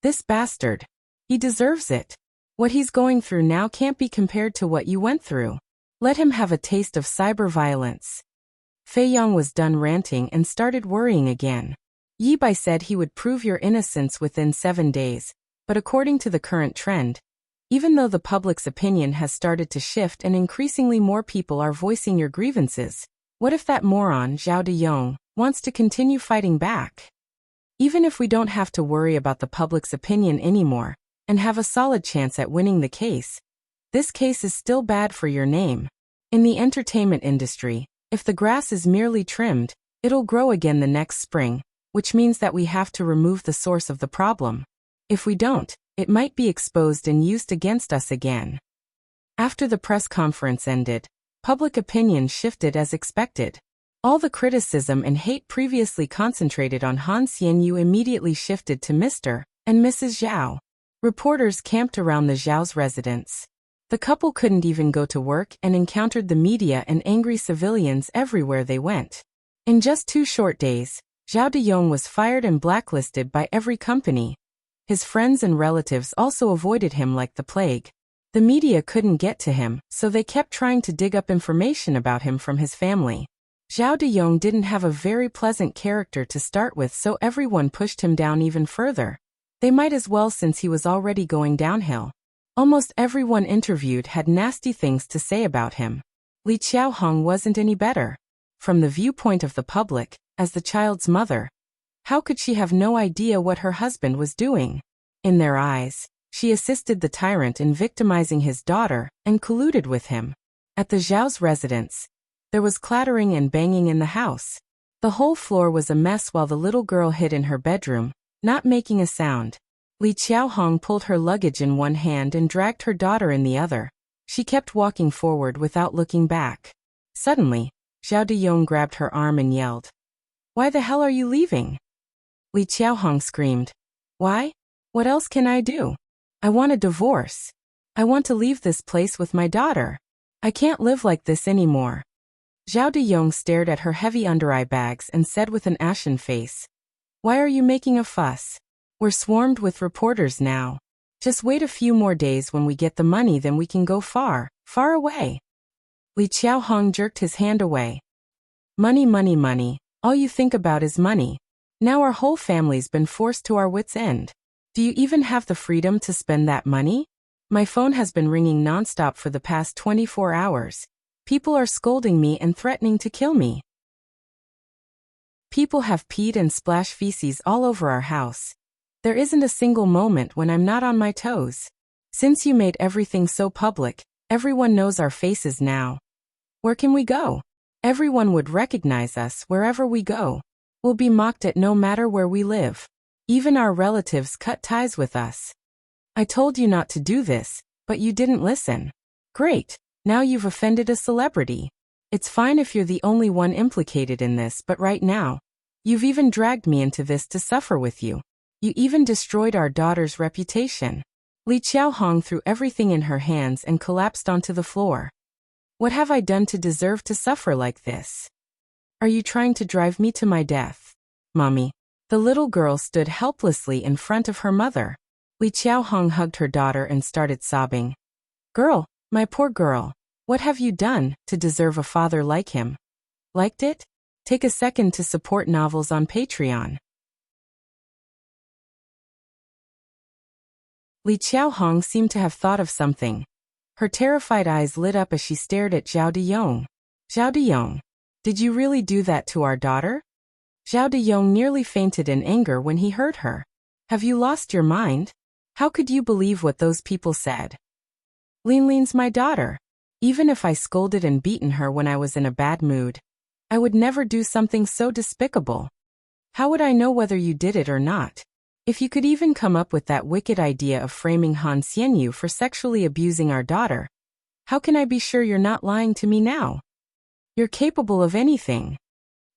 This bastard. He deserves it. What he's going through now can't be compared to what you went through. Let him have a taste of cyber violence. Fei Yong was done ranting and started worrying again. Yi Bai said he would prove your innocence within 7 days, but according to the current trend, even though the public's opinion has started to shift and increasingly more people are voicing your grievances, what if that moron, Zhao Deyong, wants to continue fighting back? Even if we don't have to worry about the public's opinion anymore, and have a solid chance at winning the case, this case is still bad for your name. In the entertainment industry, if the grass is merely trimmed, it'll grow again the next spring, which means that we have to remove the source of the problem. If we don't, it might be exposed and used against us again. After the press conference ended, public opinion shifted as expected. All the criticism and hate previously concentrated on Han Xianyu immediately shifted to Mr. and Mrs. Zhao. Reporters camped around the Zhao's residence. The couple couldn't even go to work and encountered the media and angry civilians everywhere they went. In just 2 short days, Zhao Deyong was fired and blacklisted by every company. His friends and relatives also avoided him like the plague. The media couldn't get to him, so they kept trying to dig up information about him from his family. Zhao Deyong didn't have a very pleasant character to start with, so everyone pushed him down even further. They might as well, since he was already going downhill. Almost everyone interviewed had nasty things to say about him. Li Qiaohong wasn't any better. From the viewpoint of the public, as the child's mother, how could she have no idea what her husband was doing? In their eyes, she assisted the tyrant in victimizing his daughter and colluded with him. At the Zhao's residence, there was clattering and banging in the house. The whole floor was a mess while the little girl hid in her bedroom, not making a sound. Li Qiaohong pulled her luggage in one hand and dragged her daughter in the other. She kept walking forward without looking back. Suddenly, Zhao Deyong grabbed her arm and yelled, "Why the hell are you leaving?" Li Qiaohong screamed, "Why? What else can I do? I want a divorce. I want to leave this place with my daughter. I can't live like this anymore." Zhao Deyong stared at her heavy under-eye bags and said with an ashen face, "Why are you making a fuss? We're swarmed with reporters now. Just wait a few more days. When we get the money, then we can go far, far away." Li Qiaohong jerked his hand away. "Money, money, money. All you think about is money. Now our whole family's been forced to our wits' end. Do you even have the freedom to spend that money? My phone has been ringing nonstop for the past 24 hours. People are scolding me and threatening to kill me. People have peed and splashed feces all over our house. There isn't a single moment when I'm not on my toes. Since you made everything so public, everyone knows our faces now. Where can we go? Everyone would recognize us wherever we go. We'll be mocked at no matter where we live. Even our relatives cut ties with us. I told you not to do this, but you didn't listen. Great, now you've offended a celebrity. It's fine if you're the only one implicated in this, but right now, you've even dragged me into this to suffer with you. You even destroyed our daughter's reputation." Li Qiaohong threw everything in her hands and collapsed onto the floor. "What have I done to deserve to suffer like this? Are you trying to drive me to my death?" "Mommy." The little girl stood helplessly in front of her mother. Li Qiaohong hugged her daughter and started sobbing. "Girl, my poor girl, what have you done to deserve a father like him? Liked it? Take a second to support novels on Patreon." Li Qiaohong seemed to have thought of something. Her terrified eyes lit up as she stared at Zhao Deyong. "Zhao Deyong, did you really do that to our daughter?" Zhao Deyong nearly fainted in anger when he heard her. "Have you lost your mind? How could you believe what those people said? Lin's my daughter. Even if I scolded and beaten her when I was in a bad mood, I would never do something so despicable. How would I know whether you did it or not? If you could even come up with that wicked idea of framing Han Xianyu for sexually abusing our daughter, how can I be sure you're not lying to me now? You're capable of anything.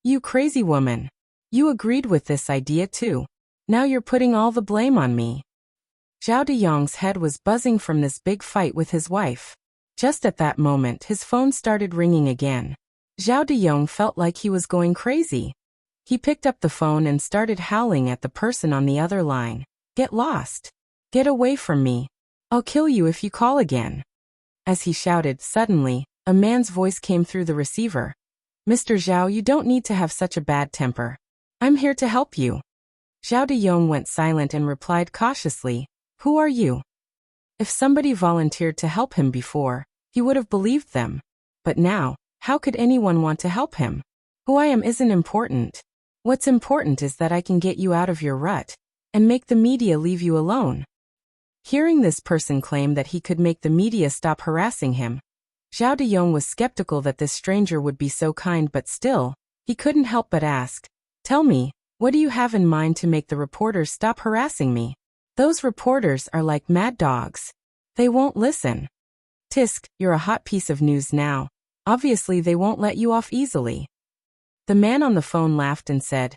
You crazy woman. You agreed with this idea too. Now you're putting all the blame on me." Zhao Deyong's head was buzzing from this big fight with his wife. Just at that moment, his phone started ringing again. Zhao Deyong felt like he was going crazy. He picked up the phone and started howling at the person on the other line. Get lost. Get away from me. I'll kill you if you call again. As he shouted, suddenly, a man's voice came through the receiver. Mr. Zhao, you don't need to have such a bad temper. I'm here to help you. Zhao Dayong went silent and replied cautiously, Who are you? If somebody volunteered to help him before, he would have believed them. But now, how could anyone want to help him? Who I am isn't important. What's important is that I can get you out of your rut and make the media leave you alone. Hearing this person claim that he could make the media stop harassing him, Zhao Dayong was skeptical that this stranger would be so kind, but still, he couldn't help but ask, Tell me, what do you have in mind to make the reporters stop harassing me? Those reporters are like mad dogs. They won't listen. Tisk, you're a hot piece of news now. Obviously they won't let you off easily. The man on the phone laughed and said,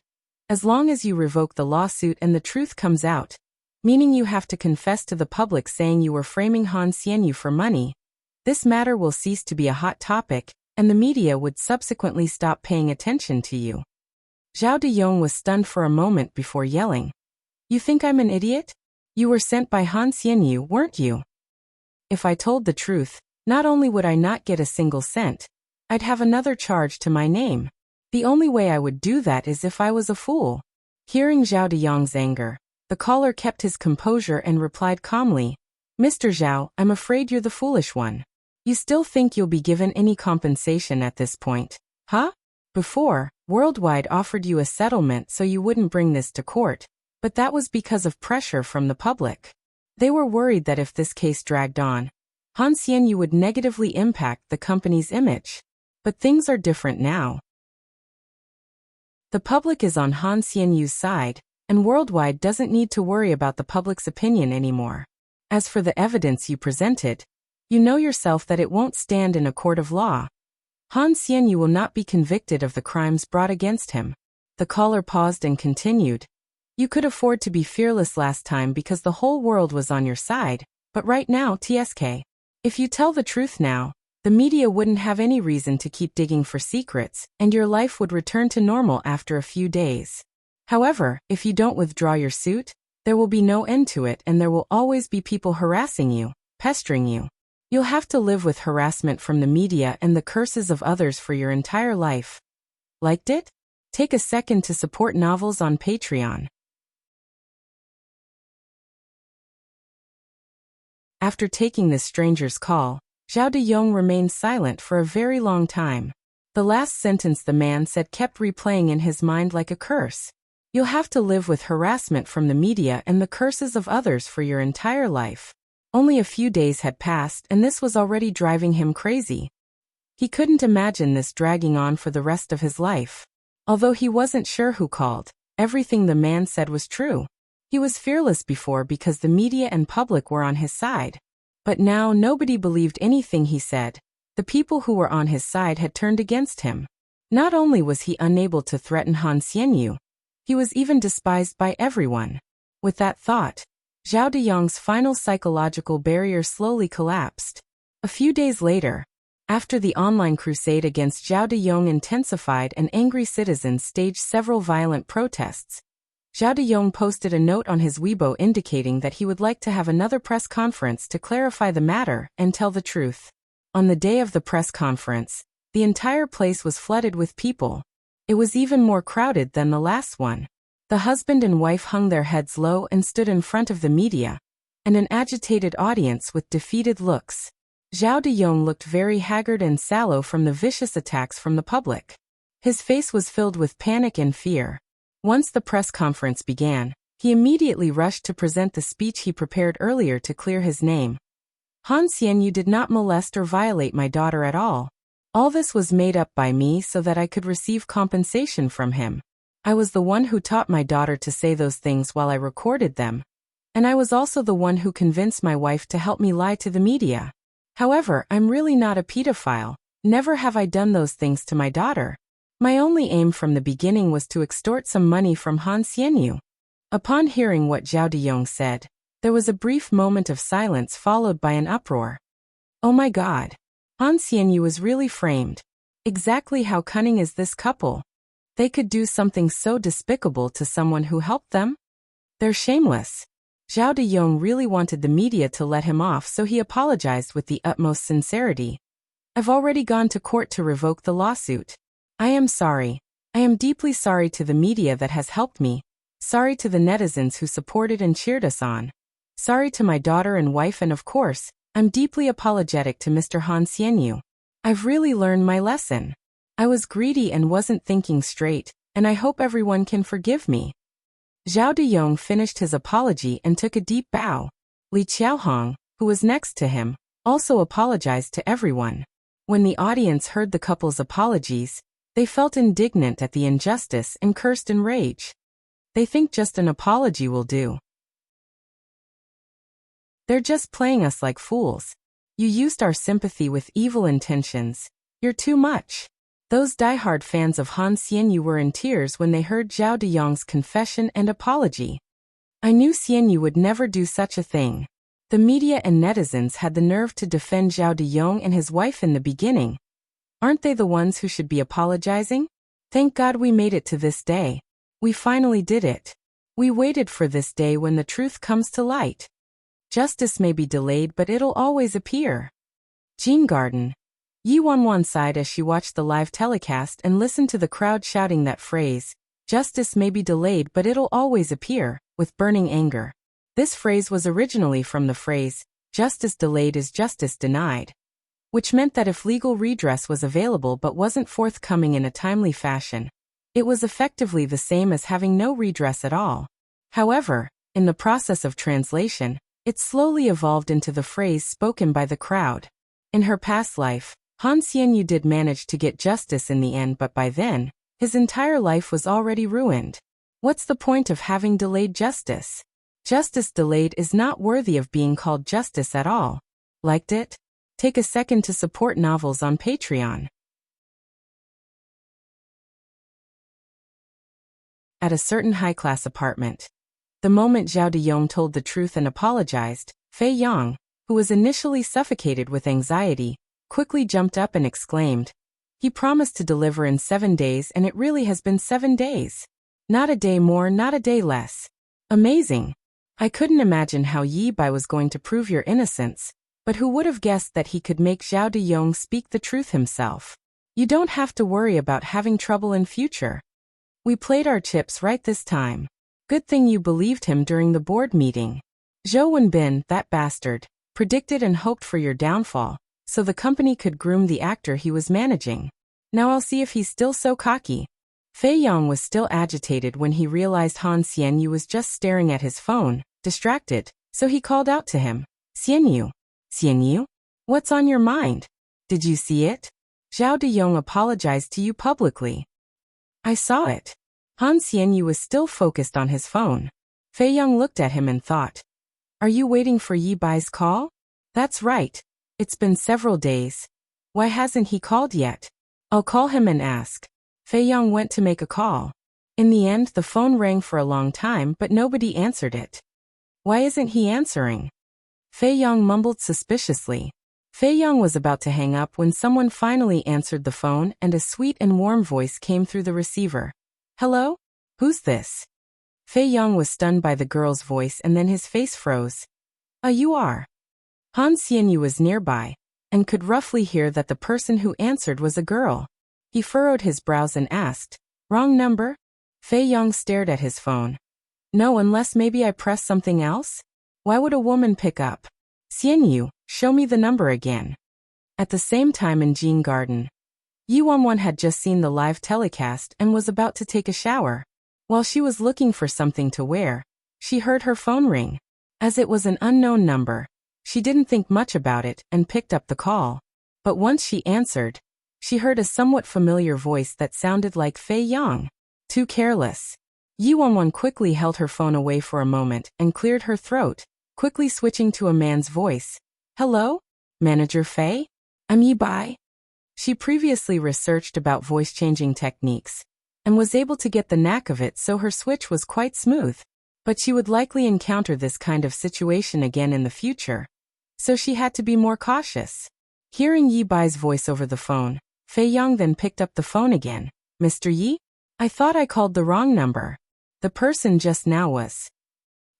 As long as you revoke the lawsuit and the truth comes out, meaning you have to confess to the public saying you were framing Han Xianyu for money, this matter will cease to be a hot topic, and the media would subsequently stop paying attention to you. Zhao Dayong was stunned for a moment before yelling, You think I'm an idiot? You were sent by Han Xianyu, weren't you? If I told the truth, not only would I not get a single cent, I'd have another charge to my name. The only way I would do that is if I was a fool. Hearing Zhao Dayong's anger, the caller kept his composure and replied calmly, Mr. Zhao, I'm afraid you're the foolish one. You still think you'll be given any compensation at this point, huh? Before, Worldwide offered you a settlement so you wouldn't bring this to court, but that was because of pressure from the public. They were worried that if this case dragged on, Han Xianyu would negatively impact the company's image. But things are different now. The public is on Han Xianyu's side, and Worldwide doesn't need to worry about the public's opinion anymore. As for the evidence you presented, you know yourself that it won't stand in a court of law. Han Xianyu will not be convicted of the crimes brought against him. The caller paused and continued. You could afford to be fearless last time because the whole world was on your side, but right now, TSK. If you tell the truth now, the media wouldn't have any reason to keep digging for secrets, and your life would return to normal after a few days. However, if you don't withdraw your suit, there will be no end to it and there will always be people harassing you, pestering you. You'll have to live with harassment from the media and the curses of others for your entire life. Liked it? Take a second to support novels on Patreon. After taking this stranger's call, Zhao Dayong remained silent for a very long time. The last sentence the man said kept replaying in his mind like a curse. You'll have to live with harassment from the media and the curses of others for your entire life. Only a few days had passed and this was already driving him crazy. He couldn't imagine this dragging on for the rest of his life. Although he wasn't sure who called, everything the man said was true. He was fearless before because the media and public were on his side. But now nobody believed anything he said. The people who were on his side had turned against him. Not only was he unable to threaten Han Xianyu, he was even despised by everyone. With that thought, Zhao Dayong's final psychological barrier slowly collapsed. A few days later, after the online crusade against Zhao Dayong intensified and angry citizens staged several violent protests, Zhao Dayong posted a note on his Weibo indicating that he would like to have another press conference to clarify the matter and tell the truth. On the day of the press conference, the entire place was flooded with people. It was even more crowded than the last one. The husband and wife hung their heads low and stood in front of the media, and an agitated audience with defeated looks. Zhao Dayong looked very haggard and sallow from the vicious attacks from the public. His face was filled with panic and fear. Once the press conference began, he immediately rushed to present the speech he prepared earlier to clear his name. Han Xianyu did not molest or violate my daughter at all. All this was made up by me so that I could receive compensation from him. I was the one who taught my daughter to say those things while I recorded them. And I was also the one who convinced my wife to help me lie to the media. However, I'm really not a pedophile. Never have I done those things to my daughter. My only aim from the beginning was to extort some money from Han Xianyu. Upon hearing what Zhao Dayong said, there was a brief moment of silence followed by an uproar. Oh my God! Han Xianyu was really framed. Exactly how cunning is this couple? They could do something so despicable to someone who helped them? They're shameless. Zhao Dayong really wanted the media to let him off, so he apologized with the utmost sincerity. I've already gone to court to revoke the lawsuit. I am sorry. I am deeply sorry to the media that has helped me. Sorry to the netizens who supported and cheered us on. Sorry to my daughter and wife, and of course, I'm deeply apologetic to Mr. Han Xianyu. I've really learned my lesson. I was greedy and wasn't thinking straight, and I hope everyone can forgive me. Zhao Dayong finished his apology and took a deep bow. Li Qiaohong, who was next to him, also apologized to everyone. When the audience heard the couple's apologies, they felt indignant at the injustice and cursed in rage. They think just an apology will do. They're just playing us like fools. You used our sympathy with evil intentions. You're too much. Those diehard fans of Han Xianyu were in tears when they heard Zhao Dayong's confession and apology. I knew Xianyu would never do such a thing. The media and netizens had the nerve to defend Zhao Dayong and his wife in the beginning. Aren't they the ones who should be apologizing? Thank God we made it to this day. We finally did it. We waited for this day when the truth comes to light. Justice may be delayed, but it'll always appear. Jean Garden. Yi Wanwan sighed as she watched the live telecast and listened to the crowd shouting that phrase, "Justice may be delayed, but it'll always appear," with burning anger. This phrase was originally from the phrase, "Justice delayed is justice denied," which meant that if legal redress was available but wasn't forthcoming in a timely fashion, it was effectively the same as having no redress at all. However, in the process of translation, it slowly evolved into the phrase spoken by the crowd. In her past life, Han Xianyu did manage to get justice in the end, but by then, his entire life was already ruined. What's the point of having delayed justice? Justice delayed is not worthy of being called justice at all. Liked it? Take a second to support novels on Patreon. At a certain high-class apartment. The moment Zhao Dayong told the truth and apologized, Fei Yang, who was initially suffocated with anxiety, quickly jumped up and exclaimed, "He promised to deliver in 7 days, and it really has been 7 days. Not a day more, not a day less. Amazing. I couldn't imagine how Yi Bai was going to prove your innocence, but who would have guessed that he could make Zhao Dayong speak the truth himself? You don't have to worry about having trouble in future. We played our chips right this time. Good thing you believed him during the board meeting. Zhou Wenbin, that bastard, predicted and hoped for your downfall, so the company could groom the actor he was managing. Now I'll see if he's still so cocky." Fei Yang was still agitated when he realized Han Xianyu was just staring at his phone, distracted, so he called out to him, "Xianyu. Xianyu? What's on your mind? Did you see it? Zhao Dayong apologized to you publicly." "I saw it." Han Xianyu was still focused on his phone. Fei Yang looked at him and thought, "Are you waiting for Yi Bai's call?" "That's right. It's been several days. Why hasn't he called yet? I'll call him and ask." Fei Yang went to make a call. In the end, the phone rang for a long time, but nobody answered it. "Why isn't he answering?" Fei Yang mumbled suspiciously. Fei Yang was about to hang up when someone finally answered the phone and a sweet and warm voice came through the receiver. "Hello? Who's this?" Fei Yang was stunned by the girl's voice and then his face froze. You are." Han Xianyu was nearby, and could roughly hear that the person who answered was a girl. He furrowed his brows and asked, "Wrong number?" Fei Yang stared at his phone. "No, unless maybe I press something else? Why would a woman pick up? Xianyu, show me the number again." At the same time in Jean Garden, Yi Wanwan had just seen the live telecast and was about to take a shower. While she was looking for something to wear, she heard her phone ring. As it was an unknown number, she didn't think much about it and picked up the call. But once she answered, she heard a somewhat familiar voice that sounded like Fei Yang. Too careless. Yi Wanwan quickly held her phone away for a moment and cleared her throat, quickly switching to a man's voice. "Hello? Manager Fei? I'm Yi Bai." She previously researched about voice-changing techniques and was able to get the knack of it, so her switch was quite smooth. But she would likely encounter this kind of situation again in the future, so she had to be more cautious. Hearing Yi Bai's voice over the phone, Fei Yang then picked up the phone again. "Mr. Yi? I thought I called the wrong number. The person just now was."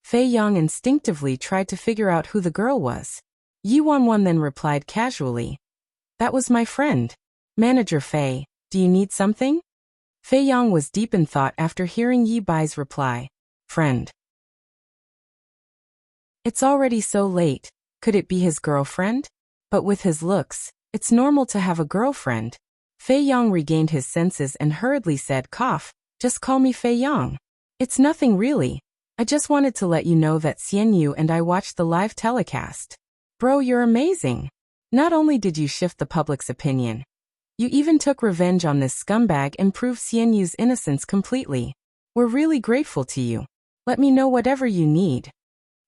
Fei Yong instinctively tried to figure out who the girl was. Yi Wanwan then replied casually, "That was my friend. Manager Fei, do you need something?" Fei Yong was deep in thought after hearing Yi Bai's reply. Friend. It's already so late. Could it be his girlfriend? But with his looks, it's normal to have a girlfriend. Fei Yong regained his senses and hurriedly said, "Just call me Fei Yong. It's nothing really. I just wanted to let you know that Xian Yu and I watched the live telecast. Bro, you're amazing. Not only did you shift the public's opinion, you even took revenge on this scumbag and proved Xian Yu's innocence completely. We're really grateful to you. Let me know whatever you need."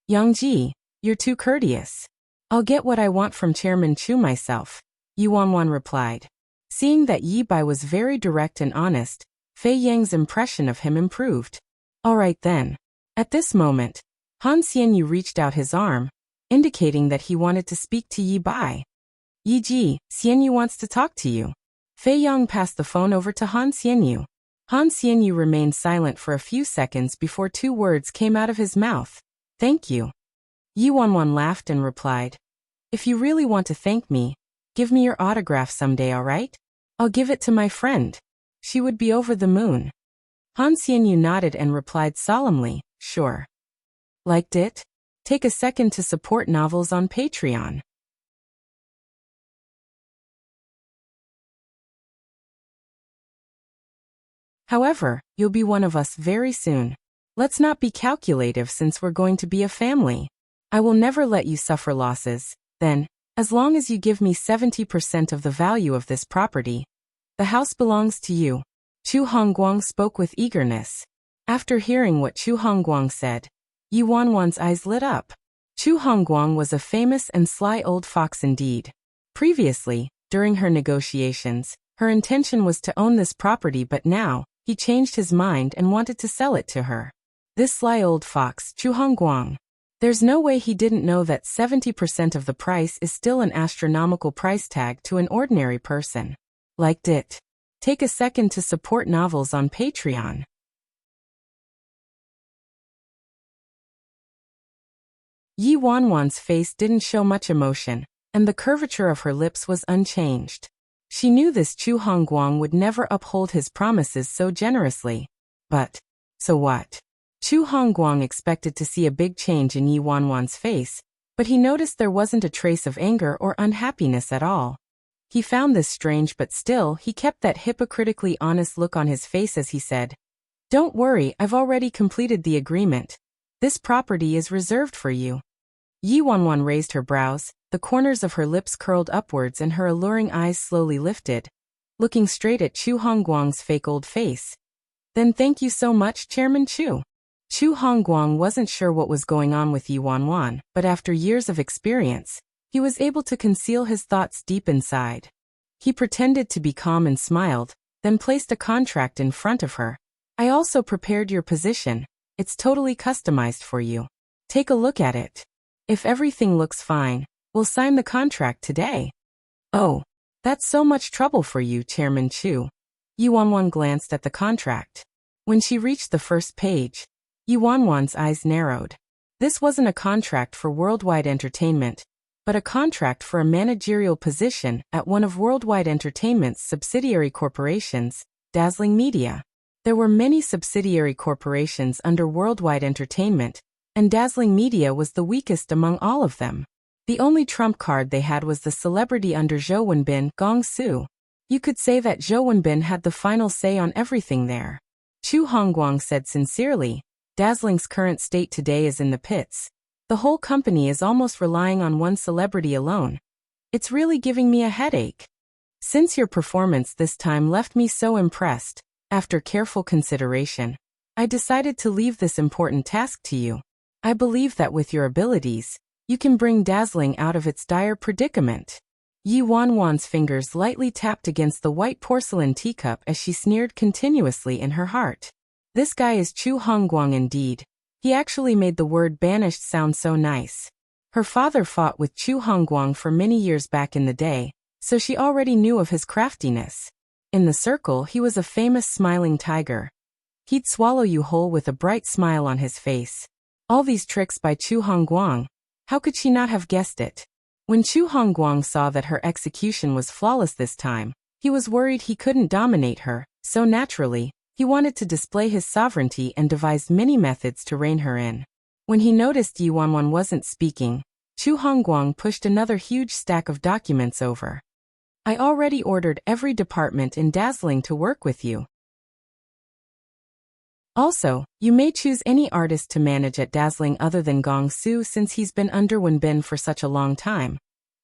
"Yongji, you're too courteous. I'll get what I want from Chairman Chu myself," Yi Wanwan replied. Seeing that Yi Bai was very direct and honest, Fei Yang's impression of him improved. "All right then." At this moment, Han Xianyu reached out his arm, indicating that he wanted to speak to Yi Bai. "Yi Ji, Xianyu wants to talk to you." Fei Yang passed the phone over to Han Xianyu. Han Xianyu remained silent for a few seconds before two words came out of his mouth. "Thank you." Yi Wanwan laughed and replied, "If you really want to thank me, give me your autograph someday, alright? I'll give it to my friend. She would be over the moon." Han Xianyu nodded and replied solemnly, "Sure." Liked it? Take a second to support novels on Patreon. However, you'll be one of us very soon. Let's not be calculative since we're going to be a family. I will never let you suffer losses, then, as long as you give me 70% of the value of this property. The house belongs to you. Chu Hongguang spoke with eagerness. After hearing what Chu Hongguang said, Yi Wanwan's eyes lit up. Chu Hongguang was a famous and sly old fox indeed. Previously, during her negotiations, her intention was to own this property, but now, he changed his mind and wanted to sell it to her. This sly old fox, Chu Hongguang. There's no way he didn't know that 70% of the price is still an astronomical price tag to an ordinary person. Liked it? Take a second to support novels on Patreon. Yi Wanwan's face didn't show much emotion, and the curvature of her lips was unchanged. She knew this Chu Hongguang would never uphold his promises so generously. But, so what? Chu Hongguang expected to see a big change in Yi Wanwan's face, but he noticed there wasn't a trace of anger or unhappiness at all. He found this strange, but still, he kept that hypocritically honest look on his face as he said, "Don't worry, I've already completed the agreement. This property is reserved for you." Yi Wanwan raised her brows, the corners of her lips curled upwards and her alluring eyes slowly lifted, looking straight at Chu Hongguang's fake old face. "Then thank you so much, Chairman Chu." Chu Hongguang wasn't sure what was going on with Yi Wanwan, but after years of experience, he was able to conceal his thoughts deep inside. He pretended to be calm and smiled, then placed a contract in front of her. "I also prepared your position. It's totally customized for you. Take a look at it. If everything looks fine, we'll sign the contract today." "Oh, that's so much trouble for you, Chairman Chu." Yi Wanwan glanced at the contract. When she reached the first page, Yi Wanwan's eyes narrowed. This wasn't a contract for Worldwide Entertainment, but a contract for a managerial position at one of Worldwide Entertainment's subsidiary corporations, Dazzling Media. There were many subsidiary corporations under Worldwide Entertainment, and Dazzling Media was the weakest among all of them. The only trump card they had was the celebrity under Zhou Wenbin, Gong Su. You could say that Zhou Wenbin had the final say on everything there. Chu Hongguang said sincerely, "Dazzling's current state today is in the pits. The whole company is almost relying on one celebrity alone. It's really giving me a headache. Since your performance this time left me so impressed, after careful consideration, I decided to leave this important task to you. I believe that with your abilities, you can bring Dazzling out of its dire predicament." Yi Wanwan's fingers lightly tapped against the white porcelain teacup as she sneered continuously in her heart. This guy is Chu Hongguang indeed. He actually made the word banished sound so nice. Her father fought with Chu Hongguang for many years back in the day, so she already knew of his craftiness. In the circle, he was a famous smiling tiger. He'd swallow you whole with a bright smile on his face. All these tricks by Chu Hongguang. How could she not have guessed it? When Chu Hongguang saw that her execution was flawless this time, he was worried he couldn't dominate her, so naturally, he wanted to display his sovereignty and devised many methods to rein her in. When he noticed Yi Wanwan wasn't speaking, Chu Hongguang pushed another huge stack of documents over. I already ordered every department in Dazzling to work with you. Also, you may choose any artist to manage at Dazzling other than Gong Su since he's been under Wenbin for such a long time.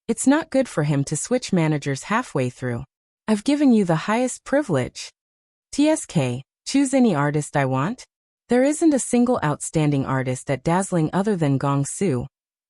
It's not good for him to switch managers halfway through. I've given you the highest privilege. TSK, choose any artist I want? There isn't a single outstanding artist at Dazzling other than Gong Su.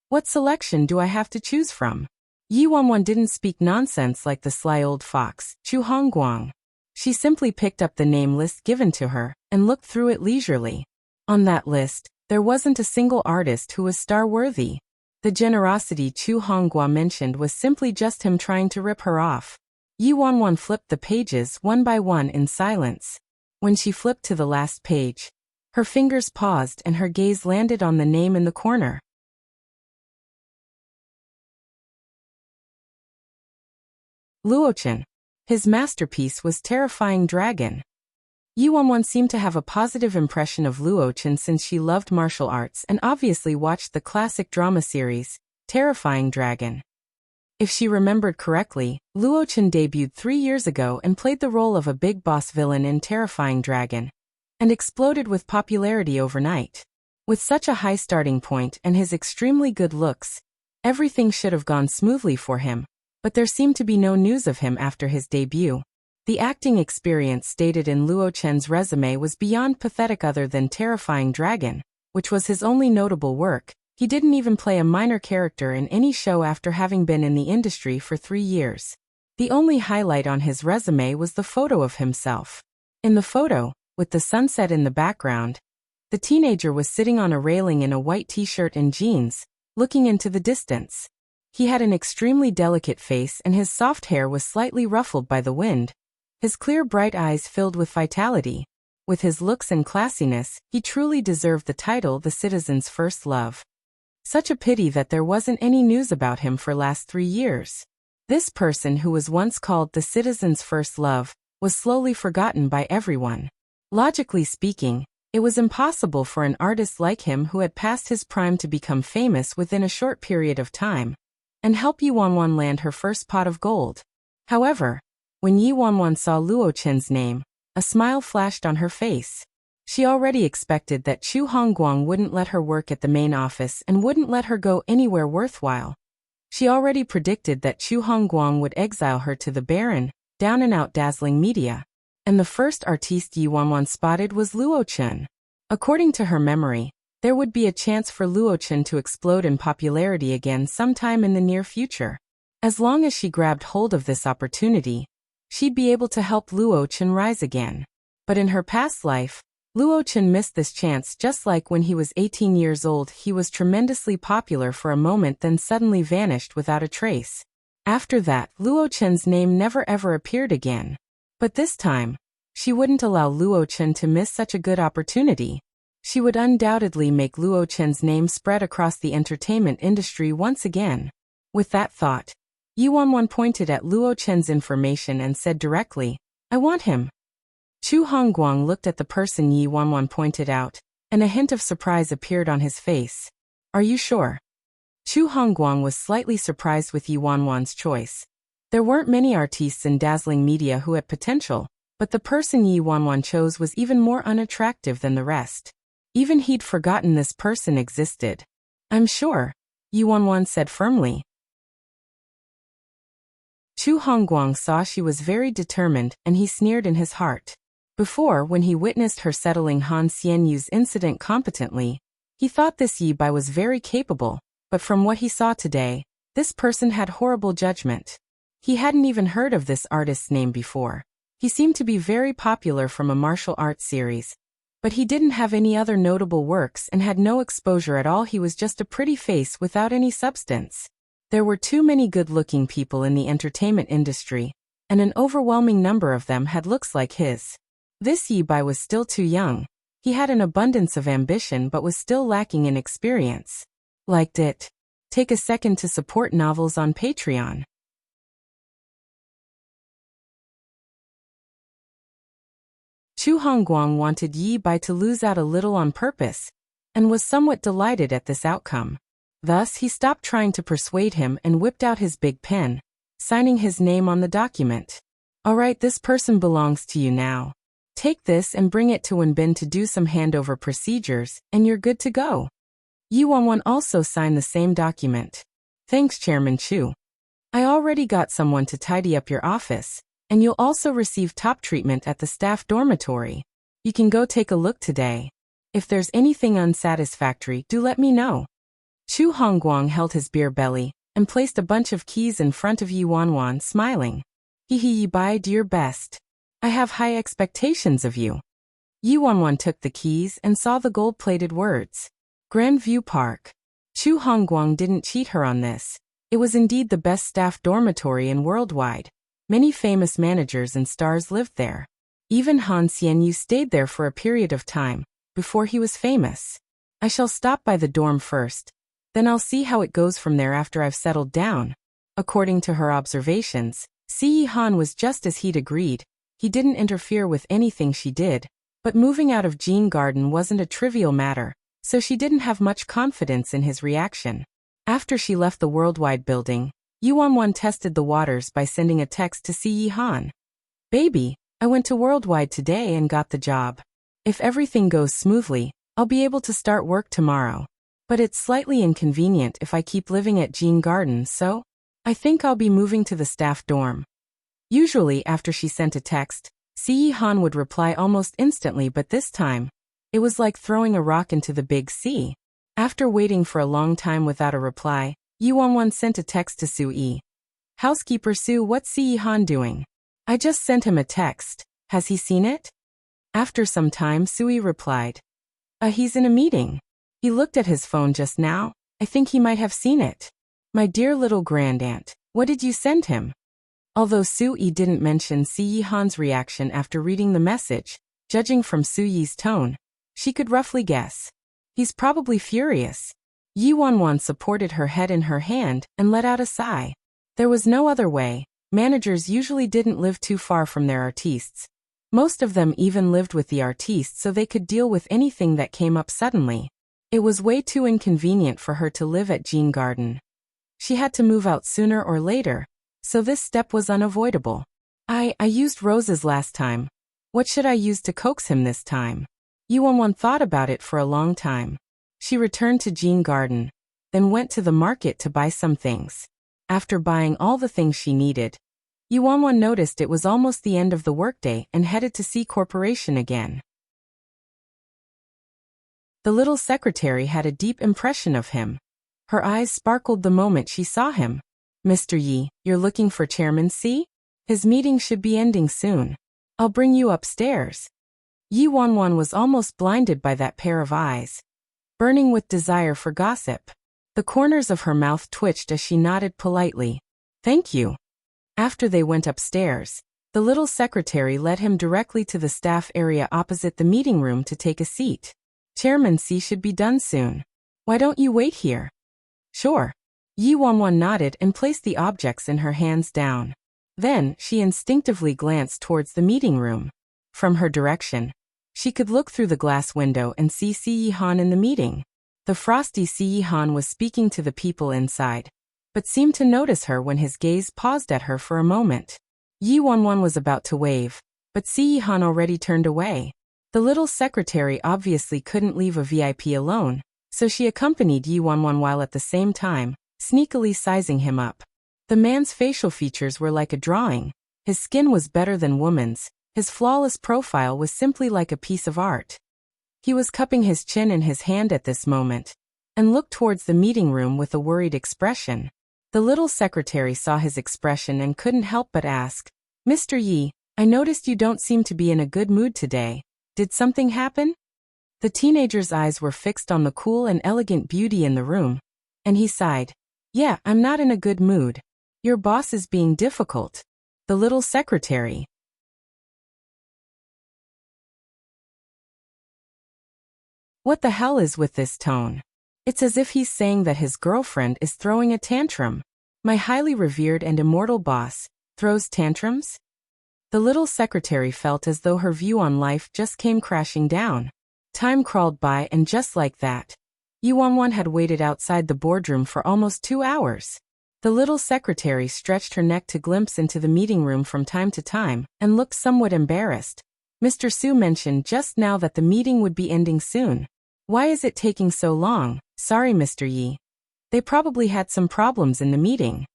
What selection do I have to choose from? Yi Wanwan didn't speak nonsense like the sly old fox, Chu Hongguang. She simply picked up the name list given to her and looked through it leisurely. On that list, there wasn't a single artist who was star-worthy. The generosity Chu Hongguang mentioned was simply just him trying to rip her off. Yi Wanwan flipped the pages one by one in silence. When she flipped to the last page, her fingers paused and her gaze landed on the name in the corner. Luochen. His masterpiece was Terrifying Dragon. Yi Wanwan seemed to have a positive impression of Luochen since she loved martial arts and obviously watched the classic drama series, Terrifying Dragon. If she remembered correctly, Luochen debuted 3 years ago and played the role of a big boss villain in Terrifying Dragon, and exploded with popularity overnight. With such a high starting point and his extremely good looks, everything should have gone smoothly for him. But there seemed to be no news of him after his debut. The acting experience stated in Luo Chen's resume was beyond pathetic. Other than Terrifying Dragon, which was his only notable work, he didn't even play a minor character in any show after having been in the industry for 3 years. The only highlight on his resume was the photo of himself. In the photo, with the sunset in the background, the teenager was sitting on a railing in a white t-shirt and jeans, looking into the distance. He had an extremely delicate face and his soft hair was slightly ruffled by the wind. His clear bright eyes filled with vitality. With his looks and classiness, he truly deserved the title the citizen's first love. Such a pity that there wasn't any news about him for last 3 years. This person who was once called the citizen's first love, was slowly forgotten by everyone. Logically speaking, it was impossible for an artist like him who had passed his prime to become famous within a short period of time, and help Yi Wanwan land her first pot of gold. However, when Yi Wanwan saw Luo Chen's name, a smile flashed on her face. She already expected that Chu Hongguang wouldn't let her work at the main office and wouldn't let her go anywhere worthwhile. She already predicted that Chu Hongguang would exile her to the barren, down-and-out Dazzling media. And the first artiste Yi Wanwan spotted was Luo Chen. According to her memory, there would be a chance for Luo Chen to explode in popularity again sometime in the near future. As long as she grabbed hold of this opportunity, she'd be able to help Luo Chen rise again. But in her past life, Luo Chen missed this chance. Just like when he was 18 years old, he was tremendously popular for a moment then suddenly vanished without a trace. After that, Luo Chen's name never ever appeared again. But this time, she wouldn't allow Luo Chen to miss such a good opportunity. She would undoubtedly make Luo Chen's name spread across the entertainment industry once again. With that thought, Yi Wanwan pointed at Luo Chen's information and said directly, "I want him." Chu Hongguang looked at the person Yi Wanwan pointed out, and a hint of surprise appeared on his face. "Are you sure?" Chu Hongguang was slightly surprised with Yi Wanwan's choice. There weren't many artistes in Dazzling media who had potential, but the person Yi Wanwan chose was even more unattractive than the rest. Even he'd forgotten this person existed. "I'm sure," Yi Wanwan said firmly. Chu Hongguang saw she was very determined and he sneered in his heart. Before, when he witnessed her settling Han Xianyu's incident competently, he thought this Yi Bai was very capable, but from what he saw today, this person had horrible judgment. He hadn't even heard of this artist's name before. He seemed to be very popular from a martial arts series, but he didn't have any other notable works and had no exposure at all. He was just a pretty face without any substance. There were too many good-looking people in the entertainment industry, and an overwhelming number of them had looks like his. This Yi Bai was still too young. He had an abundance of ambition but was still lacking in experience. Liked it? Take a second to support novels on Patreon. Chu Hongguang wanted Yi Bai to lose out a little on purpose, and was somewhat delighted at this outcome. Thus, he stopped trying to persuade him and whipped out his big pen, signing his name on the document. Alright, this person belongs to you now. Take this and bring it to Wenbin to do some handover procedures, and you're good to go. Yi Wanwan also signed the same document. Thanks, Chairman Chu. I already got someone to tidy up your office, and you'll also receive top treatment at the staff dormitory. You can go take a look today. If there's anything unsatisfactory, do let me know. Chu Hongguang held his beer belly and placed a bunch of keys in front of Yi Wanwan, smiling. Yi Bai, do your best. I have high expectations of you. Yi Wanwan took the keys and saw the gold-plated words. Grand View Park. Chu Hongguang didn't cheat her on this. It was indeed the best staff dormitory in worldwide. Many famous managers and stars lived there. Even Han Xianyu stayed there for a period of time, before he was famous. I shall stop by the dorm first, then I'll see how it goes from there after I've settled down. According to her observations, Si Han was just as he'd agreed. He didn't interfere with anything she did, but moving out of Jean Garden wasn't a trivial matter, so she didn't have much confidence in his reaction. After she left the worldwide building, Yi Wanwan tested the waters by sending a text to Si Han. Baby, I went to worldwide today and got the job. If everything goes smoothly, I'll be able to start work tomorrow. But it's slightly inconvenient if I keep living at Jean Garden, so I think I'll be moving to the staff dorm. Usually after she sent a text, Si Han would reply almost instantly, but this time, it was like throwing a rock into the big sea. After waiting for a long time without a reply, Yi Wanwan sent a text to Sui. Housekeeper Su, what's Si Han doing? I just sent him a text. Has he seen it? After some time, Sui replied. He's in a meeting. He looked at his phone just now. I think he might have seen it. My dear little grandaunt, what did you send him? Although Sui didn't mention Si Han's reaction after reading the message, judging from Suyi's tone, she could roughly guess. He's probably furious. Yi Wanwan supported her head in her hand and let out a sigh. There was no other way. Managers usually didn't live too far from their artistes. Most of them even lived with the artiste so they could deal with anything that came up suddenly. It was way too inconvenient for her to live at Jean Garden. She had to move out sooner or later, so this step was unavoidable. I used roses last time. What should I use to coax him this time? Yi Wanwan thought about it for a long time. She returned to Jean Garden, then went to the market to buy some things. After buying all the things she needed, Yi Wanwan noticed it was almost the end of the workday and headed to C Corporation again. The little secretary had a deep impression of him. Her eyes sparkled the moment she saw him. Mr. Yi, you're looking for Chairman C? His meeting should be ending soon. I'll bring you upstairs. Yi Wanwan was almost blinded by that pair of eyes, burning with desire for gossip. The corners of her mouth twitched as she nodded politely. Thank you. After they went upstairs, the little secretary led him directly to the staff area opposite the meeting room to take a seat. Chairman C should be done soon. Why don't you wait here? Sure. Yi Wanwan nodded and placed the objects in her hands down. Then, she instinctively glanced towards the meeting room. From her direction, she could look through the glass window and see Si Han in the meeting. The frosty Si Han was speaking to the people inside, but seemed to notice her when his gaze paused at her for a moment. Yi Wanwan was about to wave, but Si Han already turned away. The little secretary obviously couldn't leave a VIP alone, so she accompanied Yi Wanwan while at the same time, sneakily sizing him up. The man's facial features were like a drawing. His skin was better than woman's. His flawless profile was simply like a piece of art. He was cupping his chin in his hand at this moment, and looked towards the meeting room with a worried expression. The little secretary saw his expression and couldn't help but ask, Mr. Yi, I noticed you don't seem to be in a good mood today. Did something happen? The teenager's eyes were fixed on the cool and elegant beauty in the room, and he sighed. Yeah, I'm not in a good mood. Your boss is being difficult. The little secretary, What the hell is with this tone? It's as if he's saying that his girlfriend is throwing a tantrum. My highly revered and immortal boss throws tantrums? The little secretary felt as though her view on life just came crashing down. Time crawled by, and just like that, Yuanwan had waited outside the boardroom for almost 2 hours. The little secretary stretched her neck to glimpse into the meeting room from time to time and looked somewhat embarrassed. Mr. Su mentioned just now that the meeting would be ending soon. Why is it taking so long? Sorry, Mr. Yi. They probably had some problems in the meeting.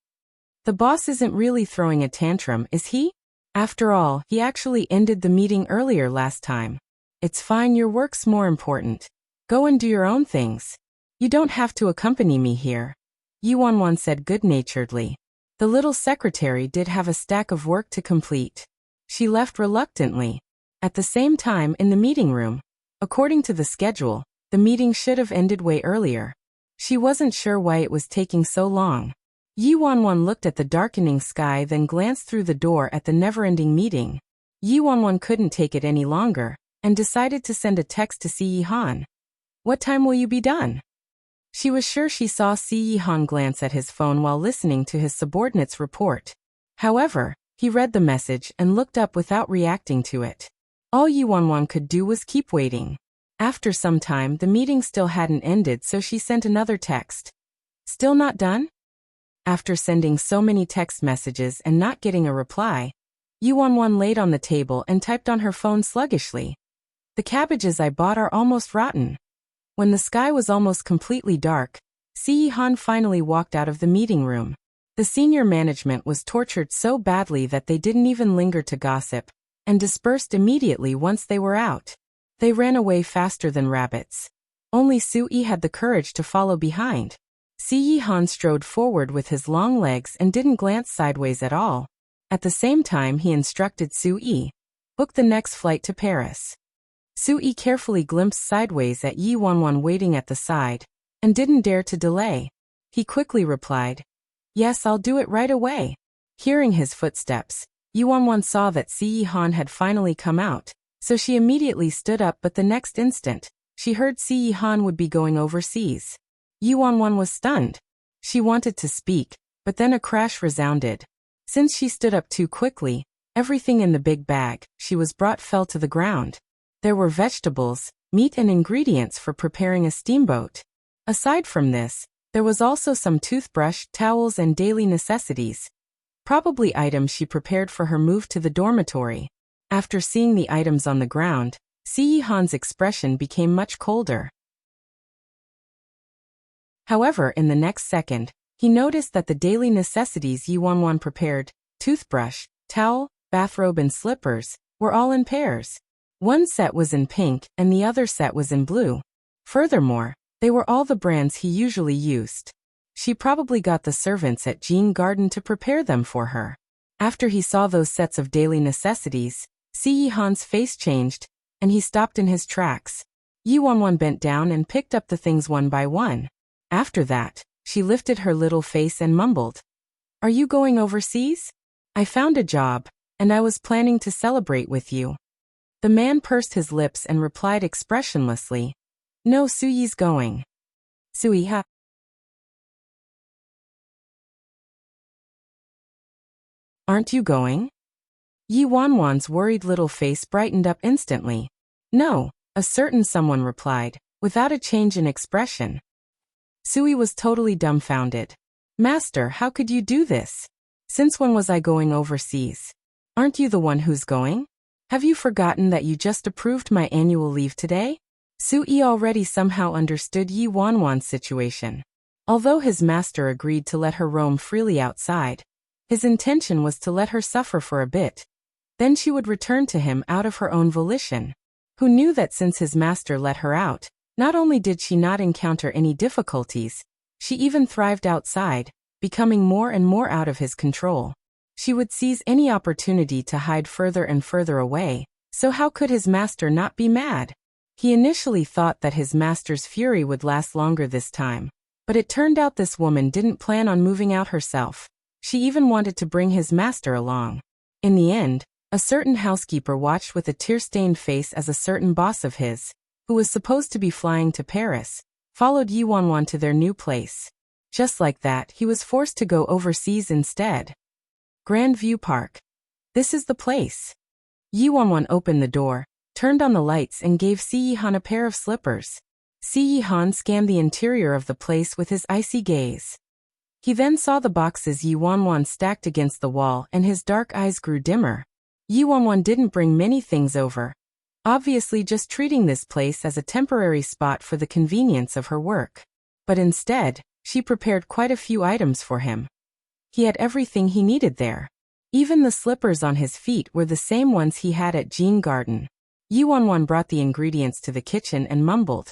The boss isn't really throwing a tantrum, is he? After all, he actually ended the meeting earlier last time. It's fine, your work's more important. Go and do your own things. You don't have to accompany me here, Yuanwan said good-naturedly. The little secretary did have a stack of work to complete. She left reluctantly. At the same time, in the meeting room, according to the schedule, the meeting should have ended way earlier. She wasn't sure why it was taking so long. Yuanwan looked at the darkening sky, then glanced through the door at the never-ending meeting. Yuanwan couldn't take it any longer and decided to send a text to Si Yihan. What time will you be done? She was sure she saw Si Yihan glance at his phone while listening to his subordinate's report. However, he read the message and looked up without reacting to it. All Yuanwan could do was keep waiting. After some time, the meeting still hadn't ended, so she sent another text. Still not done? After sending so many text messages and not getting a reply, Yuanwan laid on the table and typed on her phone sluggishly. The cabbages I bought are almost rotten. When the sky was almost completely dark, Si Yihan finally walked out of the meeting room. The senior management was tortured so badly that they didn't even linger to gossip, and dispersed immediately once they were out. They ran away faster than rabbits. Only Sui had the courage to follow behind. Si Yihan strode forward with his long legs and didn't glance sideways at all. At the same time, he instructed Sui, "Book the next flight to Paris." Sui carefully glimpsed sideways at Yuanwan waiting at the side, and didn't dare to delay. He quickly replied, "Yes, I'll do it right away." Hearing his footsteps, Yuanwan saw that Si Yihan had finally come out, so she immediately stood up, but the next instant, she heard Si Yihan would be going overseas. Yuanwan was stunned. She wanted to speak, but then a crash resounded. Since she stood up too quickly, everything in the big bag she was brought fell to the ground. There were vegetables, meat and ingredients for preparing a steamboat. Aside from this, there was also some toothbrush, towels and daily necessities. Probably items she prepared for her move to the dormitory. After seeing the items on the ground, Si Yihan's expression became much colder. However, in the next second, he noticed that the daily necessities Yuanwan prepared, toothbrush, towel, bathrobe and slippers, were all in pairs. One set was in pink and the other set was in blue. Furthermore, they were all the brands he usually used. She probably got the servants at Jean Garden to prepare them for her. After he saw those sets of daily necessities, Si Yihan's face changed, and he stopped in his tracks. Yuanwan bent down and picked up the things one by one. After that, she lifted her little face and mumbled, "Are you going overseas? I found a job, and I was planning to celebrate with you." The man pursed his lips and replied expressionlessly, "No, Suyi's going." Sui, ha? Aren't you going? Yuanwan's worried little face brightened up instantly. "No," a certain someone replied, without a change in expression. Sui was totally dumbfounded. "Master, how could you do this? Since when was I going overseas? Aren't you the one who's going? Have you forgotten that you just approved my annual leave today?" Sui already somehow understood Yuanwan's situation. Although his master agreed to let her roam freely outside, his intention was to let her suffer for a bit. Then she would return to him out of her own volition. Who knew that since his master let her out, not only did she not encounter any difficulties, she even thrived outside, becoming more and more out of his control. She would seize any opportunity to hide further and further away, so how could his master not be mad? He initially thought that his master's fury would last longer this time, but it turned out this woman didn't plan on moving out herself. She even wanted to bring his master along. In the end, a certain housekeeper watched with a tear-stained face as a certain boss of his, who was supposed to be flying to Paris, followed Yi Wanwan to their new place. Just like that, he was forced to go overseas instead. Grand View Park. This is the place. Yi Wanwan opened the door, turned on the lights and gave Si Yihan a pair of slippers. Si Yihan scanned the interior of the place with his icy gaze. He then saw the boxes Yi Wanwan stacked against the wall and his dark eyes grew dimmer. Yi Wanwan didn't bring many things over, obviously just treating this place as a temporary spot for the convenience of her work. But instead, she prepared quite a few items for him. He had everything he needed there. Even the slippers on his feet were the same ones he had at Jean Garden. Yi Wanwan brought the ingredients to the kitchen and mumbled.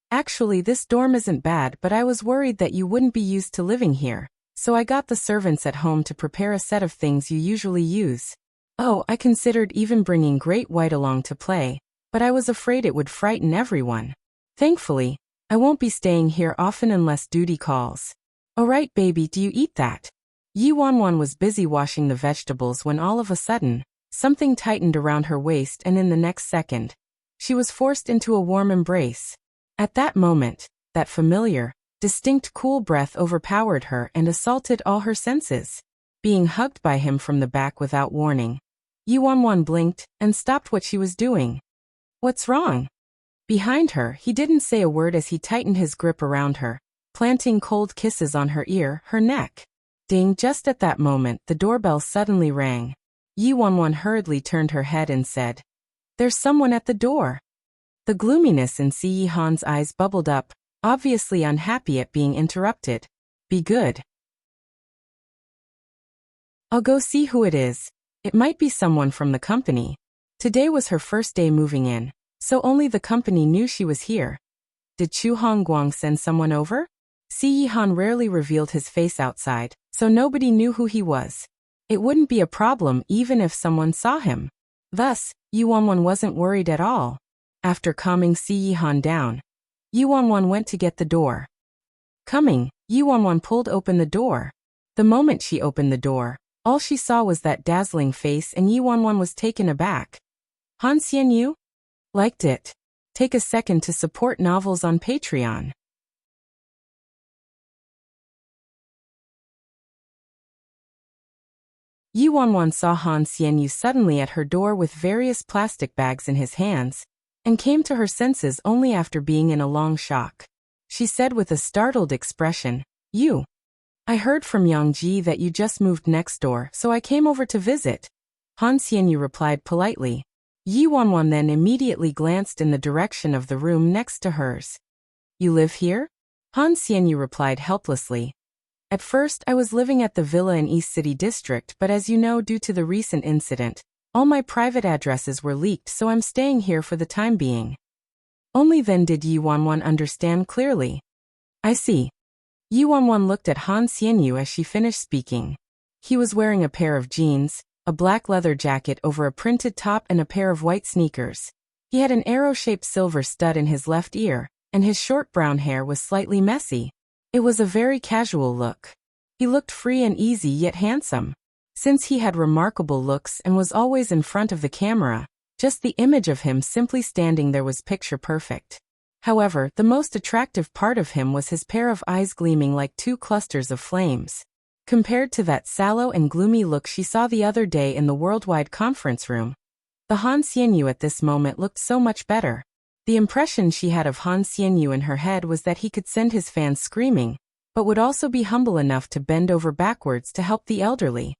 Actually, this dorm isn't bad, but I was worried that you wouldn't be used to living here, so I got the servants at home to prepare a set of things you usually use. Oh, I considered even bringing Great White along to play, but I was afraid it would frighten everyone. Thankfully, I won't be staying here often unless duty calls. Alright baby, do you eat that? Yi Wanwan was busy washing the vegetables when all of a sudden, something tightened around her waist and in the next second, she was forced into a warm embrace. At that moment, that familiar, distinct cool breath overpowered her and assaulted all her senses. Being hugged by him from the back without warning, Yi Wanwan blinked and stopped what she was doing. What's wrong? Behind her, he didn't say a word as he tightened his grip around her, planting cold kisses on her ear, her neck. Ding! Just at that moment, the doorbell suddenly rang. Yi Wanwan hurriedly turned her head and said, "There's someone at the door." The gloominess in Si Yihan's eyes bubbled up, obviously unhappy at being interrupted. Be good. I'll go see who it is. It might be someone from the company. Today was her first day moving in, so only the company knew she was here. Did Chu Hongguang send someone over? Si Yihan rarely revealed his face outside, so nobody knew who he was. It wouldn't be a problem even if someone saw him. Thus, Yi Wanwan wasn't worried at all. After calming Si Yihan down, Yi Wanwan went to get the door. Coming, Yi Wanwan pulled open the door. The moment she opened the door, all she saw was that dazzling face and Yi Wanwan was taken aback. Han Xianyu? Liked it. Take a second to support novels on Patreon. Yi Wanwan saw Han Xianyu suddenly at her door with various plastic bags in his hands, and came to her senses only after being in a long shock. She said with a startled expression, "You. I heard from Yang Ji that you just moved next door, so I came over to visit." Han Xianyu replied politely. Yi Wanwan then immediately glanced in the direction of the room next to hers. "You live here?" Han Xianyu replied helplessly. "At first I was living at the villa in East City District, but as you know, due to the recent incident, all my private addresses were leaked, so I'm staying here for the time being." Only then did Yi Wanwan understand clearly. "I see." Yi Wanwan looked at Han Xianyu as she finished speaking. He was wearing a pair of jeans, a black leather jacket over a printed top and a pair of white sneakers. He had an arrow-shaped silver stud in his left ear, and his short brown hair was slightly messy. It was a very casual look. He looked free and easy yet handsome. Since he had remarkable looks and was always in front of the camera, just the image of him simply standing there was picture perfect. However, the most attractive part of him was his pair of eyes gleaming like two clusters of flames. Compared to that sallow and gloomy look she saw the other day in the worldwide conference room, the Han Xianyu at this moment looked so much better. The impression she had of Han Xianyu in her head was that he could send his fans screaming, but would also be humble enough to bend over backwards to help the elderly.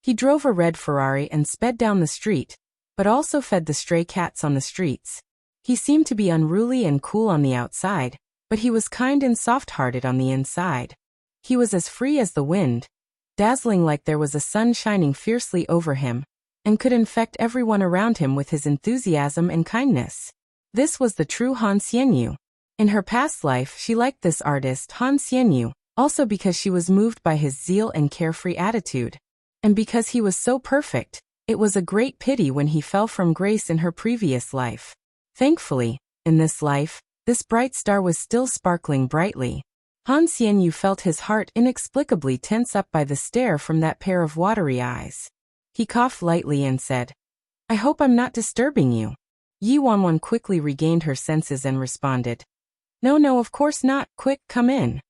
He drove a red Ferrari and sped down the street, but also fed the stray cats on the streets. He seemed to be unruly and cool on the outside, but he was kind and soft-hearted on the inside. He was as free as the wind, dazzling like there was a sun shining fiercely over him, and could infect everyone around him with his enthusiasm and kindness. This was the true Han Xianyu. In her past life she liked this artist Han Xianyu, also because she was moved by his zeal and carefree attitude. And because he was so perfect, it was a great pity when he fell from grace in her previous life. Thankfully, in this life, this bright star was still sparkling brightly. Han Xianyu felt his heart inexplicably tense up by the stare from that pair of watery eyes. He coughed lightly and said, "I hope I'm not disturbing you." Yi Wanwan quickly regained her senses and responded, No, of course not, quick, come in.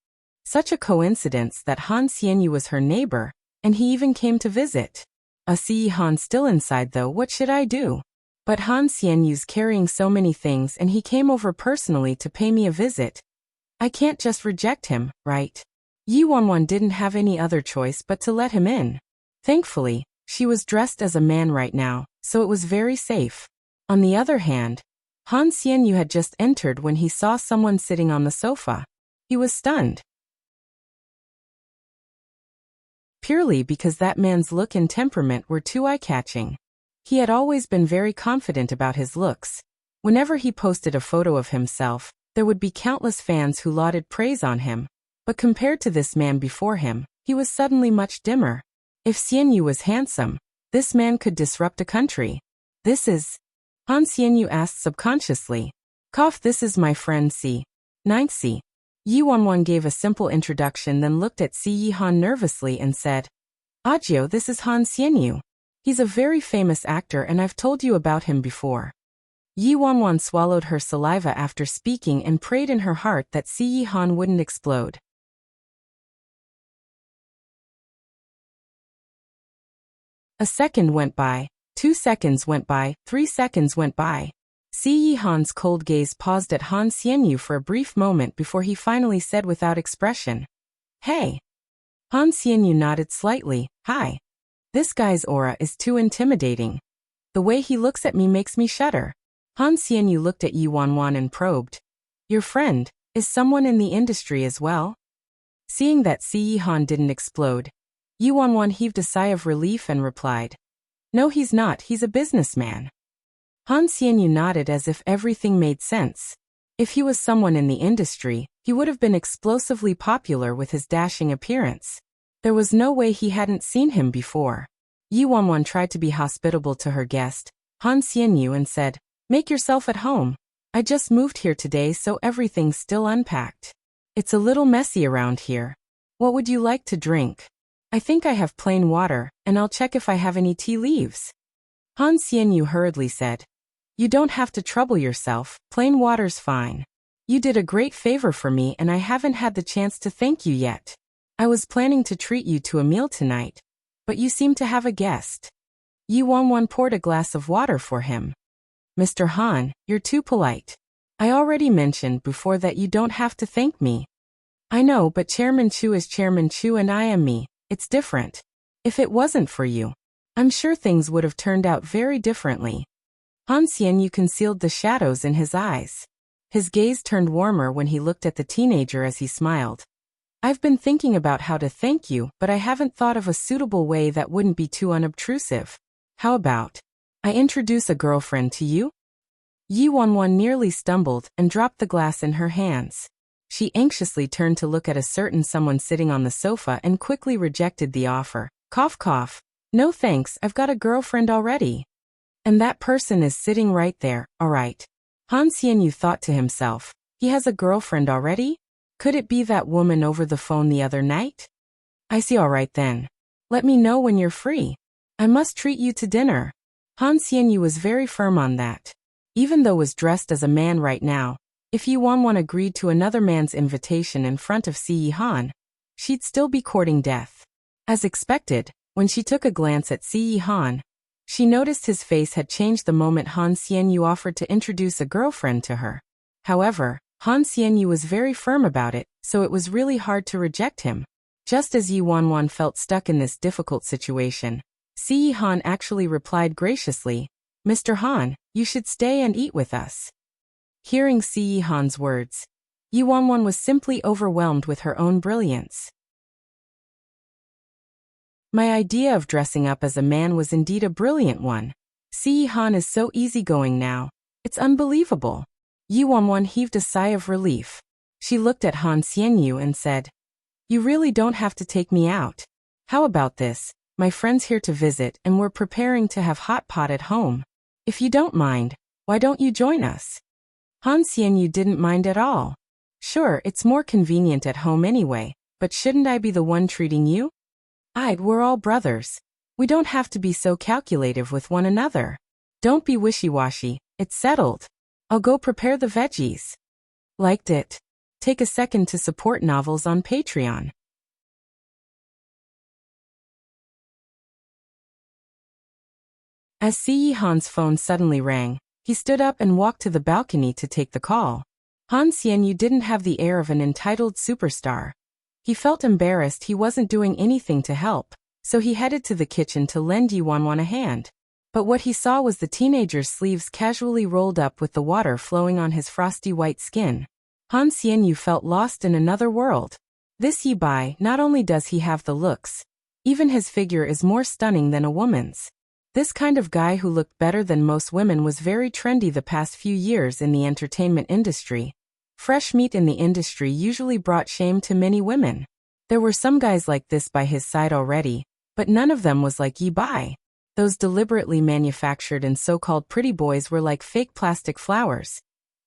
Such a coincidence that Han Xianyu was her neighbor, and he even came to visit. I see Han still inside though, what should I do? But Han Xianyu's carrying so many things and he came over personally to pay me a visit. I can't just reject him, right? Yi Wanwan didn't have any other choice but to let him in. Thankfully, she was dressed as a man right now, so it was very safe. On the other hand, Han Xianyu had just entered when he saw someone sitting on the sofa. He was stunned. Purely because that man's look and temperament were too eye-catching. He had always been very confident about his looks. Whenever he posted a photo of himself, there would be countless fans who lauded praise on him. But compared to this man before him, he was suddenly much dimmer. If Xianyu was handsome, this man could disrupt a country. This is... Han Xianyu asked subconsciously. This is my friend Si. Ninth Si. Yi Wanwan gave a simple introduction then looked at Si Yi Han nervously and said, Ajio, this is Han Xianyu. He's a very famous actor and I've told you about him before. Yi Wanwan swallowed her saliva after speaking and prayed in her heart that Si Yi Han wouldn't explode. A second went by, 2 seconds went by, 3 seconds went by. Si Yi Han's cold gaze paused at Han Xianyu for a brief moment before he finally said without expression, Hey. Han Xianyu nodded slightly, Hi. This guy's aura is too intimidating. The way he looks at me makes me shudder. Han Xianyu looked at Yi Wanwan and probed, Your friend, is someone in the industry as well? Seeing that Si Yi Han didn't explode, Yi Wanwan heaved a sigh of relief and replied, No, he's not, he's a businessman. Han Xianyu nodded as if everything made sense. If he was someone in the industry, he would have been explosively popular with his dashing appearance. There was no way he hadn't seen him before. Yi Wanwan tried to be hospitable to her guest, Han Xianyu, and said, Make yourself at home. I just moved here today so everything's still unpacked. It's a little messy around here. What would you like to drink? I think I have plain water, and I'll check if I have any tea leaves. Han Xianyu hurriedly said, You don't have to trouble yourself, plain water's fine. You did a great favor for me and I haven't had the chance to thank you yet. I was planning to treat you to a meal tonight, but you seem to have a guest. Yi Wanwan poured a glass of water for him. Mr. Han, you're too polite. I already mentioned before that you don't have to thank me. I know, but Chairman Chu is Chairman Chu and I am me. It's different. If it wasn't for you, I'm sure things would have turned out very differently. Han Xianyu concealed the shadows in his eyes. His gaze turned warmer when he looked at the teenager as he smiled. I've been thinking about how to thank you, but I haven't thought of a suitable way that wouldn't be too unobtrusive. How about I introduce a girlfriend to you? Yi Wanwan nearly stumbled and dropped the glass in her hands. She anxiously turned to look at a certain someone sitting on the sofa and quickly rejected the offer. Cough. No thanks, I've got a girlfriend already. And that person is sitting right there, alright. Han Xianyu thought to himself, he has a girlfriend already? Could it be that woman over the phone the other night? I see, alright then. Let me know when you're free. I must treat you to dinner. Han Xianyu was very firm on that. Even though was dressed as a man right now, if Yi Wanwan agreed to another man's invitation in front of Si Yi Han, she'd still be courting death. As expected, when she took a glance at Si Yi Han, she noticed his face had changed the moment Han Xianyu offered to introduce a girlfriend to her. However, Han Xianyu was very firm about it, so it was really hard to reject him. Just as Yi Wanwan felt stuck in this difficult situation, Si Yi Han actually replied graciously, Mr. Han, you should stay and eat with us. Hearing Si Yi Han's words, Yi Wanwan was simply overwhelmed with her own brilliance. My idea of dressing up as a man was indeed a brilliant one. Si Yi Han is so easygoing now. It's unbelievable. Yi Wanwan heaved a sigh of relief. She looked at Han Xianyu and said, You really don't have to take me out. How about this? My friend's here to visit and we're preparing to have hot pot at home. If you don't mind, why don't you join us? Han Xianyu didn't mind at all. Sure, it's more convenient at home anyway, but shouldn't I be the one treating you? We're all brothers. We don't have to be so calculative with one another. Don't be wishy-washy, it's settled. I'll go prepare the veggies. Liked it? Take a second to support novels on Patreon. As Si Yihan's phone suddenly rang, he stood up and walked to the balcony to take the call. Han Xianyu didn't have the air of an entitled superstar. He felt embarrassed he wasn't doing anything to help, so he headed to the kitchen to lend Yi Wanwan a hand. But what he saw was the teenager's sleeves casually rolled up with the water flowing on his frosty white skin. Han Xianyu felt lost in another world. This Yi Bai, not only does he have the looks, even his figure is more stunning than a woman's. This kind of guy who looked better than most women was very trendy the past few years in the entertainment industry. Fresh meat in the industry usually brought shame to many women. There were some guys like this by his side already, but none of them was like Yi Bai. Those deliberately manufactured and so-called pretty boys were like fake plastic flowers.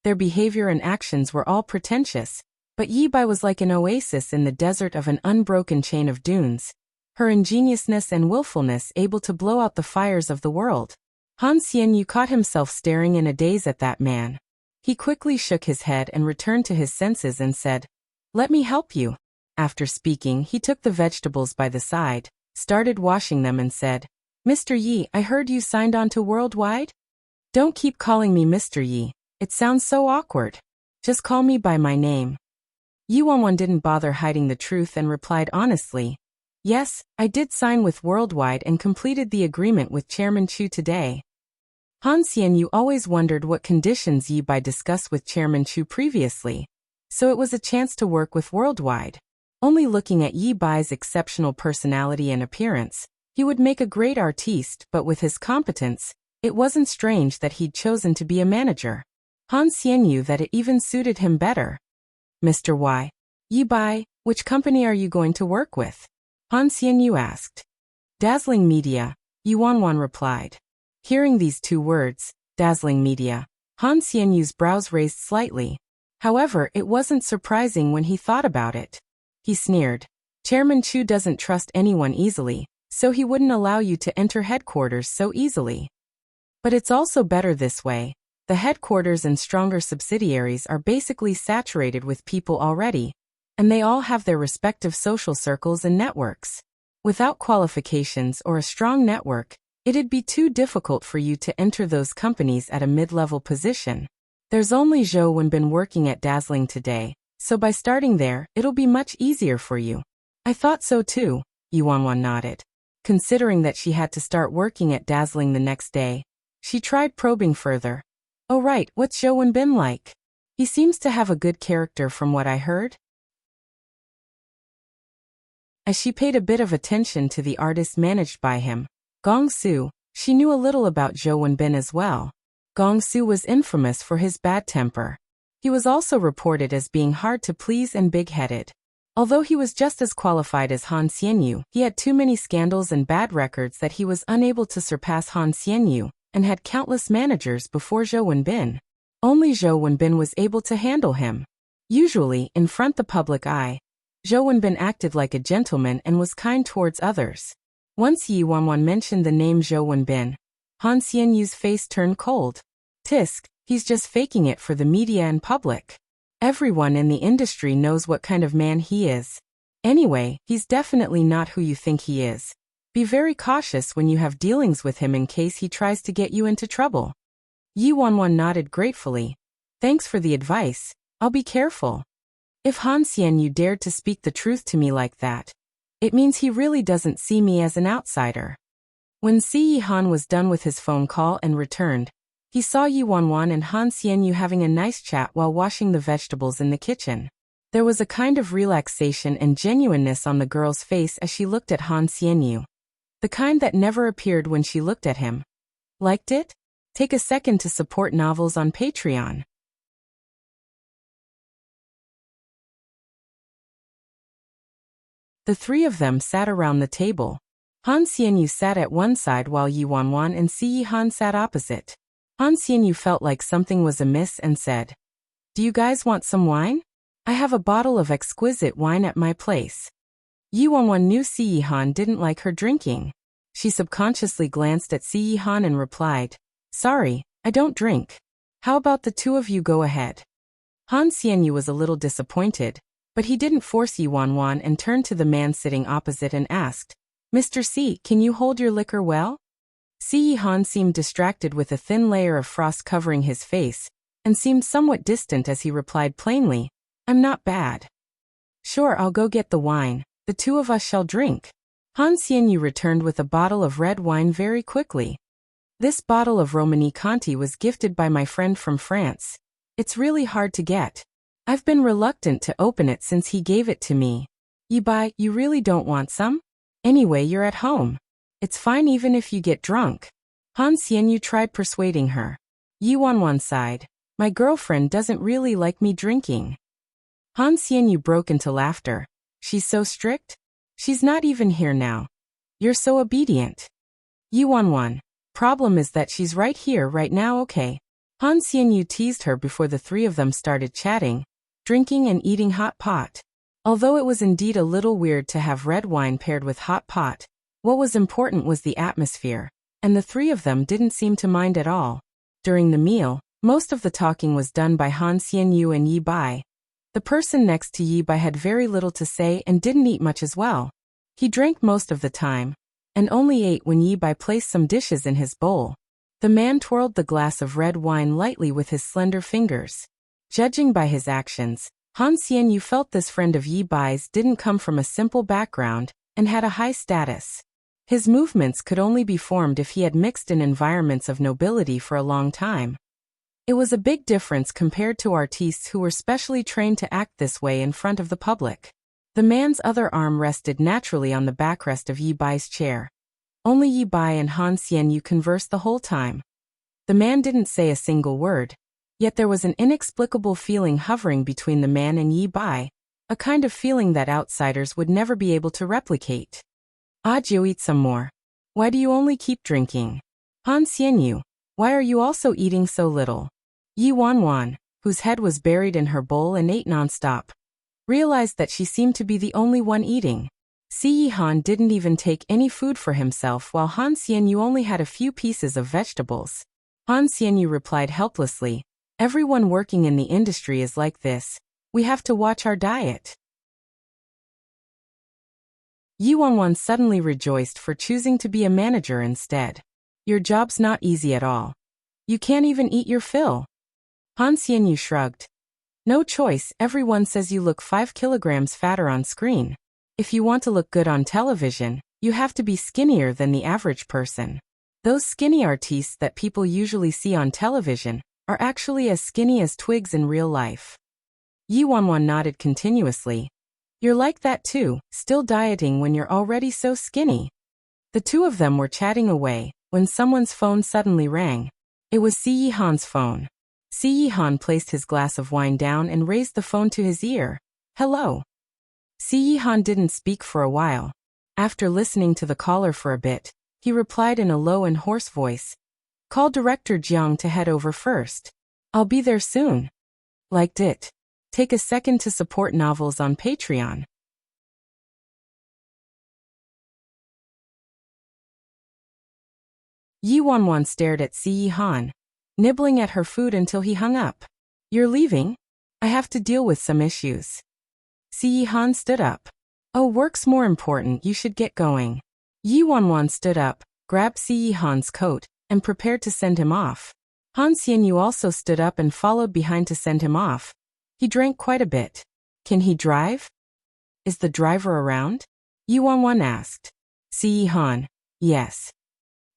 Their behavior and actions were all pretentious, but Yi Bai was like an oasis in the desert of an unbroken chain of dunes. Her ingeniousness and willfulness able to blow out the fires of the world. Han Xianyu caught himself staring in a daze at that man. He quickly shook his head and returned to his senses and said, "Let me help you." After speaking, he took the vegetables by the side, started washing them and said, "Mr. Yi, I heard you signed on to Worldwide? Don't keep calling me Mr. Yi, it sounds so awkward. Just call me by my name." Yi Wanwan didn't bother hiding the truth and replied honestly, "Yes, I did sign with Worldwide and completed the agreement with Chairman Chu today." Han Xianyu always wondered what conditions Yi Bai discussed with Chairman Chu previously, so it was a chance to work with Worldwide. Only looking at Yi Bai's exceptional personality and appearance, he would make a great artiste, but with his competence, it wasn't strange that he'd chosen to be a manager. Han Xianyu knew that it even suited him better. "Mr. Y. Yi Bai, which company are you going to work with?" Han Xianyu asked. "Dazzling Media," Yi Wanwan replied. Hearing these two words, Dazzling Media, Han Xianyu's brows raised slightly. However, it wasn't surprising when he thought about it. He sneered. "Chairman Chu doesn't trust anyone easily, so he wouldn't allow you to enter headquarters so easily. But it's also better this way. The headquarters and stronger subsidiaries are basically saturated with people already, and they all have their respective social circles and networks. Without qualifications or a strong network, it'd be too difficult for you to enter those companies at a mid-level position. There's only Zhou Wenbin working at Dazzling today, so by starting there, it'll be much easier for you." "I thought so too," Yi Wanwan nodded. Considering that she had to start working at Dazzling the next day, she tried probing further. "Oh right, what's Zhou Wenbin like? He seems to have a good character from what I heard." As she paid a bit of attention to the artist managed by him, Gong Su, she knew a little about Zhou Wenbin as well. Gong Su was infamous for his bad temper. He was also reported as being hard to please and big-headed. Although he was just as qualified as Han Xianyu, he had too many scandals and bad records that he was unable to surpass Han Xianyu, and had countless managers before Zhou Wenbin. Only Zhou Wenbin was able to handle him. Usually, in front the public eye, Zhou Wenbin acted like a gentleman and was kind towards others. Once Yi Wanwan mentioned the name Zhou Wenbin, Han Xianyu's face turned cold. "Tisk, he's just faking it for the media and public. Everyone in the industry knows what kind of man he is. Anyway, he's definitely not who you think he is. Be very cautious when you have dealings with him in case he tries to get you into trouble." Yi Wanwan nodded gratefully. "Thanks for the advice, I'll be careful. If Han Xianyu dared to speak the truth to me like that, it means he really doesn't see me as an outsider." When Si Yihan was done with his phone call and returned, he saw Yi Wanwan and Han Xianyu having a nice chat while washing the vegetables in the kitchen. There was a kind of relaxation and genuineness on the girl's face as she looked at Han Xianyu. The kind that never appeared when she looked at him. Liked it? Take a second to support novels on Patreon. The three of them sat around the table. Han Xianyu sat at one side while Yi Wanwan and Si Yihan sat opposite. Han Xianyu felt like something was amiss and said, "Do you guys want some wine? I have a bottle of exquisite wine at my place." Yi Wanwan knew Si Yihan didn't like her drinking. She subconsciously glanced at Si Yihan and replied, Sorry, I don't drink. How about the two of you go ahead? Han Xianyu was a little disappointed, but he didn't force Yi Wanwan and turned to the man sitting opposite and asked, Mr. C, can you hold your liquor well? Si Han seemed distracted with a thin layer of frost covering his face, and seemed somewhat distant as he replied plainly, I'm not bad. Sure, I'll go get the wine, the two of us shall drink. Han Xianyu returned with a bottle of red wine very quickly. This bottle of Romani Conti was gifted by my friend from France. It's really hard to get. I've been reluctant to open it since he gave it to me. Yi Bai, you really don't want some? Anyway, you're at home. It's fine even if you get drunk. Han Xianyu tried persuading her. Yi Wanwan sighed. My girlfriend doesn't really like me drinking. Han Xianyu broke into laughter. She's so strict? She's not even here now. You're so obedient. Yi Wanwan. Problem is that she's right here right now, okay? Han Xianyu teased her before the three of them started chatting, drinking and eating hot pot. Although it was indeed a little weird to have red wine paired with hot pot, what was important was the atmosphere, and the three of them didn't seem to mind at all. During the meal, most of the talking was done by Han Xianyu and Yi Bai. The person next to Yi Bai had very little to say and didn't eat much as well. He drank most of the time, and only ate when Yi Bai placed some dishes in his bowl. The man twirled the glass of red wine lightly with his slender fingers. Judging by his actions, Han Xianyu felt this friend of Yi Bai's didn't come from a simple background and had a high status. His movements could only be formed if he had mixed in environments of nobility for a long time. It was a big difference compared to artistes who were specially trained to act this way in front of the public. The man's other arm rested naturally on the backrest of Yi Bai's chair. Only Yi Bai and Han Xianyu conversed the whole time. The man didn't say a single word, yet there was an inexplicable feeling hovering between the man and Yi Bai, a kind of feeling that outsiders would never be able to replicate. Ajio, eat some more. Why do you only keep drinking? Han Xianyu, why are you also eating so little? Yi Wanwan, whose head was buried in her bowl and ate nonstop, realized that she seemed to be the only one eating. Si Han didn't even take any food for himself while Han Xianyu only had a few pieces of vegetables. Han Xianyu replied helplessly, everyone working in the industry is like this. We have to watch our diet. Yi Wanwan suddenly rejoiced for choosing to be a manager instead. Your job's not easy at all. You can't even eat your fill. Han Xianyu shrugged. No choice, everyone says you look 5 kilograms fatter on screen. If you want to look good on television, you have to be skinnier than the average person. Those skinny artistes that people usually see on television are actually as skinny as twigs in real life. Yi Wanwan nodded continuously. You're like that too, still dieting when you're already so skinny. The two of them were chatting away when someone's phone suddenly rang. It was Si Han's phone. Si Han placed his glass of wine down and raised the phone to his ear. Hello. Si Han didn't speak for a while. After listening to the caller for a bit, he replied in a low and hoarse voice. Call Director Jiang to head over first. I'll be there soon. Liked it. Take a second to support novels on Patreon. Yi Wanwan stared at Si Han, nibbling at her food until he hung up. You're leaving? I have to deal with some issues. Si Han stood up. Oh, work's more important, you should get going. Yi Wanwan stood up, grabbed Si Han's coat, and prepared to send him off. Han Xianyu also stood up and followed behind to send him off. He drank quite a bit. Can he drive? Is the driver around? Yi Wanwan asked. Si Han, yes.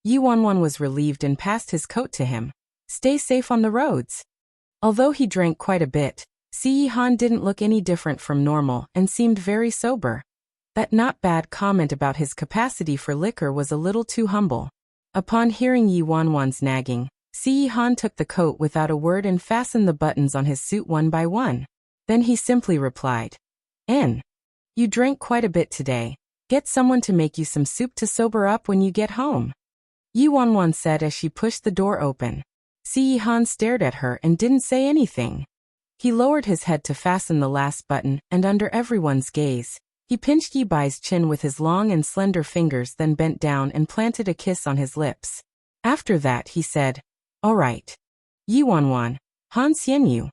Yi Wanwan was relieved and passed his coat to him. Stay safe on the roads. Although he drank quite a bit, Si Han didn't look any different from normal and seemed very sober. That not bad comment about his capacity for liquor was a little too humble. Upon hearing Yi Wanwan's nagging, Si Han took the coat without a word and fastened the buttons on his suit one by one. Then he simply replied, "In. You drank quite a bit today. Get someone to make you some soup to sober up when you get home." Yi Wanwan said as she pushed the door open. Si Han stared at her and didn't say anything. He lowered his head to fasten the last button, and under everyone's gaze, he pinched Yi Bai's chin with his long and slender fingers, then bent down and planted a kiss on his lips. After that he said, All right. Yi Wanwan, Han Xianyu.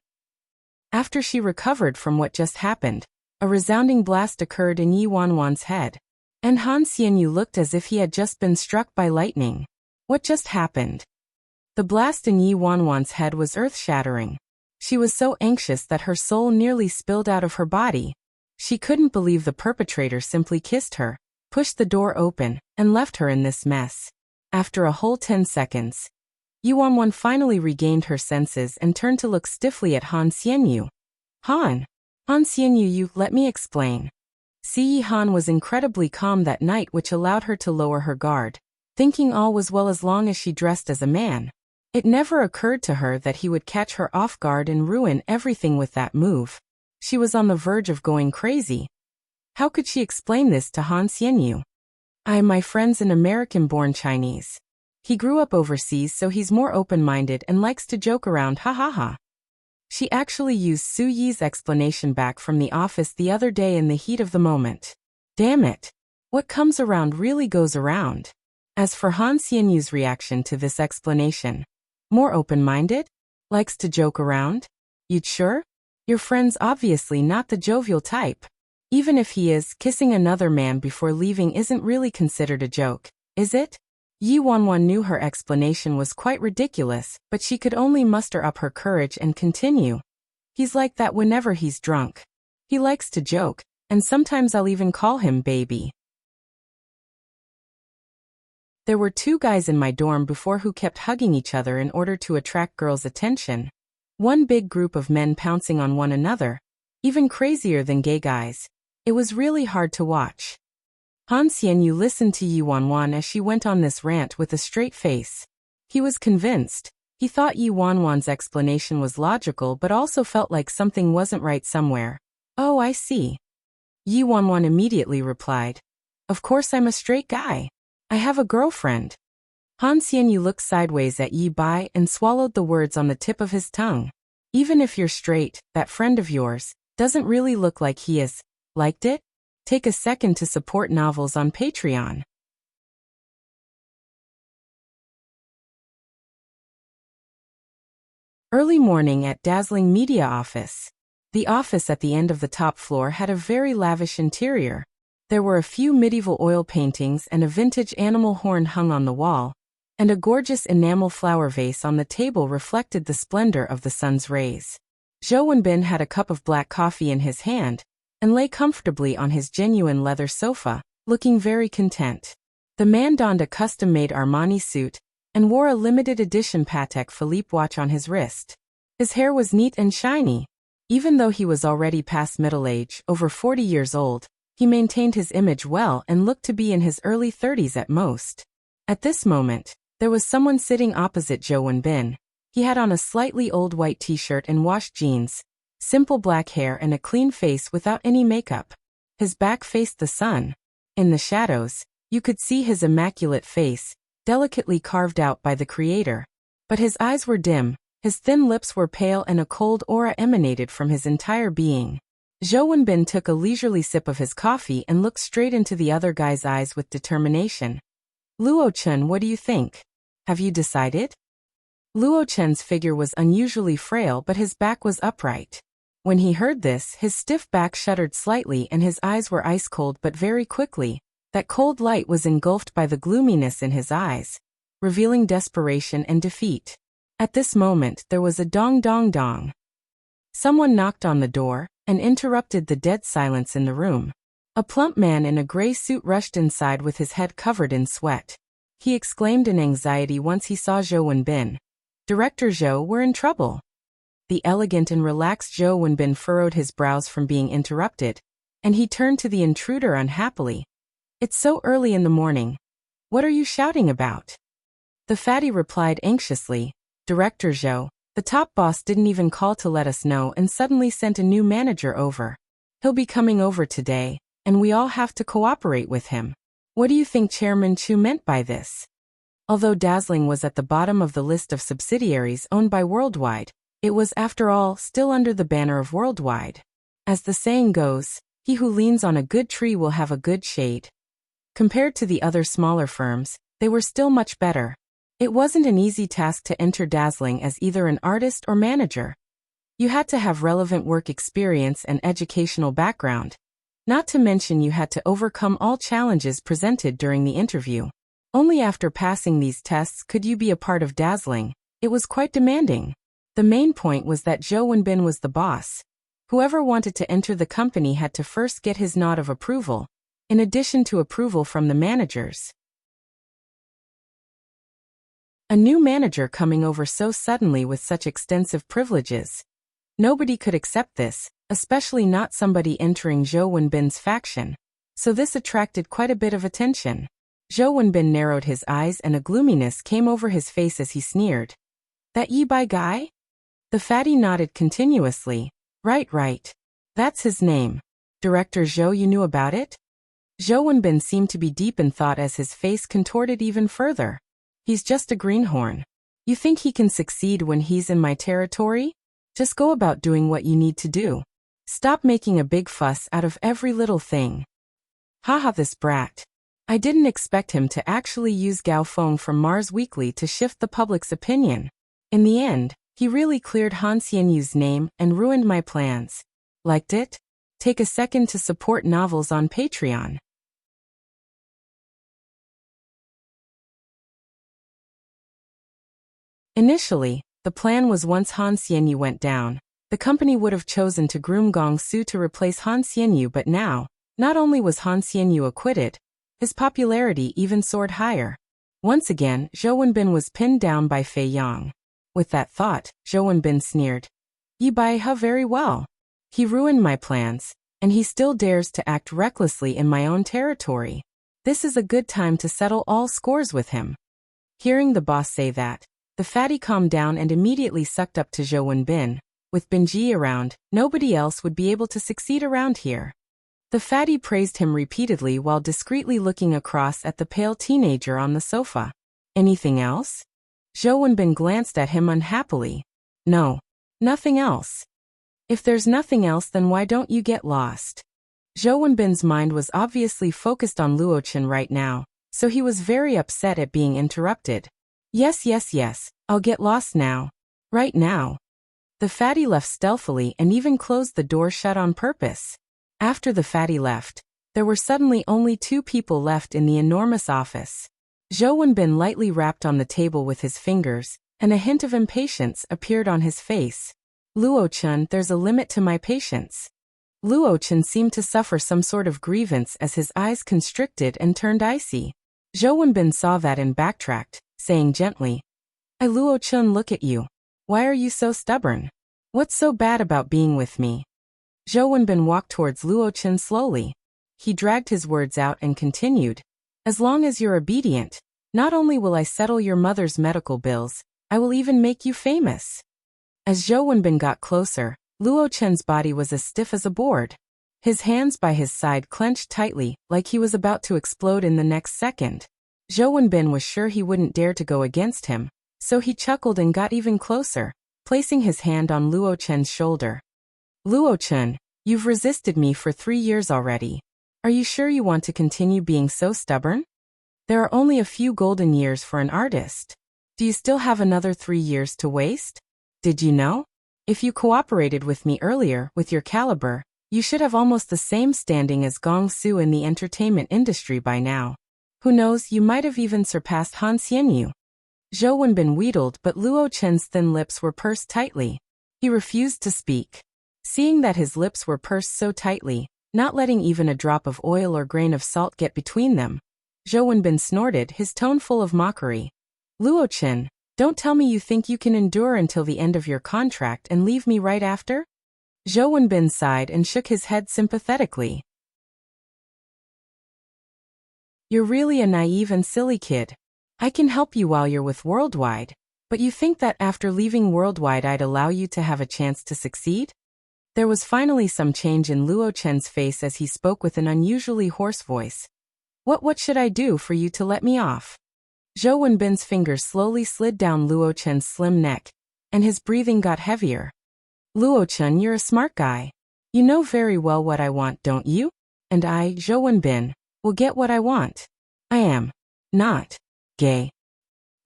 After she recovered from what just happened, a resounding blast occurred in Yi Wanwan's head, and Han Xianyu looked as if he had just been struck by lightning. What just happened? The blast in Yi Wanwan's head was earth-shattering. She was so anxious that her soul nearly spilled out of her body. She couldn't believe the perpetrator simply kissed her, pushed the door open, and left her in this mess. After a whole 10 seconds, Yi Wanwan finally regained her senses and turned to look stiffly at Han Xianyu. Han Xianyu, let me explain. Yi Han was incredibly calm that night, which allowed her to lower her guard, thinking all was well as long as she dressed as a man. It never occurred to her that he would catch her off guard and ruin everything with that move. She was on the verge of going crazy. How could she explain this to Han Xianyu? My friend's an American-born Chinese. He grew up overseas, so he's more open-minded and likes to joke around, ha ha ha. She actually used Su Yi's explanation back from the office the other day in the heat of the moment. Damn it. What comes around really goes around. As for Han Xianyu's reaction to this explanation, more open-minded? Likes to joke around? You'd sure? Your friend's obviously not the jovial type. Even if he is, kissing another man before leaving isn't really considered a joke, is it? Yi Wanwan knew her explanation was quite ridiculous, but she could only muster up her courage and continue. He's like that whenever he's drunk. He likes to joke, and sometimes I'll even call him baby. There were 2 guys in my dorm before who kept hugging each other in order to attract girls' attention. One big group of men pouncing on one another, even crazier than gay guys. It was really hard to watch. Han Xianyu listened to Yi Wanwan as she went on this rant with a straight face. He was convinced. He thought Yi Wanwan's explanation was logical but also felt like something wasn't right somewhere. Oh, I see. Yi Wanwan immediately replied. Of course I'm a straight guy. I have a girlfriend. Han Xianyu looked sideways at Yi Bai and swallowed the words on the tip of his tongue. Even if you're straight, that friend of yours doesn't really look like he is. Liked it? Take a second to support novels on Patreon. Early morning at dazzling media office. The office at the end of the top floor had a very lavish interior. There were a few medieval oil paintings and a vintage animal horn hung on the wall, and a gorgeous enamel flower vase on the table reflected the splendor of the sun's rays. Zhou Wenbin had a cup of black coffee in his hand, and lay comfortably on his genuine leather sofa, looking very content. The man donned a custom-made Armani suit, and wore a limited-edition Patek Philippe watch on his wrist. His hair was neat and shiny. Even though he was already past middle age, over 40 years old, he maintained his image well and looked to be in his early 30s at most. At this moment, there was someone sitting opposite Zhou Wenbin. He had on a slightly old white t-shirt and washed jeans, simple black hair and a clean face without any makeup. His back faced the sun. In the shadows, you could see his immaculate face, delicately carved out by the creator. But his eyes were dim, his thin lips were pale and a cold aura emanated from his entire being. Zhou Wenbin took a leisurely sip of his coffee and looked straight into the other guy's eyes with determination. Luo Chen, what do you think? Have you decided? Luo Chen's figure was unusually frail, but his back was upright. When he heard this, his stiff back shuddered slightly and his eyes were ice cold, but very quickly, that cold light was engulfed by the gloominess in his eyes, revealing desperation and defeat. At this moment, there was a dong dong dong. Someone knocked on the door and interrupted the dead silence in the room. A plump man in a gray suit rushed inside with his head covered in sweat. He exclaimed in anxiety once he saw Zhou Wenbin. Director Zhou, we're in trouble. The elegant and relaxed Zhou Wenbin furrowed his brows from being interrupted, and he turned to the intruder unhappily. It's so early in the morning. What are you shouting about? The fatty replied anxiously. Director Zhou, the top boss didn't even call to let us know and suddenly sent a new manager over. He'll be coming over today, and we all have to cooperate with him. What do you think Chairman Chu meant by this? Although Dazzling was at the bottom of the list of subsidiaries owned by Worldwide, it was, after all, still under the banner of Worldwide. As the saying goes, he who leans on a good tree will have a good shade. Compared to the other smaller firms, they were still much better. It wasn't an easy task to enter Dazzling as either an artist or manager. You had to have relevant work experience and educational background. Not to mention you had to overcome all challenges presented during the interview. Only after passing these tests could you be a part of Dazzling. It was quite demanding. The main point was that Zhou Wenbin was the boss. Whoever wanted to enter the company had to first get his nod of approval, in addition to approval from the managers. A new manager coming over so suddenly with such extensive privileges. Nobody could accept this, especially not somebody entering Zhou Wenbin's faction. So this attracted quite a bit of attention. Zhou Wenbin narrowed his eyes and a gloominess came over his face as he sneered. That Yi Bai guy? The fatty nodded continuously. Right. That's his name. Director Zhou, you knew about it? Zhou Wenbin seemed to be deep in thought as his face contorted even further. He's just a greenhorn. You think he can succeed when he's in my territory? Just go about doing what you need to do. Stop making a big fuss out of every little thing. Haha, this brat. I didn't expect him to actually use Gao Feng from Mars Weekly to shift the public's opinion. In the end, he really cleared Han Xianyu's name and ruined my plans. Liked it? Take a second to support novels on Patreon. Initially, the plan was once Han Xianyu went down, the company would have chosen to groom Gong Su to replace Han Xianyu, but now, not only was Han Xianyu acquitted, his popularity even soared higher. Once again, Zhou Wenbin was pinned down by Fei Yang. With that thought, Zhou Wenbin sneered. Yi Bai how very well. He ruined my plans, and he still dares to act recklessly in my own territory. This is a good time to settle all scores with him. Hearing the boss say that, the fatty calmed down and immediately sucked up to Zhou Wenbin. With Benji around, nobody else would be able to succeed around here. The fatty praised him repeatedly while discreetly looking across at the pale teenager on the sofa. Anything else? Zhou Wenbin glanced at him unhappily. No. Nothing else. If there's nothing else, then why don't you get lost? Zhou Wenbin's mind was obviously focused on Luochen right now, so he was very upset at being interrupted. Yes, I'll get lost now. Right now. The fatty left stealthily and even closed the door shut on purpose. After the fatty left, there were suddenly only two people left in the enormous office. Zhou Wenbin lightly rapped on the table with his fingers, and a hint of impatience appeared on his face. Luochen, there's a limit to my patience. Luochen seemed to suffer some sort of grievance as his eyes constricted and turned icy. Zhou Wenbin saw that and backtracked, saying gently, I Luochen, look at you. Why are you so stubborn? What's so bad about being with me? Zhou Wenbin walked towards Luochen slowly. He dragged his words out and continued. As long as you're obedient, not only will I settle your mother's medical bills, I will even make you famous. As Zhou Wenbin got closer, Luochen's body was as stiff as a board. His hands by his side clenched tightly, like he was about to explode in the next second. Zhou Wenbin was sure he wouldn't dare to go against him, so he chuckled and got even closer, placing his hand on Luochen's shoulder. Luochen, you've resisted me for 3 years already. Are you sure you want to continue being so stubborn? There are only a few golden years for an artist. Do you still have another 3 years to waste? Did you know? If you cooperated with me earlier with your caliber, you should have almost the same standing as Gong Su in the entertainment industry by now. Who knows, you might have even surpassed Han Xianyu. Zhou Wenbin wheedled, but Luochen's thin lips were pursed tightly. He refused to speak. Seeing that his lips were pursed so tightly, not letting even a drop of oil or grain of salt get between them, Zhou Wenbin snorted, his tone full of mockery. Luochen, don't tell me you think you can endure until the end of your contract and leave me right after? Zhou Wenbin sighed and shook his head sympathetically. You're really a naive and silly kid. I can help you while you're with Worldwide, but you think that after leaving Worldwide I'd allow you to have a chance to succeed? There was finally some change in Luochen's face as he spoke with an unusually hoarse voice. What should I do for you to let me off? Zhou Wenbin's fingers slowly slid down Luochen's slim neck, and his breathing got heavier. Luochen, you're a smart guy. You know very well what I want, don't you? And I, Zhou Wenbin, will get what I want. I am not gay.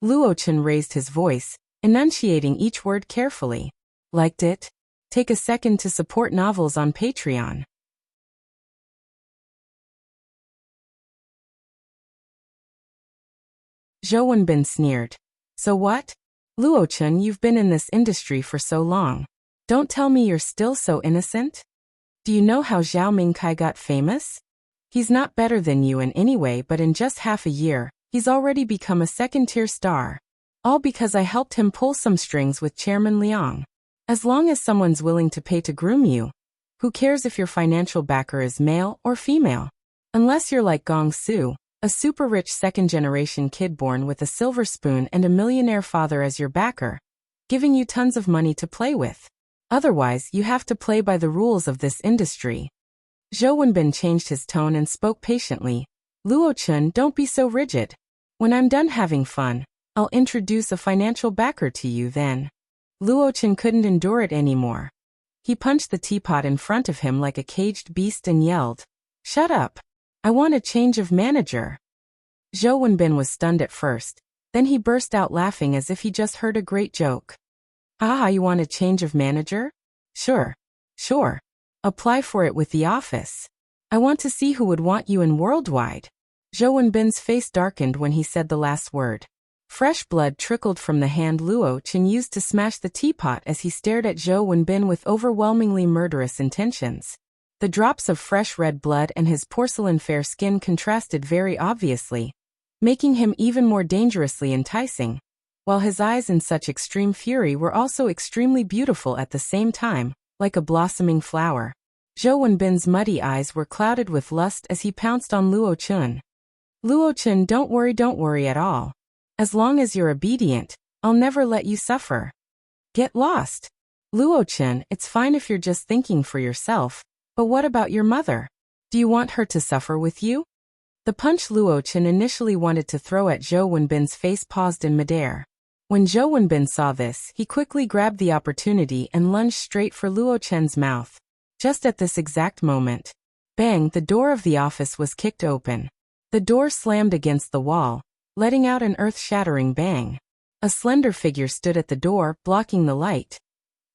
Luo Chen raised his voice, enunciating each word carefully. Liked it? Take a second to support novels on Patreon. Zhou Wenbin sneered. So what? Luo Chen, you've been in this industry for so long. Don't tell me you're still so innocent? Do you know how Zhao Mingkai got famous? He's not better than you in any way, but in just half a year, he's already become a second-tier star. All because I helped him pull some strings with Chairman Liang. As long as someone's willing to pay to groom you, who cares if your financial backer is male or female? Unless you're like Gong Su, a super-rich second-generation kid born with a silver spoon and a millionaire father as your backer, giving you tons of money to play with. Otherwise, you have to play by the rules of this industry. Zhou Wenbin changed his tone and spoke patiently. Luo Chen, don't be so rigid. When I'm done having fun, I'll introduce a financial backer to you then. Luo Chen couldn't endure it anymore. He punched the teapot in front of him like a caged beast and yelled, "Shut up! I want a change of manager." Zhou Wenbin was stunned at first, then he burst out laughing as if he just heard a great joke. "Ah, you want a change of manager? Sure. Apply for it with the office. I want to see who would want you in worldwide." Zhou Wenbin's face darkened when he said the last word. Fresh blood trickled from the hand Luo Chen used to smash the teapot as he stared at Zhou Wenbin with overwhelmingly murderous intentions. The drops of fresh red blood and his porcelain-fair skin contrasted very obviously, making him even more dangerously enticing, while his eyes in such extreme fury were also extremely beautiful at the same time, like a blossoming flower. Zhou Wenbin's muddy eyes were clouded with lust as he pounced on Luo Chen. "Luo Chen, don't worry at all. As long as you're obedient, I'll never let you suffer. Get lost. Luo Chen, it's fine if you're just thinking for yourself, but what about your mother? Do you want her to suffer with you?" The punch Luo Chen initially wanted to throw at Zhou Wenbin's face paused in midair. When Zhou Wenbin saw this, he quickly grabbed the opportunity and lunged straight for Luo Chen's mouth. Just at this exact moment, bang, the door of the office was kicked open. The door slammed against the wall, letting out an earth-shattering bang. A slender figure stood at the door, blocking the light.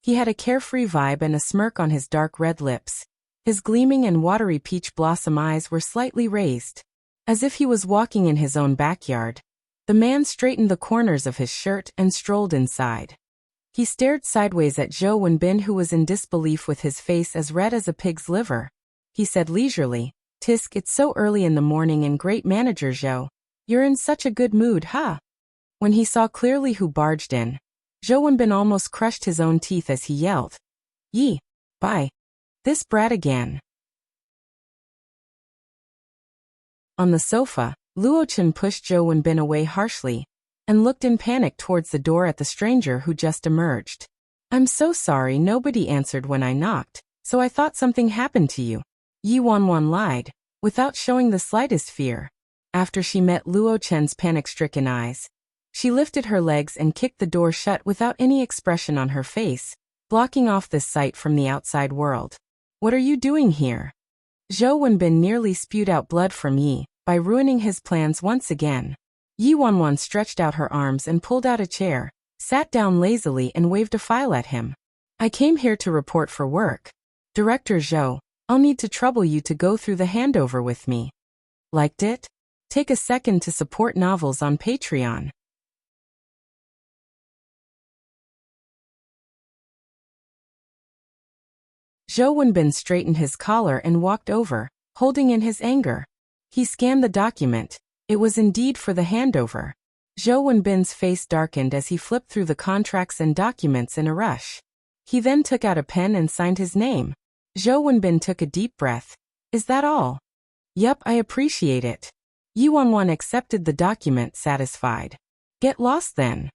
He had a carefree vibe and a smirk on his dark red lips. His gleaming and watery peach blossom eyes were slightly raised, as if he was walking in his own backyard. The man straightened the corners of his shirt and strolled inside. He stared sideways at Zhou Wenbin, who was in disbelief with his face as red as a pig's liver. He said leisurely, "Tisk, it's so early in the morning and great manager Zhou. You're in such a good mood, huh?" When he saw clearly who barged in, Zhou Wenbin almost crushed his own teeth as he yelled, "Yi, bye. This brat again." On the sofa, Luo Chen pushed Zhou Wenbin away harshly and looked in panic towards the door at the stranger who just emerged. "I'm so sorry, nobody answered when I knocked, so I thought something happened to you." Yi Wanwan lied, without showing the slightest fear. After she met Luo Chen's panic-stricken eyes, she lifted her legs and kicked the door shut without any expression on her face, blocking off this sight from the outside world. "What are you doing here?" Zhou Wenbin nearly spewed out blood from Yi by ruining his plans once again. Yi Wanwan stretched out her arms and pulled out a chair, sat down lazily and waved a file at him. "I came here to report for work. Director Zhou, I'll need to trouble you to go through the handover with me. Liked it? Take a second to support novels on Patreon." Zhou Wenbin straightened his collar and walked over, holding in his anger. He scanned the document. It was indeed for the handover. Zhou Wenbin's face darkened as he flipped through the contracts and documents in a rush. He then took out a pen and signed his name. Zhou Wenbin took a deep breath. "Is that all?" "Yup, I appreciate it." Yi Wanwan accepted the document, satisfied. "Get lost then."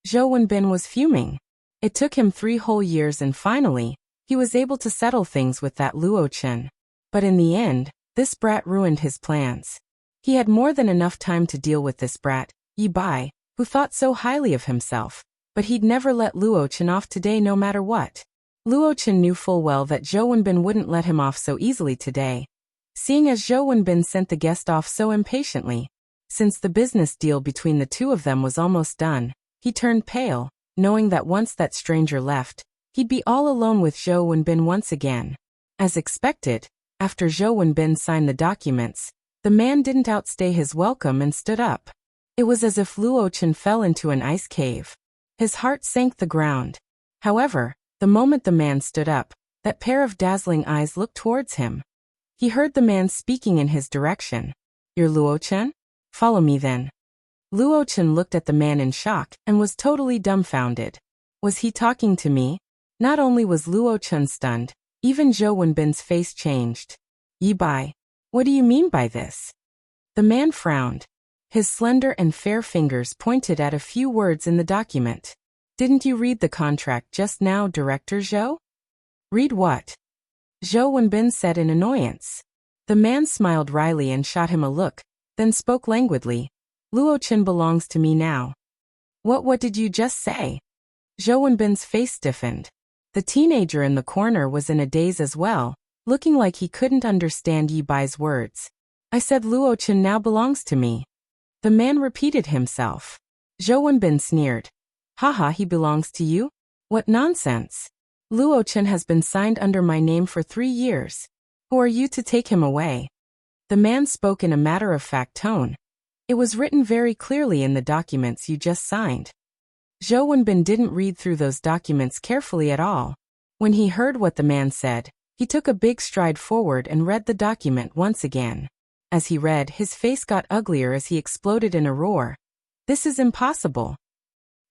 Zhou Wenbin was fuming. It took him 3 whole years and finally, he was able to settle things with that Luo Chen. But in the end, this brat ruined his plans. He had more than enough time to deal with this brat, Yi Bai, who thought so highly of himself, but he'd never let Luo Chen off today no matter what. Luo Chen knew full well that Zhou Wenbin wouldn't let him off so easily today. Seeing as Zhou Wenbin sent the guest off so impatiently, Since the business deal between the two of them was almost done, he turned pale, knowing that once that stranger left, he'd be all alone with Zhou Wenbin once again. As expected, after Zhou Wenbin signed the documents, the man didn't outstay his welcome and stood up. It was as if Luo Chen fell into an ice cave. His heart sank the ground. However, the moment the man stood up, that pair of dazzling eyes looked towards him. He heard the man speaking in his direction. "You're Luo Chen? Follow me then." Luo Chen looked at the man in shock and was totally dumbfounded. Was he talking to me? Not only was Luo Chen stunned, even Zhou Wenbin's face changed. "Yi Bai, what do you mean by this?" The man frowned. His slender and fair fingers pointed at a few words in the document. "Didn't you read the contract just now, Director Zhou?" "Read what?" Zhou Wenbin said in annoyance. The man smiled wryly and shot him a look, then spoke languidly. "Luo Chen belongs to me now." What did you just say?" Zhou Wenbin's face stiffened. The teenager in the corner was in a daze as well, looking like he couldn't understand Yi Bai's words. "I said Luo Chen now belongs to me." The man repeated himself. Zhou Wenbin sneered. "Haha, he belongs to you? What nonsense. Luo Chen has been signed under my name for 3 years. Who are you to take him away?" The man spoke in a matter-of-fact tone. "It was written very clearly in the documents you just signed." Zhou Wenbin didn't read through those documents carefully at all. When he heard what the man said, he took a big stride forward and read the document once again. As he read, his face got uglier as he exploded in a roar. "This is impossible."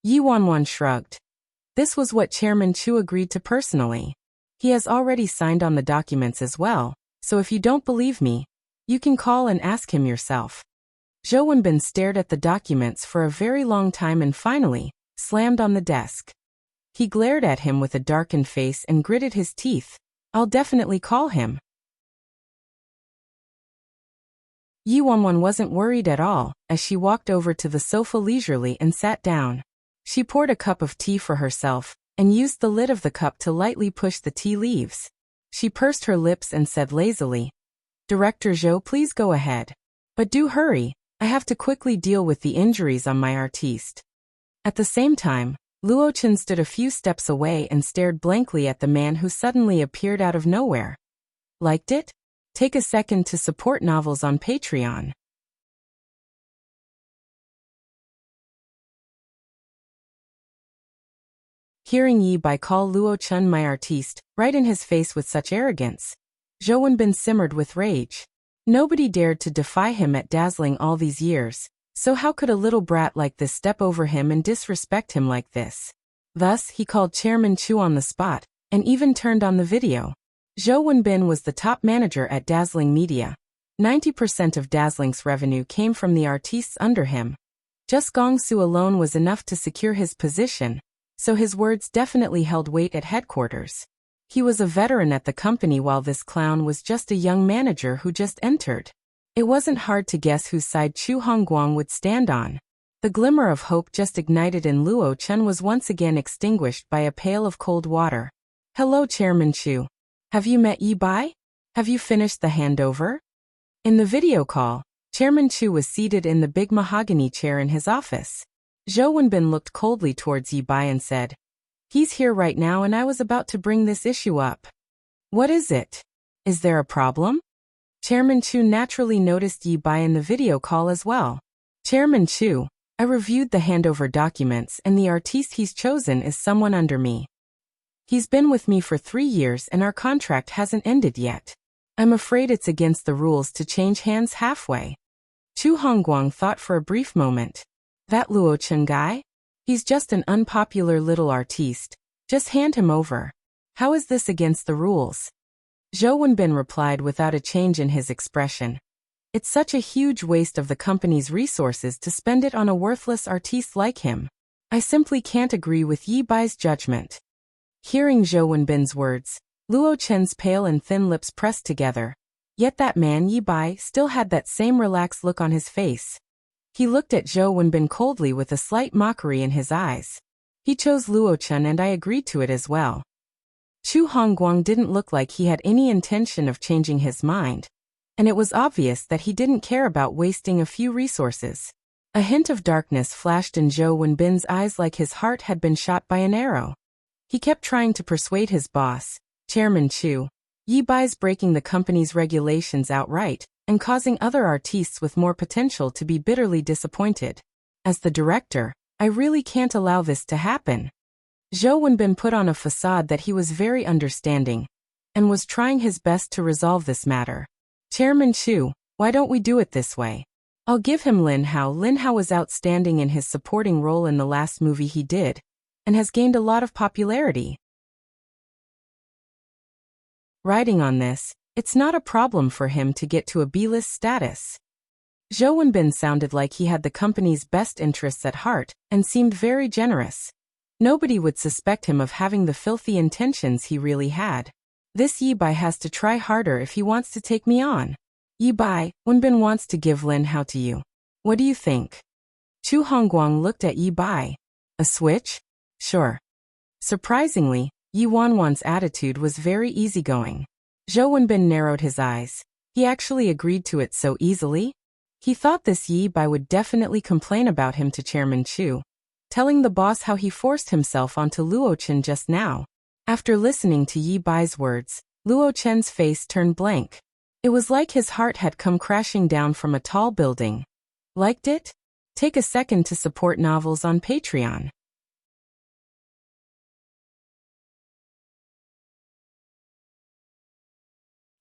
Yi Wanwan shrugged. This was what Chairman Chu agreed to personally. He has already signed on the documents as well, so if you don't believe me, you can call and ask him yourself. Zhou Wenbin stared at the documents for a very long time and finally slammed on the desk. He glared at him with a darkened face and gritted his teeth. "I'll definitely call him." Yi Wanwan wasn't worried at all, as she walked over to the sofa leisurely and sat down. She poured a cup of tea for herself, and used the lid of the cup to lightly push the tea leaves. She pursed her lips and said lazily, "Director Zhou, please go ahead. But do hurry, I have to quickly deal with the injuries on my artiste." At the same time, Luo Chen stood a few steps away and stared blankly at the man who suddenly appeared out of nowhere. Liked it? Take a second to support novels on Patreon. Hearing Yi Bai call Luo Chen my artiste, right in his face with such arrogance, Zhou Wenbin simmered with rage. Nobody dared to defy him at dazzling all these years, so how could a little brat like this step over him and disrespect him like this? Thus, he called Chairman Chu on the spot, and even turned on the video. Zhou Wenbin was the top manager at Dazzling Media. 90% of Dazzling's revenue came from the artistes under him. Just Gongsu alone was enough to secure his position, so his words definitely held weight at headquarters. He was a veteran at the company while this clown was just a young manager who just entered. It wasn't hard to guess whose side Chu Hongguang would stand on. The glimmer of hope just ignited in Luo Chen was once again extinguished by a pail of cold water. "Hello, Chairman Chu. Have you met Yi Bai? Have you finished the handover?" In the video call, Chairman Chu was seated in the big mahogany chair in his office. Zhou Wenbin looked coldly towards Yi Bai and said, "He's here right now and I was about to bring this issue up." "What is it? Is there a problem?" Chairman Chu naturally noticed Yi Bai in the video call as well. "Chairman Chu, I reviewed the handover documents and the artiste he's chosen is someone under me. He's been with me for 3 years and our contract hasn't ended yet. I'm afraid it's against the rules to change hands halfway." Chu Hongguang thought for a brief moment. "That Luo Chen guy? He's just an unpopular little artiste. Just hand him over. How is this against the rules?" Zhou Wenbin replied without a change in his expression. "It's such a huge waste of the company's resources to spend it on a worthless artiste like him. I simply can't agree with Yi Bai's judgment." Hearing Zhou Wenbin's words, Luo Chen's pale and thin lips pressed together. Yet that man Yi Bai still had that same relaxed look on his face. He looked at Zhou Wenbin coldly with a slight mockery in his eyes. "He chose Luo Chen and I agreed to it as well." Chu Hongguang didn't look like he had any intention of changing his mind. and it was obvious that he didn't care about wasting a few resources. A hint of darkness flashed in Zhou Wenbin's eyes like his heart had been shot by an arrow. He kept trying to persuade his boss, Chairman Chu, Yi Bai's breaking the company's regulations outright and causing other artistes with more potential to be bitterly disappointed. As the director, I really can't allow this to happen. Zhou Wenbin put on a facade that he was very understanding and was trying his best to resolve this matter. Chairman Chu, why don't we do it this way? I'll give him Lin Hao. Lin Hao was outstanding in his supporting role in the last movie he did, and has gained a lot of popularity. Riding on this, it's not a problem for him to get to a B-list status. Zhou Wenbin sounded like he had the company's best interests at heart and seemed very generous. Nobody would suspect him of having the filthy intentions he really had. This Yi Bai has to try harder if he wants to take me on. Yi Bai, Wenbin wants to give Lin Hao to you. What do you think? Chu Hongguang looked at Yi Bai. A switch? Sure. Surprisingly, Yi Wanwan's attitude was very easygoing. Zhou Wenbin narrowed his eyes. He actually agreed to it so easily? He thought this Yi Bai would definitely complain about him to Chairman Chu, telling the boss how he forced himself onto Luo Chen just now. After listening to Yi Bai's words, Luo Chen's face turned blank. It was like his heart had come crashing down from a tall building. Liked it? Take a second to support novels on Patreon.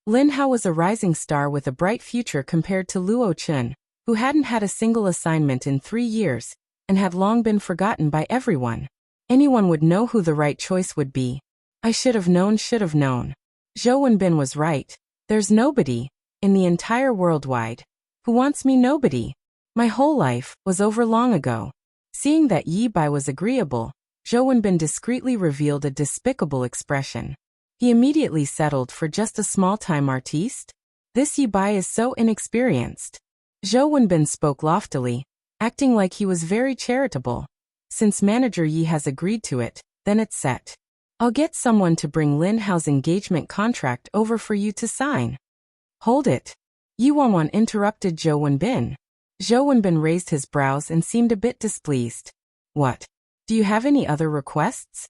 Lin Hao was a rising star with a bright future compared to Luo Chen, who hadn't had a single assignment in 3 years, and had long been forgotten by everyone. Anyone would know who the right choice would be. I should have known. Zhou Wenbin was right. There's nobody, in the entire worldwide, who wants me. Nobody. My whole life was over long ago. Seeing that Yi Bai was agreeable, Zhou Wenbin discreetly revealed a despicable expression. He immediately settled for just a small-time artiste? This Yi Bai is so inexperienced. Zhou Wenbin spoke loftily, acting like he was very charitable. Since Manager Yi has agreed to it, then it's set. I'll get someone to bring Lin Hao's engagement contract over for you to sign. Hold it. Yi Wanwan interrupted Zhou Wenbin. Zhou Wenbin raised his brows and seemed a bit displeased. What? Do you have any other requests?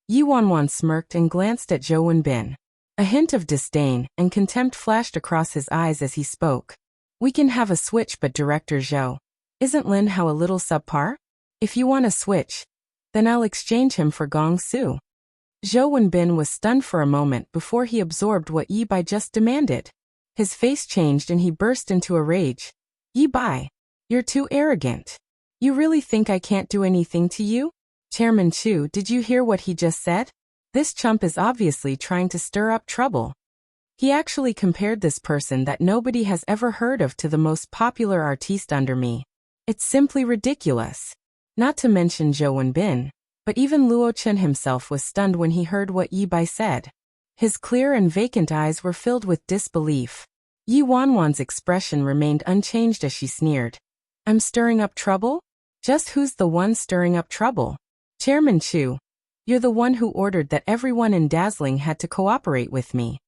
Yi Wanwan smirked and glanced at Zhou Wenbin. A hint of disdain and contempt flashed across his eyes as he spoke. We can have a switch, but Director Zhou, isn't Lin Hao a little subpar? If you want a switch, then I'll exchange him for Gong Su. Zhou Wenbin was stunned for a moment before he absorbed what Yi Bai just demanded. His face changed and he burst into a rage. Yi Bai, you're too arrogant. You really think I can't do anything to you? Chairman Chu, did you hear what he just said? This chump is obviously trying to stir up trouble. He actually compared this person that nobody has ever heard of to the most popular artiste under me. It's simply ridiculous. Not to mention Zhou Wenbin, but even Luo Chen himself was stunned when he heard what Yi Bai said. His clear and vacant eyes were filled with disbelief. Yi Wanwan's expression remained unchanged as she sneered. I'm stirring up trouble? Just who's the one stirring up trouble? Chairman Chu, you're the one who ordered that everyone in Dazzling had to cooperate with me.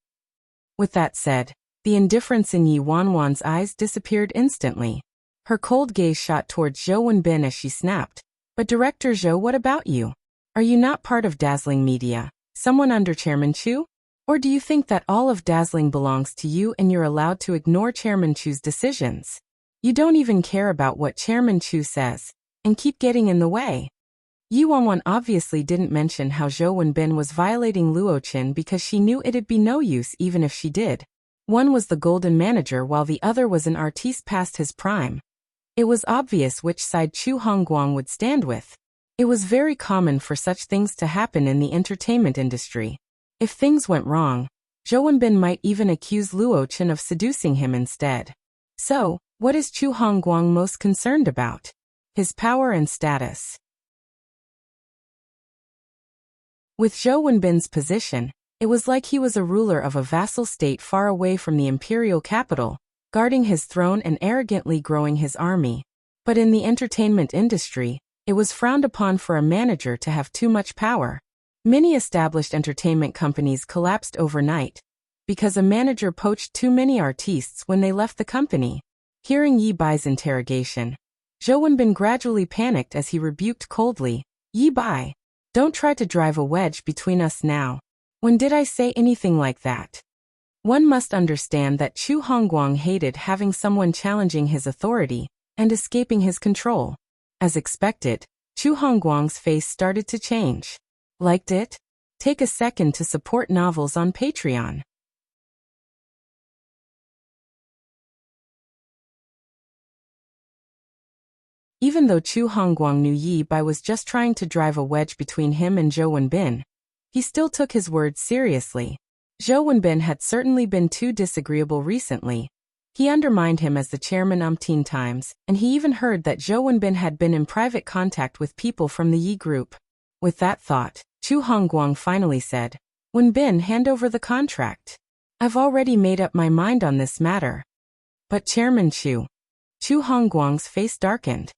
With that said, the indifference in Yi Wanwan's eyes disappeared instantly. Her cold gaze shot towards Zhou Wenbin as she snapped. But Director Zhou, what about you? Are you not part of Dazzling Media, someone under Chairman Chu? Or do you think that all of Dazzling belongs to you and you're allowed to ignore Chairman Chu's decisions? You don't even care about what Chairman Chu says, and keep getting in the way. Yi Wanwan obviously didn't mention how Zhou Wenbin was violating Luo Chen because she knew it'd be no use even if she did. One was the golden manager while the other was an artiste past his prime. It was obvious which side Chu Hongguang would stand with. It was very common for such things to happen in the entertainment industry. If things went wrong, Zhou Wenbin might even accuse Luo Chen of seducing him instead. So, what is Chu Hongguang most concerned about? His power and status. With Zhou Wenbin's position, it was like he was a ruler of a vassal state far away from the imperial capital, guarding his throne and arrogantly growing his army. But in the entertainment industry, it was frowned upon for a manager to have too much power. Many established entertainment companies collapsed overnight, because a manager poached too many artistes when they left the company. Hearing Yi Bai's interrogation, Zhou Wenbin gradually panicked as he rebuked coldly, "Yi Bai, don't try to drive a wedge between us now. When did I say anything like that?" One must understand that Chu Hongguang hated having someone challenging his authority and escaping his control. As expected, Chu Hongguang's face started to change. Liked it? Take a second to support novels on Patreon. Even though Chu Hongguang knew Yi Bai was just trying to drive a wedge between him and Zhou Wenbin, he still took his words seriously. Zhou Wenbin had certainly been too disagreeable recently. He undermined him as the chairman umpteen times, and he even heard that Zhou Wenbin had been in private contact with people from the Yi group. With that thought, Chu Hongguang finally said, "Wenbin, hand over the contract. I've already made up my mind on this matter." "But Chairman Chu." Chu Hongguang's face darkened.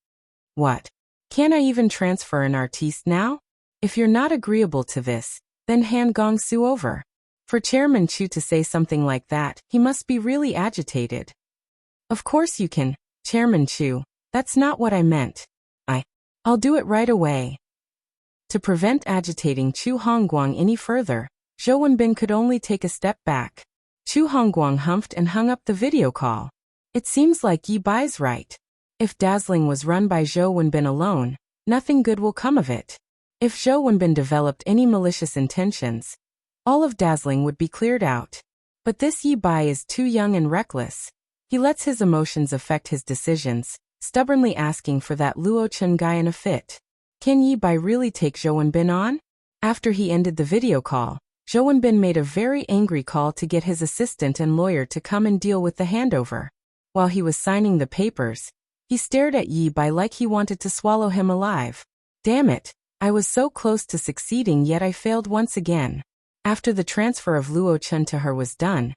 "What? Can't I even transfer an artiste now? If you're not agreeable to this, then hand Gong Su over." For Chairman Chu to say something like that, he must be really agitated. "Of course you can, Chairman Chu. That's not what I meant. I'll do it right away." To prevent agitating Chu Hongguang any further, Zhou Wenbin could only take a step back. Chu Hongguang humphed and hung up the video call. It seems like Yi Bai's right. If dazzling was run by Zhou Wenbin alone, nothing good will come of it. If Zhou Wenbin developed any malicious intentions, all of dazzling would be cleared out. But this Yi Bai is too young and reckless. He lets his emotions affect his decisions, stubbornly asking for that Luo Chen guy in a fit. Can Yi Bai really take Zhou Wenbin on? After he ended the video call, Zhou Wenbin made a very angry call to get his assistant and lawyer to come and deal with the handover. While he was signing the papers, he stared at Yi Bai like he wanted to swallow him alive. "Damn it, I was so close to succeeding yet I failed once again." After the transfer of Luo Chen to her was done,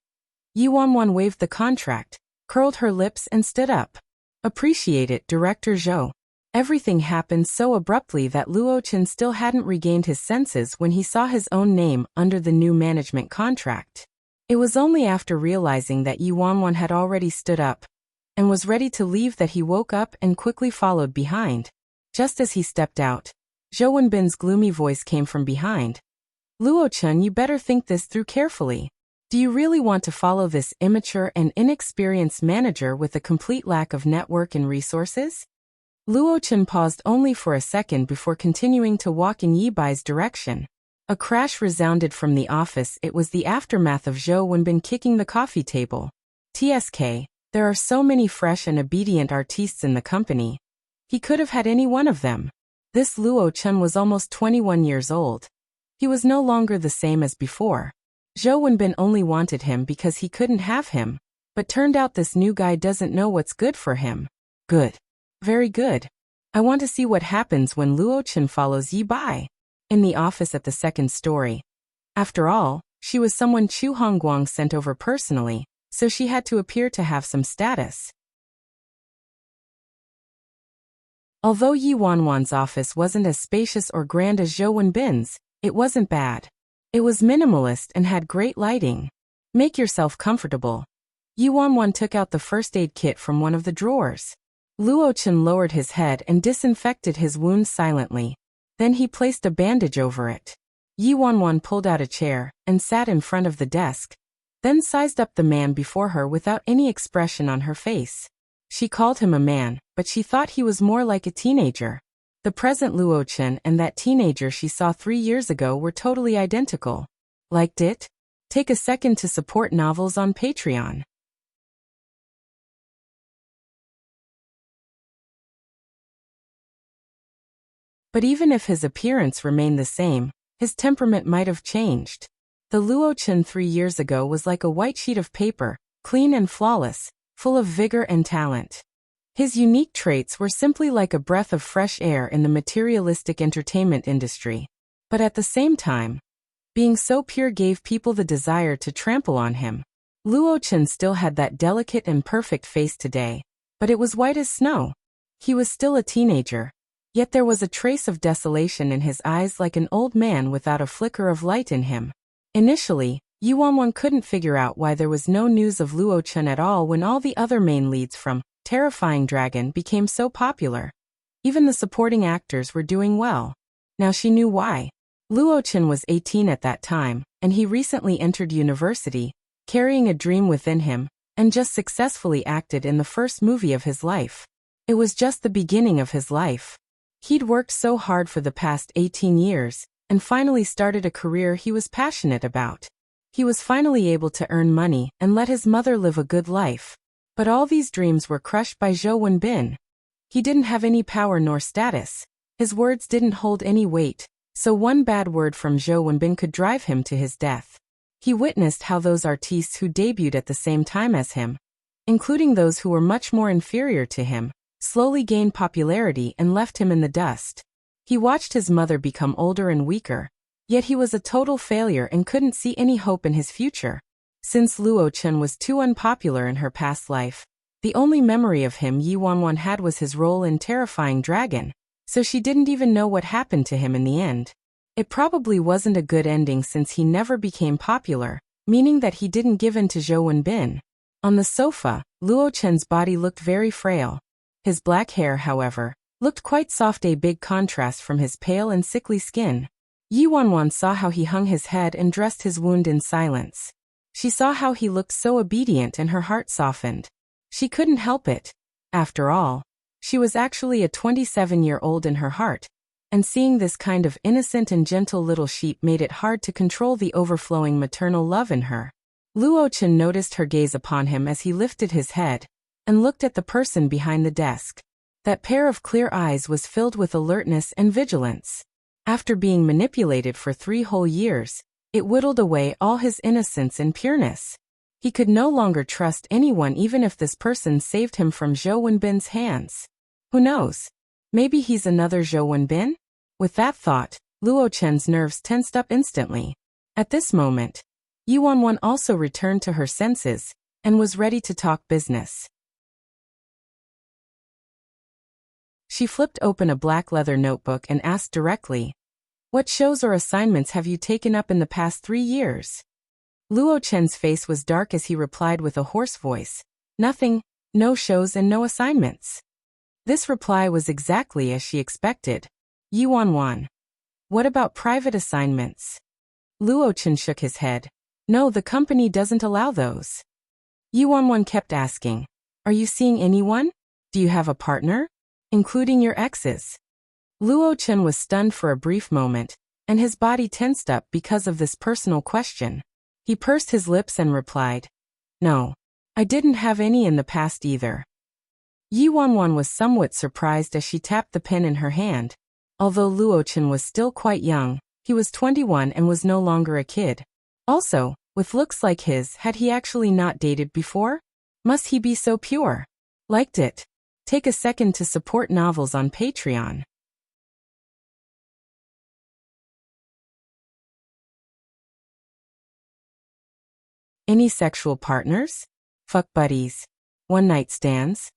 Yi Wanwan waved the contract, curled her lips and stood up. "Appreciate it, Director Zhou." Everything happened so abruptly that Luo Chen still hadn't regained his senses when he saw his own name under the new management contract. It was only after realizing that Yi Wanwan had already stood up and was ready to leave that he woke up and quickly followed behind. Just as he stepped out, Zhou Wenbin's gloomy voice came from behind. "Luo Chen, you better think this through carefully. Do you really want to follow this immature and inexperienced manager with a complete lack of network and resources?" Luo Chen paused only for a second before continuing to walk in Yi Bai's direction. A crash resounded from the office. It was the aftermath of Zhou Wenbin kicking the coffee table. "TSK, there are so many fresh and obedient artistes in the company. He could have had any one of them." This Luo Chen was almost 21 years old. He was no longer the same as before. Zhou Wenbin only wanted him because he couldn't have him, but turned out this new guy doesn't know what's good for him. Good. Very good. I want to see what happens when Luo Chen follows Yi Bai. In the office at the second story. After all, she was someone Chu Hongguang sent over personally, so she had to appear to have some status. Although Yi Wanwan's office wasn't as spacious or grand as Zhou Wenbin's, it wasn't bad. It was minimalist and had great lighting. "Make yourself comfortable." Yi Wanwan took out the first aid kit from one of the drawers. Luo Chen lowered his head and disinfected his wounds silently. Then he placed a bandage over it. Yi Wanwan pulled out a chair and sat in front of the desk, then sized up the man before her without any expression on her face. She called him a man, but she thought he was more like a teenager. The present Luo Chen and that teenager she saw 3 years ago were totally identical. Liked it? Take a second to support novels on Patreon. But even if his appearance remained the same, his temperament might have changed. The Luo Chen 3 years ago was like a white sheet of paper, clean and flawless, full of vigor and talent. His unique traits were simply like a breath of fresh air in the materialistic entertainment industry. But at the same time, being so pure gave people the desire to trample on him. Luo Chen still had that delicate and perfect face today, but it was white as snow. He was still a teenager. Yet there was a trace of desolation in his eyes, like an old man without a flicker of light in him. Initially, Yu Wanwan couldn't figure out why there was no news of Luo Chen at all when all the other main leads from Terrifying Dragon became so popular. Even the supporting actors were doing well. Now she knew why. Luo Chen was 18 at that time, and he recently entered university, carrying a dream within him, and just successfully acted in the first movie of his life. It was just the beginning of his life. He'd worked so hard for the past 18 years, and finally started a career he was passionate about. He was finally able to earn money and let his mother live a good life. But all these dreams were crushed by Zhou Wenbin. He didn't have any power nor status. His words didn't hold any weight, so one bad word from Zhou Wenbin could drive him to his death. He witnessed how those artistes who debuted at the same time as him, including those who were much more inferior to him, slowly gained popularity and left him in the dust. He watched his mother become older and weaker, yet he was a total failure and couldn't see any hope in his future. Since Luo Chen was too unpopular in her past life, the only memory of him Yi Wanwan had was his role in Terrifying Dragon, so she didn't even know what happened to him in the end. It probably wasn't a good ending since he never became popular, meaning that he didn't give in to Zhou Wenbin. On the sofa, Luo Chen's body looked very frail. His black hair, however, looked quite soft, a big contrast from his pale and sickly skin. Yi Wanwan saw how he hung his head and dressed his wound in silence. She saw how he looked so obedient and her heart softened. She couldn't help it. After all, she was actually a 27-year-old in her heart, and seeing this kind of innocent and gentle little sheep made it hard to control the overflowing maternal love in her. Luo Chen noticed her gaze upon him as he lifted his head and looked at the person behind the desk. That pair of clear eyes was filled with alertness and vigilance. After being manipulated for 3 whole years, it whittled away all his innocence and pureness. He could no longer trust anyone even if this person saved him from Zhou Wenbin's hands. Who knows? Maybe he's another Zhou Wenbin? With that thought, Luo Chen's nerves tensed up instantly. At this moment, Yi Wanwan also returned to her senses and was ready to talk business. She flipped open a black leather notebook and asked directly, "What shows or assignments have you taken up in the past 3 years?" Luo Chen's face was dark as he replied with a hoarse voice, "Nothing, no shows and no assignments." This reply was exactly as she expected. Yi Wanwan, "What about private assignments?" Luo Chen shook his head. "No, the company doesn't allow those." Yi Wanwan kept asking, "Are you seeing anyone? Do you have a partner? Including your exes?" Luo Chen was stunned for a brief moment, and his body tensed up because of this personal question. He pursed his lips and replied, "No, I didn't have any in the past either." Yi Wanwan was somewhat surprised as she tapped the pen in her hand. Although Luo Chen was still quite young, he was 21 and was no longer a kid. Also, with looks like his, had he actually not dated before? Must he be so pure? Liked it? Take a second to support novels on Patreon. Any sexual partners? Fuck buddies? One-night stands?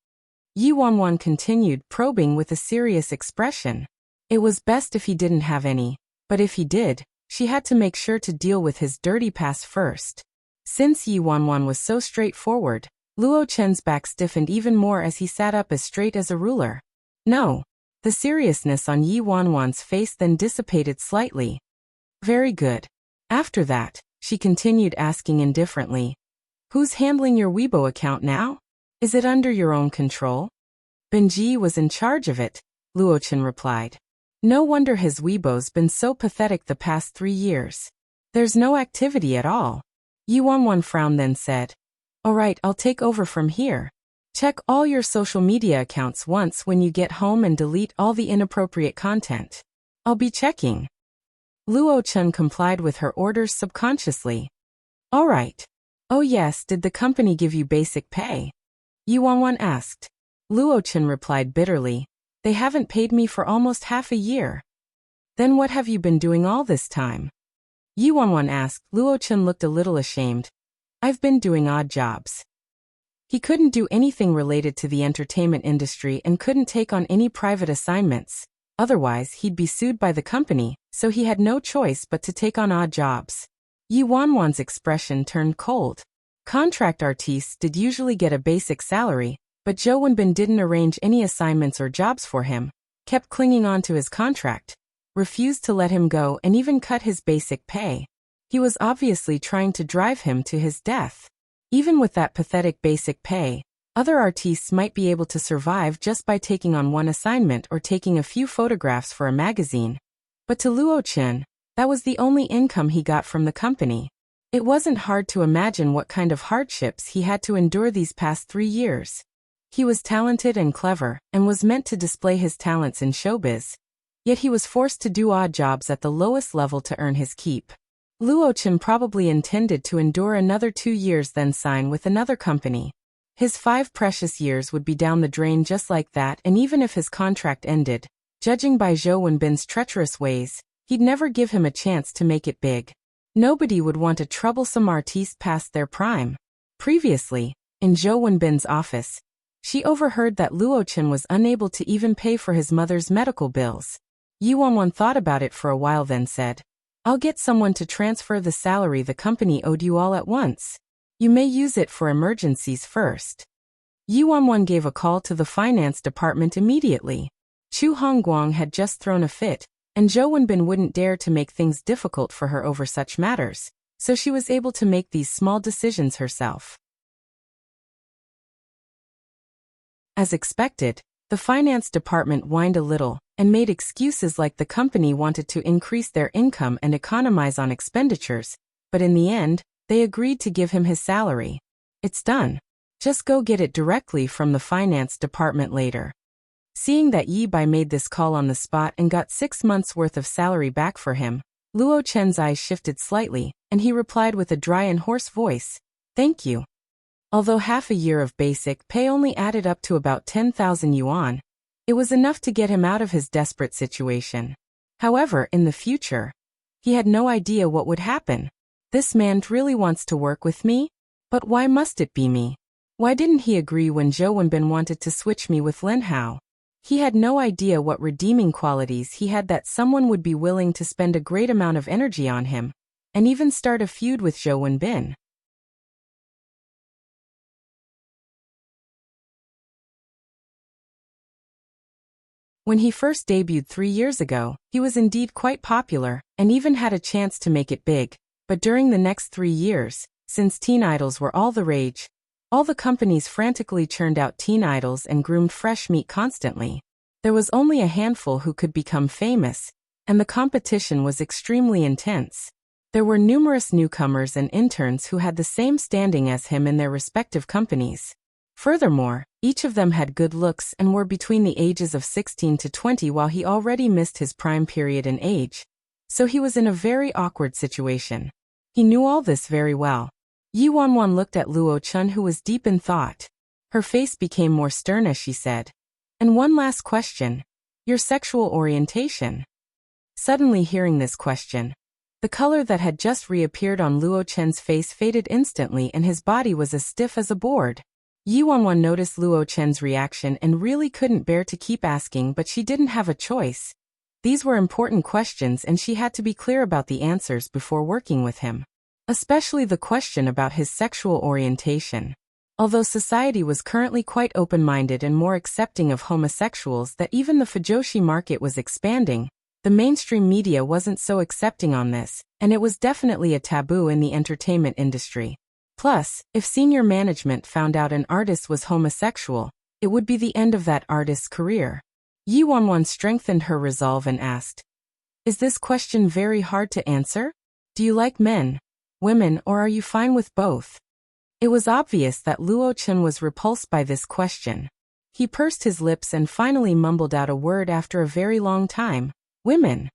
Yi Wanwan continued, probing with a serious expression. It was best if he didn't have any, but if he did, she had to make sure to deal with his dirty past first. Since Yi Wanwan was so straightforward, Luo Chen's back stiffened even more as he sat up as straight as a ruler. No. The seriousness on Yi Wanwan's face then dissipated slightly. Very good. After that, she continued asking indifferently, "Who's handling your Weibo account now? Is it under your own control?" "Benji was in charge of it," Luo Chen replied. "No wonder his Weibo's been so pathetic the past 3 years. There's no activity at all." Yi Wanwan frowned then said, "Alright, I'll take over from here. Check all your social media accounts once when you get home and delete all the inappropriate content." "I'll be checking." Luo Chen complied with her orders subconsciously. "Alright. Oh yes, did the company give you basic pay?" Yi Wanwan asked. Luo Chen replied bitterly, "They haven't paid me for almost half a year." "Then what have you been doing all this time?" Yi Wanwan asked. Luo Chen looked a little ashamed. "I've been doing odd jobs." He couldn't do anything related to the entertainment industry and couldn't take on any private assignments. Otherwise, he'd be sued by the company, so he had no choice but to take on odd jobs. Yi Wanwan's expression turned cold. Contract artistes did usually get a basic salary, but Zhou Wenbin didn't arrange any assignments or jobs for him, kept clinging on to his contract, refused to let him go, and even cut his basic pay. He was obviously trying to drive him to his death. Even with that pathetic basic pay, other artistes might be able to survive just by taking on one assignment or taking a few photographs for a magazine. But to Luo Chen, that was the only income he got from the company. It wasn't hard to imagine what kind of hardships he had to endure these past 3 years. He was talented and clever, and was meant to display his talents in showbiz. Yet he was forced to do odd jobs at the lowest level to earn his keep. Luo Chen probably intended to endure another 2 years, then sign with another company. His 5 precious years would be down the drain just like that, and even if his contract ended, judging by Zhou Wenbin's treacherous ways, he'd never give him a chance to make it big. Nobody would want a troublesome artiste past their prime. Previously, in Zhou Wenbin's office, she overheard that Luo Chen was unable to even pay for his mother's medical bills. Yi Wanwan thought about it for a while, then said, "I'll get someone to transfer the salary the company owed you all at once. You may use it for emergencies first." Yi Wanwan gave a call to the finance department immediately. Chu Hongguang had just thrown a fit, and Zhou Wenbin wouldn't dare to make things difficult for her over such matters, so she was able to make these small decisions herself. As expected, the finance department whined a little and made excuses like the company wanted to increase their income and economize on expenditures, but in the end, they agreed to give him his salary. "It's done. Just go get it directly from the finance department later." Seeing that Yi Bai made this call on the spot and got 6 months' worth of salary back for him, Luo Chen's eyes shifted slightly, and he replied with a dry and hoarse voice, "Thank you." Although half a year of basic pay only added up to about 10,000 yuan, it was enough to get him out of his desperate situation. However, in the future, he had no idea what would happen. This man really wants to work with me? But why must it be me? Why didn't he agree when Zhou Wenbin wanted to switch me with Lin Hao? He had no idea what redeeming qualities he had that someone would be willing to spend a great amount of energy on him, and even start a feud with Zhou Wenbin. When he first debuted 3 years ago, he was indeed quite popular, and even had a chance to make it big. But during the next 3 years, since teen idols were all the rage, all the companies frantically churned out teen idols and groomed fresh meat constantly. There was only a handful who could become famous, and the competition was extremely intense. There were numerous newcomers and interns who had the same standing as him in their respective companies. Furthermore, each of them had good looks and were between the ages of 16 to 20 while he already missed his prime period in age. So he was in a very awkward situation. He knew all this very well. Yi Wanwan looked at Luo Chen, who was deep in thought. Her face became more stern as she said, "And one last question. Your sexual orientation?" Suddenly hearing this question, the color that had just reappeared on Luo Chen's face faded instantly and his body was as stiff as a board. Yi Wanwan noticed Luo Chen's reaction and really couldn't bear to keep asking, but she didn't have a choice. These were important questions and she had to be clear about the answers before working with him. Especially the question about his sexual orientation. Although society was currently quite open-minded and more accepting of homosexuals that even the fujoshi market was expanding, the mainstream media wasn't so accepting on this, and it was definitely a taboo in the entertainment industry. Plus, if senior management found out an artist was homosexual, it would be the end of that artist's career. Yi Wanwan strengthened her resolve and asked, "Is this question very hard to answer? Do you like men, women, or are you fine with both?" It was obvious that Luo Chen was repulsed by this question. He pursed his lips and finally mumbled out a word after a very long time, "Women."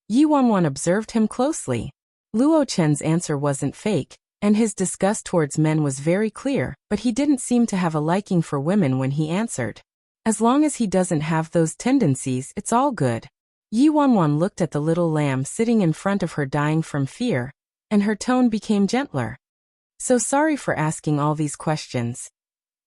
Yi Wanwan observed him closely. Luo Chen's answer wasn't fake, and his disgust towards men was very clear, but he didn't seem to have a liking for women when he answered. As long as he doesn't have those tendencies, it's all good. Yi Wanwan looked at the little lamb sitting in front of her dying from fear, and her tone became gentler. "So sorry for asking all these questions.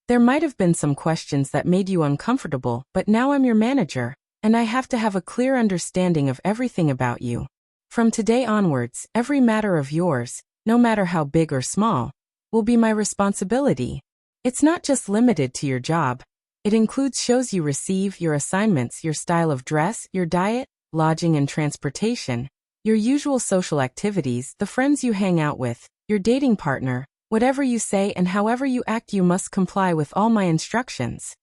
There might have been some questions that made you uncomfortable, but now I'm your manager, and I have to have a clear understanding of everything about you. From today onwards, every matter of yours, no matter how big or small, will be my responsibility. It's not just limited to your job. It includes shows you receive, your assignments, your style of dress, your diet, lodging and transportation, your usual social activities, the friends you hang out with, your dating partner. Whatever you say and however you act, you must comply with all my instructions.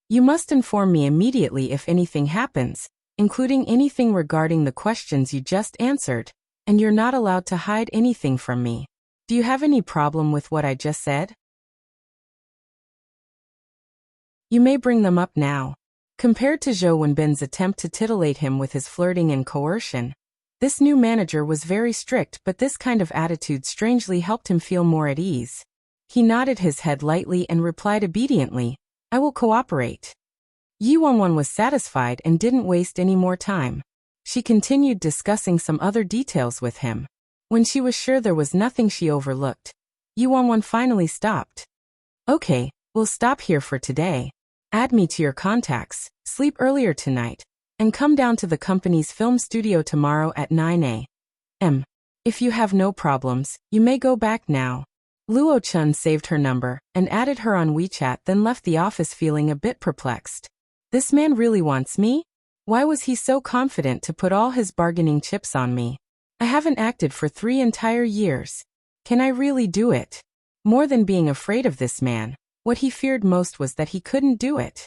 You must inform me immediately if anything happens, including anything regarding the questions you just answered, and you're not allowed to hide anything from me. Do you have any problem with what I just said? You may bring them up now. Compared to Zhou Wenbin's attempt to titillate him with his flirting and coercion, this new manager was very strict, but this kind of attitude strangely helped him feel more at ease. He nodded his head lightly and replied obediently, "I will cooperate." Yi Wanwan was satisfied and didn't waste any more time. She continued discussing some other details with him. When she was sure there was nothing she overlooked, Yi Wanwan finally stopped. "Okay, we'll stop here for today. Add me to your contacts, sleep earlier tonight, and come down to the company's film studio tomorrow at 9 a.m. If you have no problems, you may go back now." Luo Chun saved her number and added her on WeChat, then left the office feeling a bit perplexed. This man really wants me? Why was he so confident to put all his bargaining chips on me? I haven't acted for 3 entire years. Can I really do it? More than being afraid of this man, what he feared most was that he couldn't do it.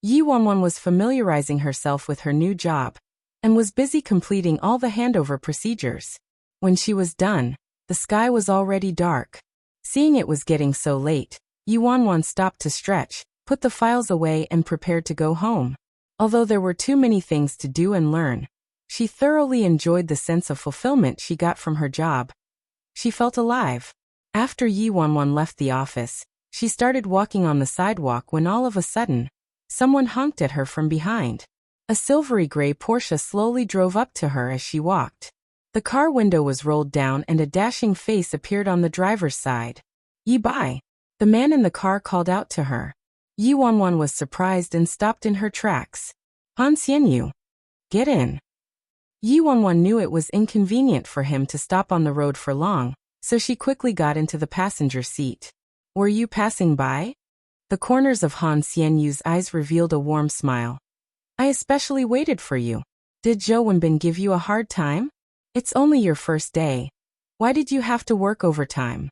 Yi Wanwan was familiarizing herself with her new job and was busy completing all the handover procedures. When she was done, the sky was already dark. Seeing it was getting so late, Yi Wanwan stopped to stretch, put the files away and prepared to go home. Although there were too many things to do and learn, she thoroughly enjoyed the sense of fulfillment she got from her job. She felt alive. After Yi Wanwan left the office, she started walking on the sidewalk when all of a sudden, someone honked at her from behind. A silvery gray Porsche slowly drove up to her as she walked. The car window was rolled down and a dashing face appeared on the driver's side. "Yi Bai." The man in the car called out to her. Yi Wanwan was surprised and stopped in her tracks. "Han Xianyu, get in." Yi Wanwan knew it was inconvenient for him to stop on the road for long, so she quickly got into the passenger seat. "Were you passing by?" The corners of Han Xianyu's eyes revealed a warm smile. "I especially waited for you. Did Zhou Wenbin give you a hard time? It's only your first day. Why did you have to work overtime?"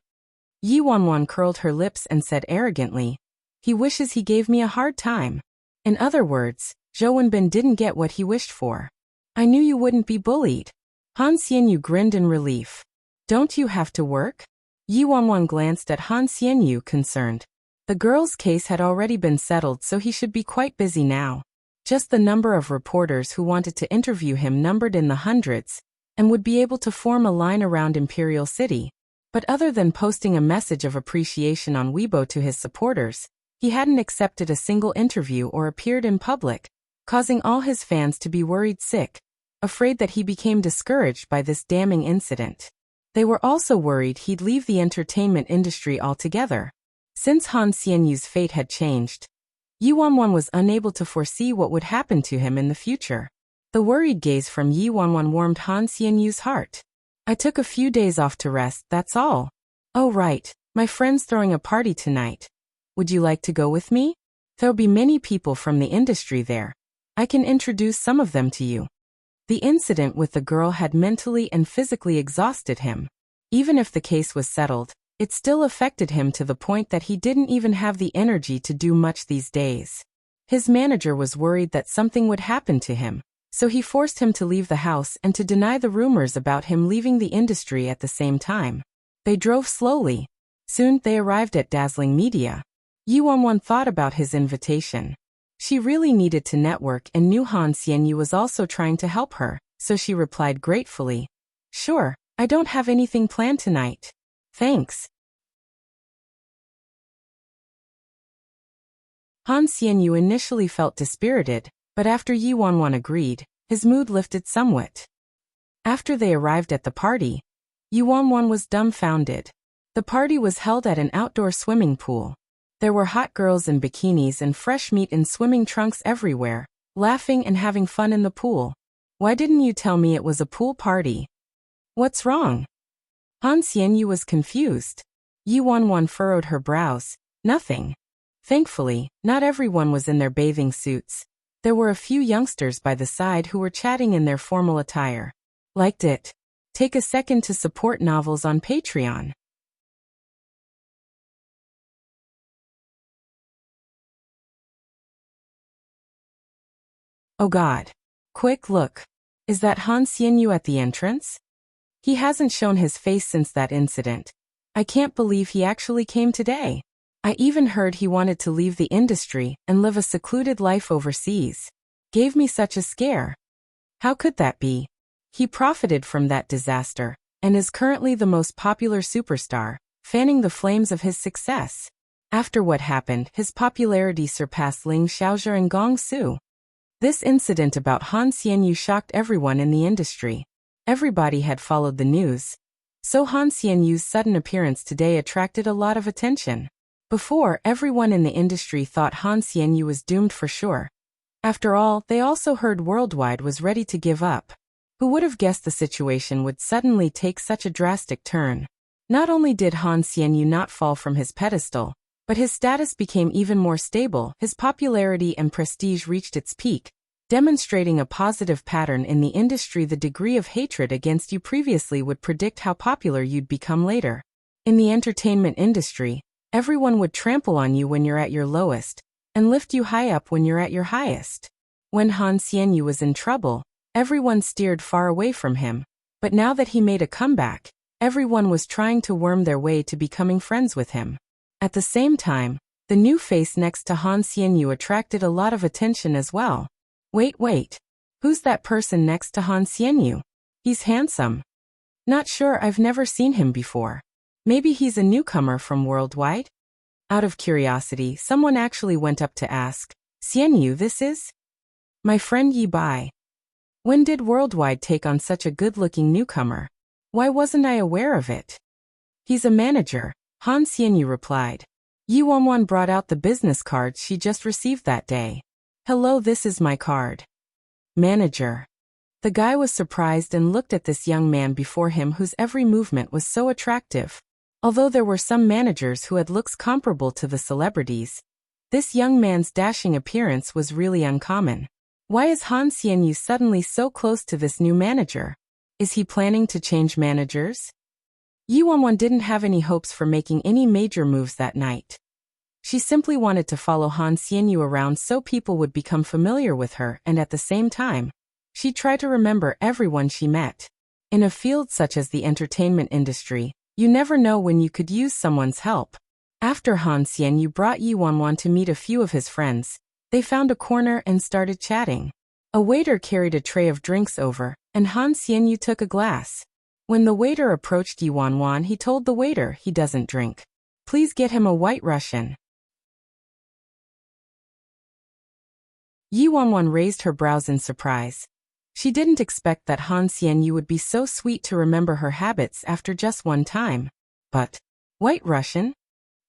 Yi Wanwan curled her lips and said arrogantly, "He wishes he gave me a hard time." In other words, Zhou Wenbin didn't get what he wished for. "I knew you wouldn't be bullied." Han Xianyu grinned in relief. "Don't you have to work?" Yi Wanwan glanced at Han Xianyu, concerned. The girl's case had already been settled, so he should be quite busy now. Just the number of reporters who wanted to interview him numbered in the hundreds, and would be able to form a line around Imperial City. But other than posting a message of appreciation on Weibo to his supporters, he hadn't accepted a single interview or appeared in public, causing all his fans to be worried sick, afraid that he became discouraged by this damning incident. They were also worried he'd leave the entertainment industry altogether. Since Han Xianyu's fate had changed, Yi Wanwan was unable to foresee what would happen to him in the future. The worried gaze from Yi Wanwan warmed Han Xianyu's heart. "I took a few days off to rest, that's all." "Oh right, my friend's throwing a party tonight. Would you like to go with me? There'll be many people from the industry there. I can introduce some of them to you." The incident with the girl had mentally and physically exhausted him. Even if the case was settled, it still affected him to the point that he didn't even have the energy to do much these days. His manager was worried that something would happen to him, so he forced him to leave the house and to deny the rumors about him leaving the industry at the same time. They drove slowly. Soon they arrived at Dazzling Media. Yi Wanwan thought about his invitation. She really needed to network and knew Han Xianyu was also trying to help her, so she replied gratefully, "Sure, I don't have anything planned tonight. Thanks." Han Xianyu initially felt dispirited, but after Yi Wanwan agreed, his mood lifted somewhat. After they arrived at the party, Yi Wanwan was dumbfounded. The party was held at an outdoor swimming pool. There were hot girls in bikinis and fresh meat in swimming trunks everywhere, laughing and having fun in the pool. Why didn't you tell me it was a pool party? What's wrong? Han Xianyu was confused. Yi Wanwan furrowed her brows. Nothing. Thankfully, not everyone was in their bathing suits. There were a few youngsters by the side who were chatting in their formal attire. Liked it. Take a second to support novels on Patreon. Oh God. Quick look. Is that Han Xianyu at the entrance? He hasn't shown his face since that incident. I can't believe he actually came today. I even heard he wanted to leave the industry and live a secluded life overseas. Gave me such a scare. How could that be? He profited from that disaster and is currently the most popular superstar, fanning the flames of his success. After what happened, his popularity surpassed Ling Xiaozhe and Gong Su. This incident about Han Xianyu shocked everyone in the industry. Everybody had followed the news. So Han Xianyu's sudden appearance today attracted a lot of attention. Before, everyone in the industry thought Han Xianyu was doomed for sure. After all, they also heard Worldwide was ready to give up. Who would have guessed the situation would suddenly take such a drastic turn? Not only did Han Xianyu not fall from his pedestal, but his status became even more stable. His popularity and prestige reached its peak, demonstrating a positive pattern in the industry. The degree of hatred against you previously would predict how popular you'd become later. In the entertainment industry, everyone would trample on you when you're at your lowest, and lift you high up when you're at your highest. When Han Xianyu was in trouble, everyone steered far away from him, but now that he made a comeback, everyone was trying to worm their way to becoming friends with him. At the same time, the new face next to Han Xianyu attracted a lot of attention as well. Wait. Who's that person next to Han Xianyu? He's handsome. Not sure, I've never seen him before. Maybe he's a newcomer from Worldwide? Out of curiosity, someone actually went up to ask, Xianyu, this is? My friend Yi Bai. When did Worldwide take on such a good-looking newcomer? Why wasn't I aware of it? He's a manager, Han Xianyu replied. Yi Wanwan brought out the business cards she just received that day. Hello, this is my card. Manager. The guy was surprised and looked at this young man before him whose every movement was so attractive. Although there were some managers who had looks comparable to the celebrities, this young man's dashing appearance was really uncommon. Why is Han Xianyu suddenly so close to this new manager? Is he planning to change managers? Yi Wanwan didn't have any hopes for making any major moves that night. She simply wanted to follow Han Xianyu around so people would become familiar with her, and at the same time, she tried to remember everyone she met. In a field such as the entertainment industry, you never know when you could use someone's help. After Han Xianyu brought Yi Wanwan to meet a few of his friends, they found a corner and started chatting. A waiter carried a tray of drinks over, and Han Xianyu took a glass. When the waiter approached Yi Wanwan, he told the waiter he doesn't drink. Please get him a White Russian. Yi Wanwan raised her brows in surprise. She didn't expect that Han Xianyu would be so sweet to remember her habits after just one time. But, White Russian?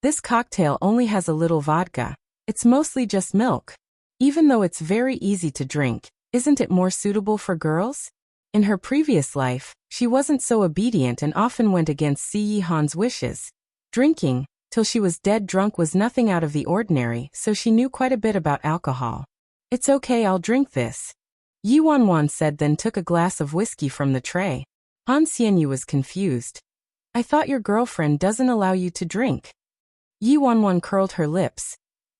This cocktail only has a little vodka. It's mostly just milk. Even though it's very easy to drink, isn't it more suitable for girls? In her previous life, she wasn't so obedient and often went against Si Han's wishes. Drinking, till she was dead drunk, was nothing out of the ordinary, so she knew quite a bit about alcohol. It's okay, I'll drink this. Yi Wanwan said, then took a glass of whiskey from the tray. Han Xianyu was confused. I thought your girlfriend doesn't allow you to drink. Yi Wanwan curled her lips.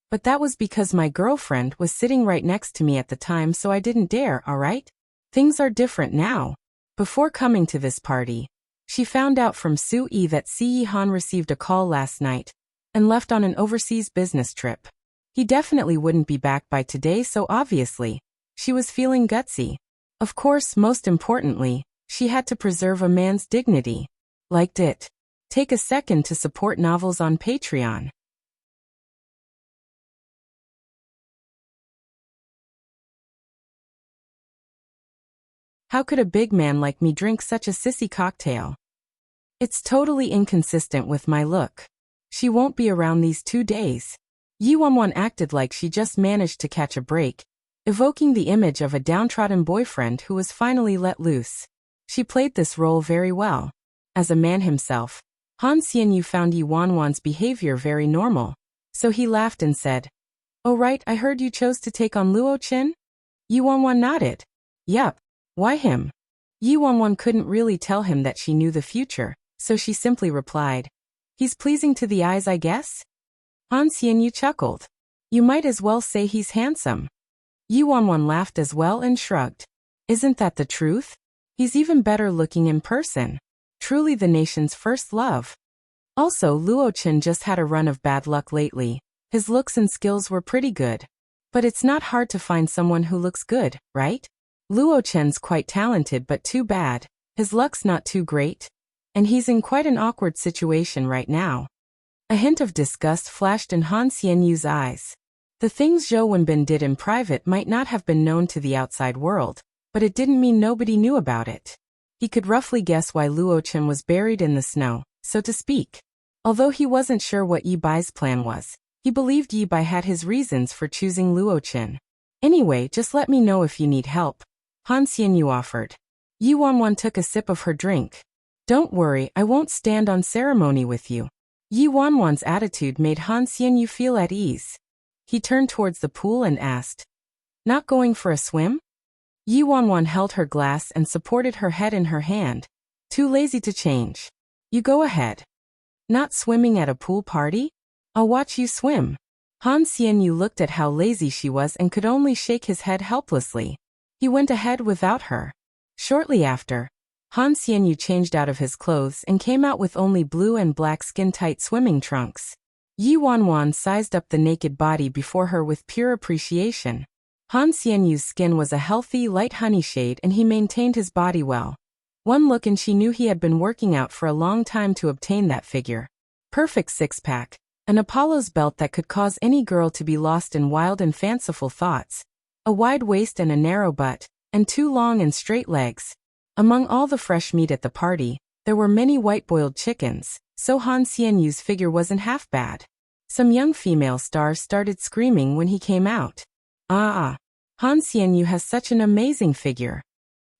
But that was because my girlfriend was sitting right next to me at the time, so I didn't dare, alright? Things are different now. Before coming to this party, she found out from Su Yi that Si Han received a call last night and left on an overseas business trip. He definitely wouldn't be back by today, so obviously, she was feeling gutsy. Of course, most importantly, she had to preserve a man's dignity. Liked it. Take a second to support novels on Patreon. How could a big man like me drink such a sissy cocktail? It's totally inconsistent with my look. She won't be around these 2 days. Yi Wanwan acted like she just managed to catch a break, evoking the image of a downtrodden boyfriend who was finally let loose. She played this role very well. As a man himself, Han Xianyu found Yi Wanwan's behavior very normal, so he laughed and said, "Oh right, I heard you chose to take on Luo Qin?" Yi Wanwan nodded. "Yup. Why him?" Yi Wanwan couldn't really tell him that she knew the future, so she simply replied, "He's pleasing to the eyes, I guess?" Han Xianyu chuckled. "You might as well say he's handsome." Yi Wanwan laughed as well and shrugged. "Isn't that the truth? He's even better looking in person. Truly the nation's first love." Also, Luo Qin just had a run of bad luck lately. His looks and skills were pretty good. But it's not hard to find someone who looks good, right? Luo Qin's quite talented but too bad. His luck's not too great. And he's in quite an awkward situation right now. A hint of disgust flashed in Han Xianyu's eyes. The things Zhou Wenbin did in private might not have been known to the outside world, but it didn't mean nobody knew about it. He could roughly guess why Luo Qin was buried in the snow, so to speak. Although he wasn't sure what Yi Bai's plan was, he believed Yi Bai had his reasons for choosing Luo Qin. "Anyway, just let me know if you need help," Han Xianyu offered. Yi Wanwan took a sip of her drink. "Don't worry, I won't stand on ceremony with you." Yi Wanwan's attitude made Han Xianyu feel at ease. He turned towards the pool and asked, "Not going for a swim?" Yi Wanwan held her glass and supported her head in her hand. "Too lazy to change. You go ahead." "Not swimming at a pool party? I'll watch you swim." Han Xianyu looked at how lazy she was and could only shake his head helplessly. He went ahead without her. Shortly after, Han Xianyu changed out of his clothes and came out with only blue and black skin-tight swimming trunks. Yi Wanwan sized up the naked body before her with pure appreciation. Han Xianyu's skin was a healthy, light honey shade and he maintained his body well. One look and she knew he had been working out for a long time to obtain that figure. Perfect six-pack, an Apollo's belt that could cause any girl to be lost in wild and fanciful thoughts, a wide waist and a narrow butt, and 2 long and straight legs. Among all the fresh meat at the party, there were many white-boiled chickens, so Han Xianyu's figure wasn't half bad. Some young female stars started screaming when he came out. Han Xianyu has such an amazing figure."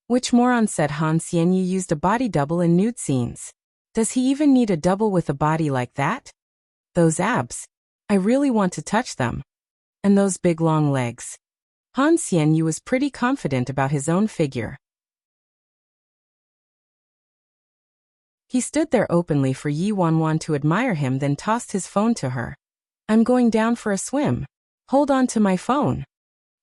Which moron said Han Xianyu used a body double in nude scenes? Does he even need a double with a body like that? Those abs. I really want to touch them. And those big long legs. Han Xianyu was pretty confident about his own figure. He stood there openly for Yi Wanwan to admire him, then tossed his phone to her. "I'm going down for a swim. Hold on to my phone."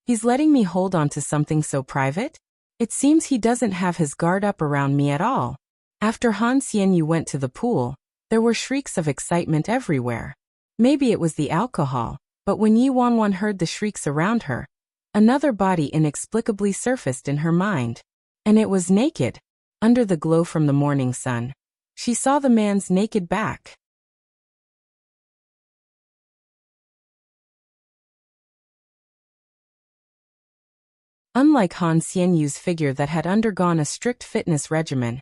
He's letting me hold on to something so private? It seems he doesn't have his guard up around me at all. After Han Xianyu went to the pool, there were shrieks of excitement everywhere. Maybe it was the alcohol, but when Yi Wanwan heard the shrieks around her, another body inexplicably surfaced in her mind. And it was naked. Under the glow from the morning sun, she saw the man's naked back. Unlike Han Xianyu's figure that had undergone a strict fitness regimen,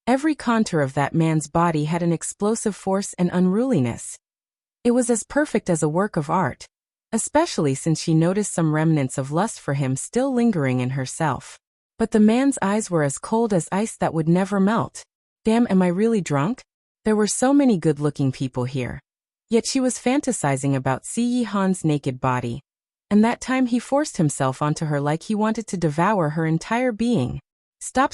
every contour of that man's body had an explosive force and unruliness. It was as perfect as a work of art, especially since she noticed some remnants of lust for him still lingering in herself. But the man's eyes were as cold as ice that would never melt. Damn, am I really drunk? There were so many good-looking people here. Yet she was fantasizing about Yi Han's naked body. And that time he forced himself onto her like he wanted to devour her entire being. Stop.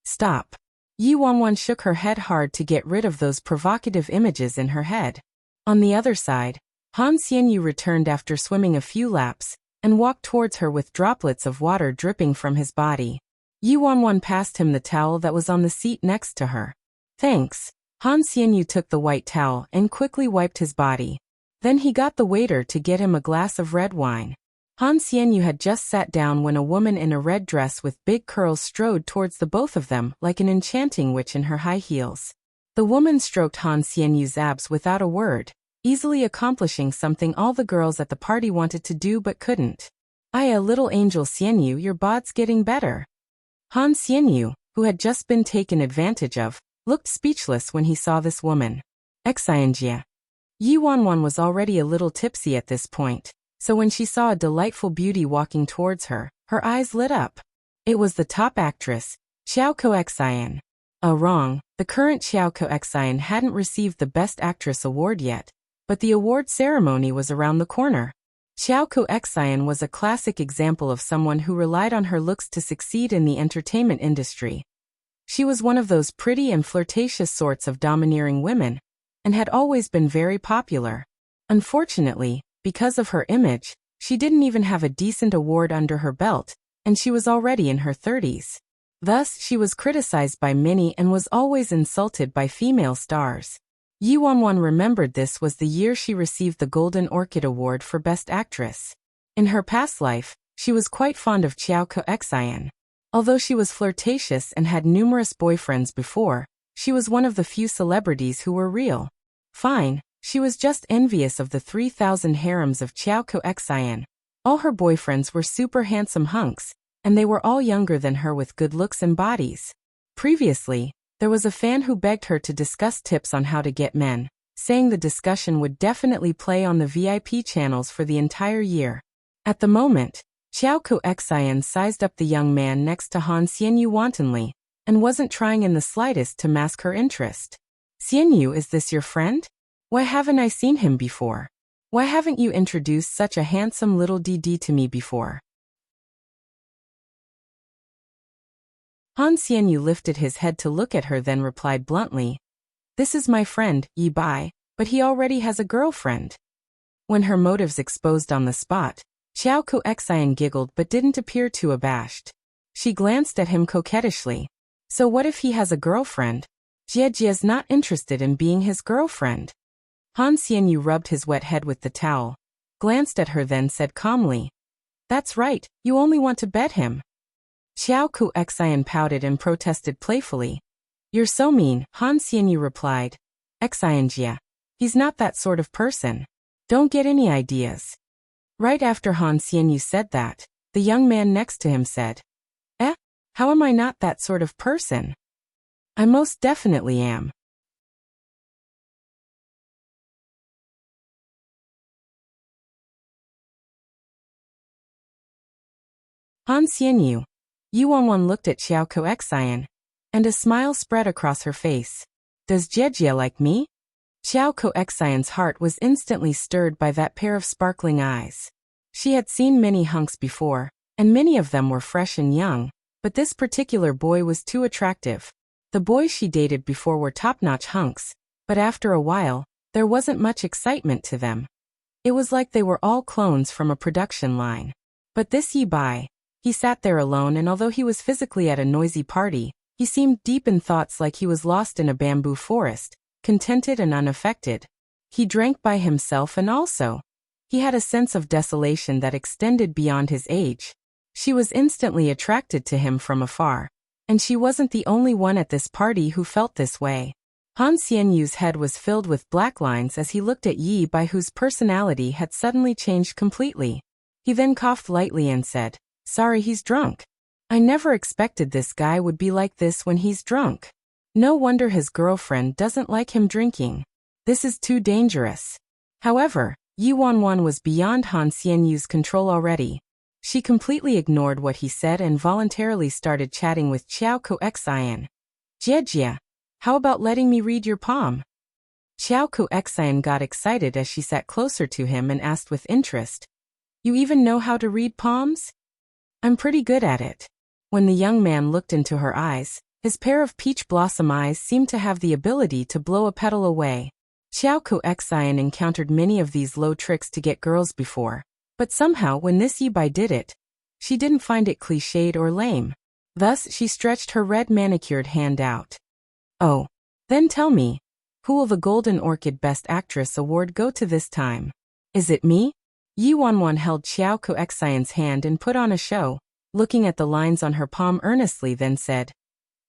Stop. Yi Wanwan shook her head hard to get rid of those provocative images in her head. On the other side, Han Xianyu returned after swimming a few laps, and walked towards her with droplets of water dripping from his body. Yi Wanwan passed him the towel that was on the seat next to her. "Thanks." Han Xianyu took the white towel and quickly wiped his body. Then he got the waiter to get him a glass of red wine. Han Xianyu had just sat down when a woman in a red dress with big curls strode towards the both of them like an enchanting witch in her high heels. The woman stroked Han Xianyu's abs without a word, easily accomplishing something all the girls at the party wanted to do but couldn't. "A little angel Xianyu, your bod's getting better." Han Xianyu, who had just been taken advantage of, looked speechless when he saw this woman. Exingia. Yi Wanwan was already a little tipsy at this point, So when she saw a delightful beauty walking towards her, her eyes lit up. It was the top actress, Xiao Koexian. Wrong, the current Xiao Koexian hadn't received the Best Actress award yet, but the award ceremony was around the corner. Xiao Koexian was a classic example of someone who relied on her looks to succeed in the entertainment industry. She was one of those pretty and flirtatious sorts of domineering women, and had always been very popular. Unfortunately, because of her image, she didn't even have a decent award under her belt, and she was already in her 30s. Thus, she was criticized by many and was always insulted by female stars. Yi Wanwan remembered this was the year she received the Golden Orchid Award for Best Actress. In her past life, she was quite fond of Xiao Koexian. Although she was flirtatious and had numerous boyfriends before, she was one of the few celebrities who were real. Fine, she was just envious of the 3,000 harems of Xiao Koexian. All her boyfriends were super handsome hunks, and they were all younger than her with good looks and bodies. Previously, there was a fan who begged her to discuss tips on how to get men, saying the discussion would definitely play on the VIP channels for the entire year. At the moment, Xiao Koexian sized up the young man next to Han Xianyu wantonly, and wasn't trying in the slightest to mask her interest. Xianyu, is this your friend? Why haven't I seen him before? Why haven't you introduced such a handsome little DD to me before? Han Xianyu lifted his head to look at her, then replied bluntly, "This is my friend, Yi Bai, but he already has a girlfriend." When her motives exposed on the spot, Xiao Koexian giggled but didn't appear too abashed. She glanced at him coquettishly. So what if he has a girlfriend? Jie's not interested in being his girlfriend. Han Xianyu rubbed his wet head with the towel, glanced at her, then said calmly, "That's right, you only want to bet him." Xiao Koexian pouted and protested playfully. "You're so mean," Han Xianyu replied. "Xianjia. He's not that sort of person. Don't get any ideas." Right after Han Xianyu said that, the young man next to him said, How am I not that sort of person? I most definitely am." Han Xianyu. Yi Wanwan looked at Xiao Koexian, and a smile spread across her face. "Does Jie like me?" Xiao Koexian's heart was instantly stirred by that pair of sparkling eyes. She had seen many hunks before, and many of them were fresh and young, but this particular boy was too attractive. The boys she dated before were top-notch hunks, but after a while, there wasn't much excitement to them. It was like they were all clones from a production line. But this Yi Bai, he sat there alone, and although he was physically at a noisy party, he seemed deep in thoughts, like he was lost in a bamboo forest, contented and unaffected. He drank by himself, and also, he had a sense of desolation that extended beyond his age. She was instantly attracted to him from afar, and she wasn't the only one at this party who felt this way. Han Xianyu's head was filled with black lines as he looked at Yi Bai, whose personality had suddenly changed completely. He then coughed lightly and said, "Sorry, he's drunk. I never expected this guy would be like this when he's drunk. No wonder his girlfriend doesn't like him drinking. This is too dangerous." However, Yi Wanwan was beyond Han Xianyu's control already. She completely ignored what he said and voluntarily started chatting with Xiao Koexian. "Jie, how about letting me read your palm?" Xiao Koexian got excited as she sat closer to him and asked with interest, "You even know how to read palms?" "I'm pretty good at it." When the young man looked into her eyes, his pair of peach blossom eyes seemed to have the ability to blow a petal away. Xiao Koexian encountered many of these low tricks to get girls before, but somehow when this Yi Bai did it, she didn't find it cliched or lame. Thus she stretched her red manicured hand out. "Oh, then tell me, who will the Golden Orchid Best Actress Award go to this time? Is it me?" Yi Wanwan held Xiao Koexian's hand and put on a show, looking at the lines on her palm earnestly, then said,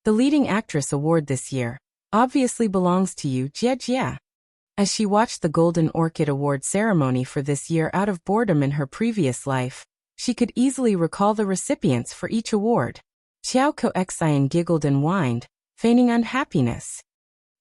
"The Leading Actress Award this year obviously belongs to you, Jie." As she watched the Golden Orchid Award ceremony for this year out of boredom in her previous life, she could easily recall the recipients for each award. Xiao Koexian giggled and whined, feigning unhappiness.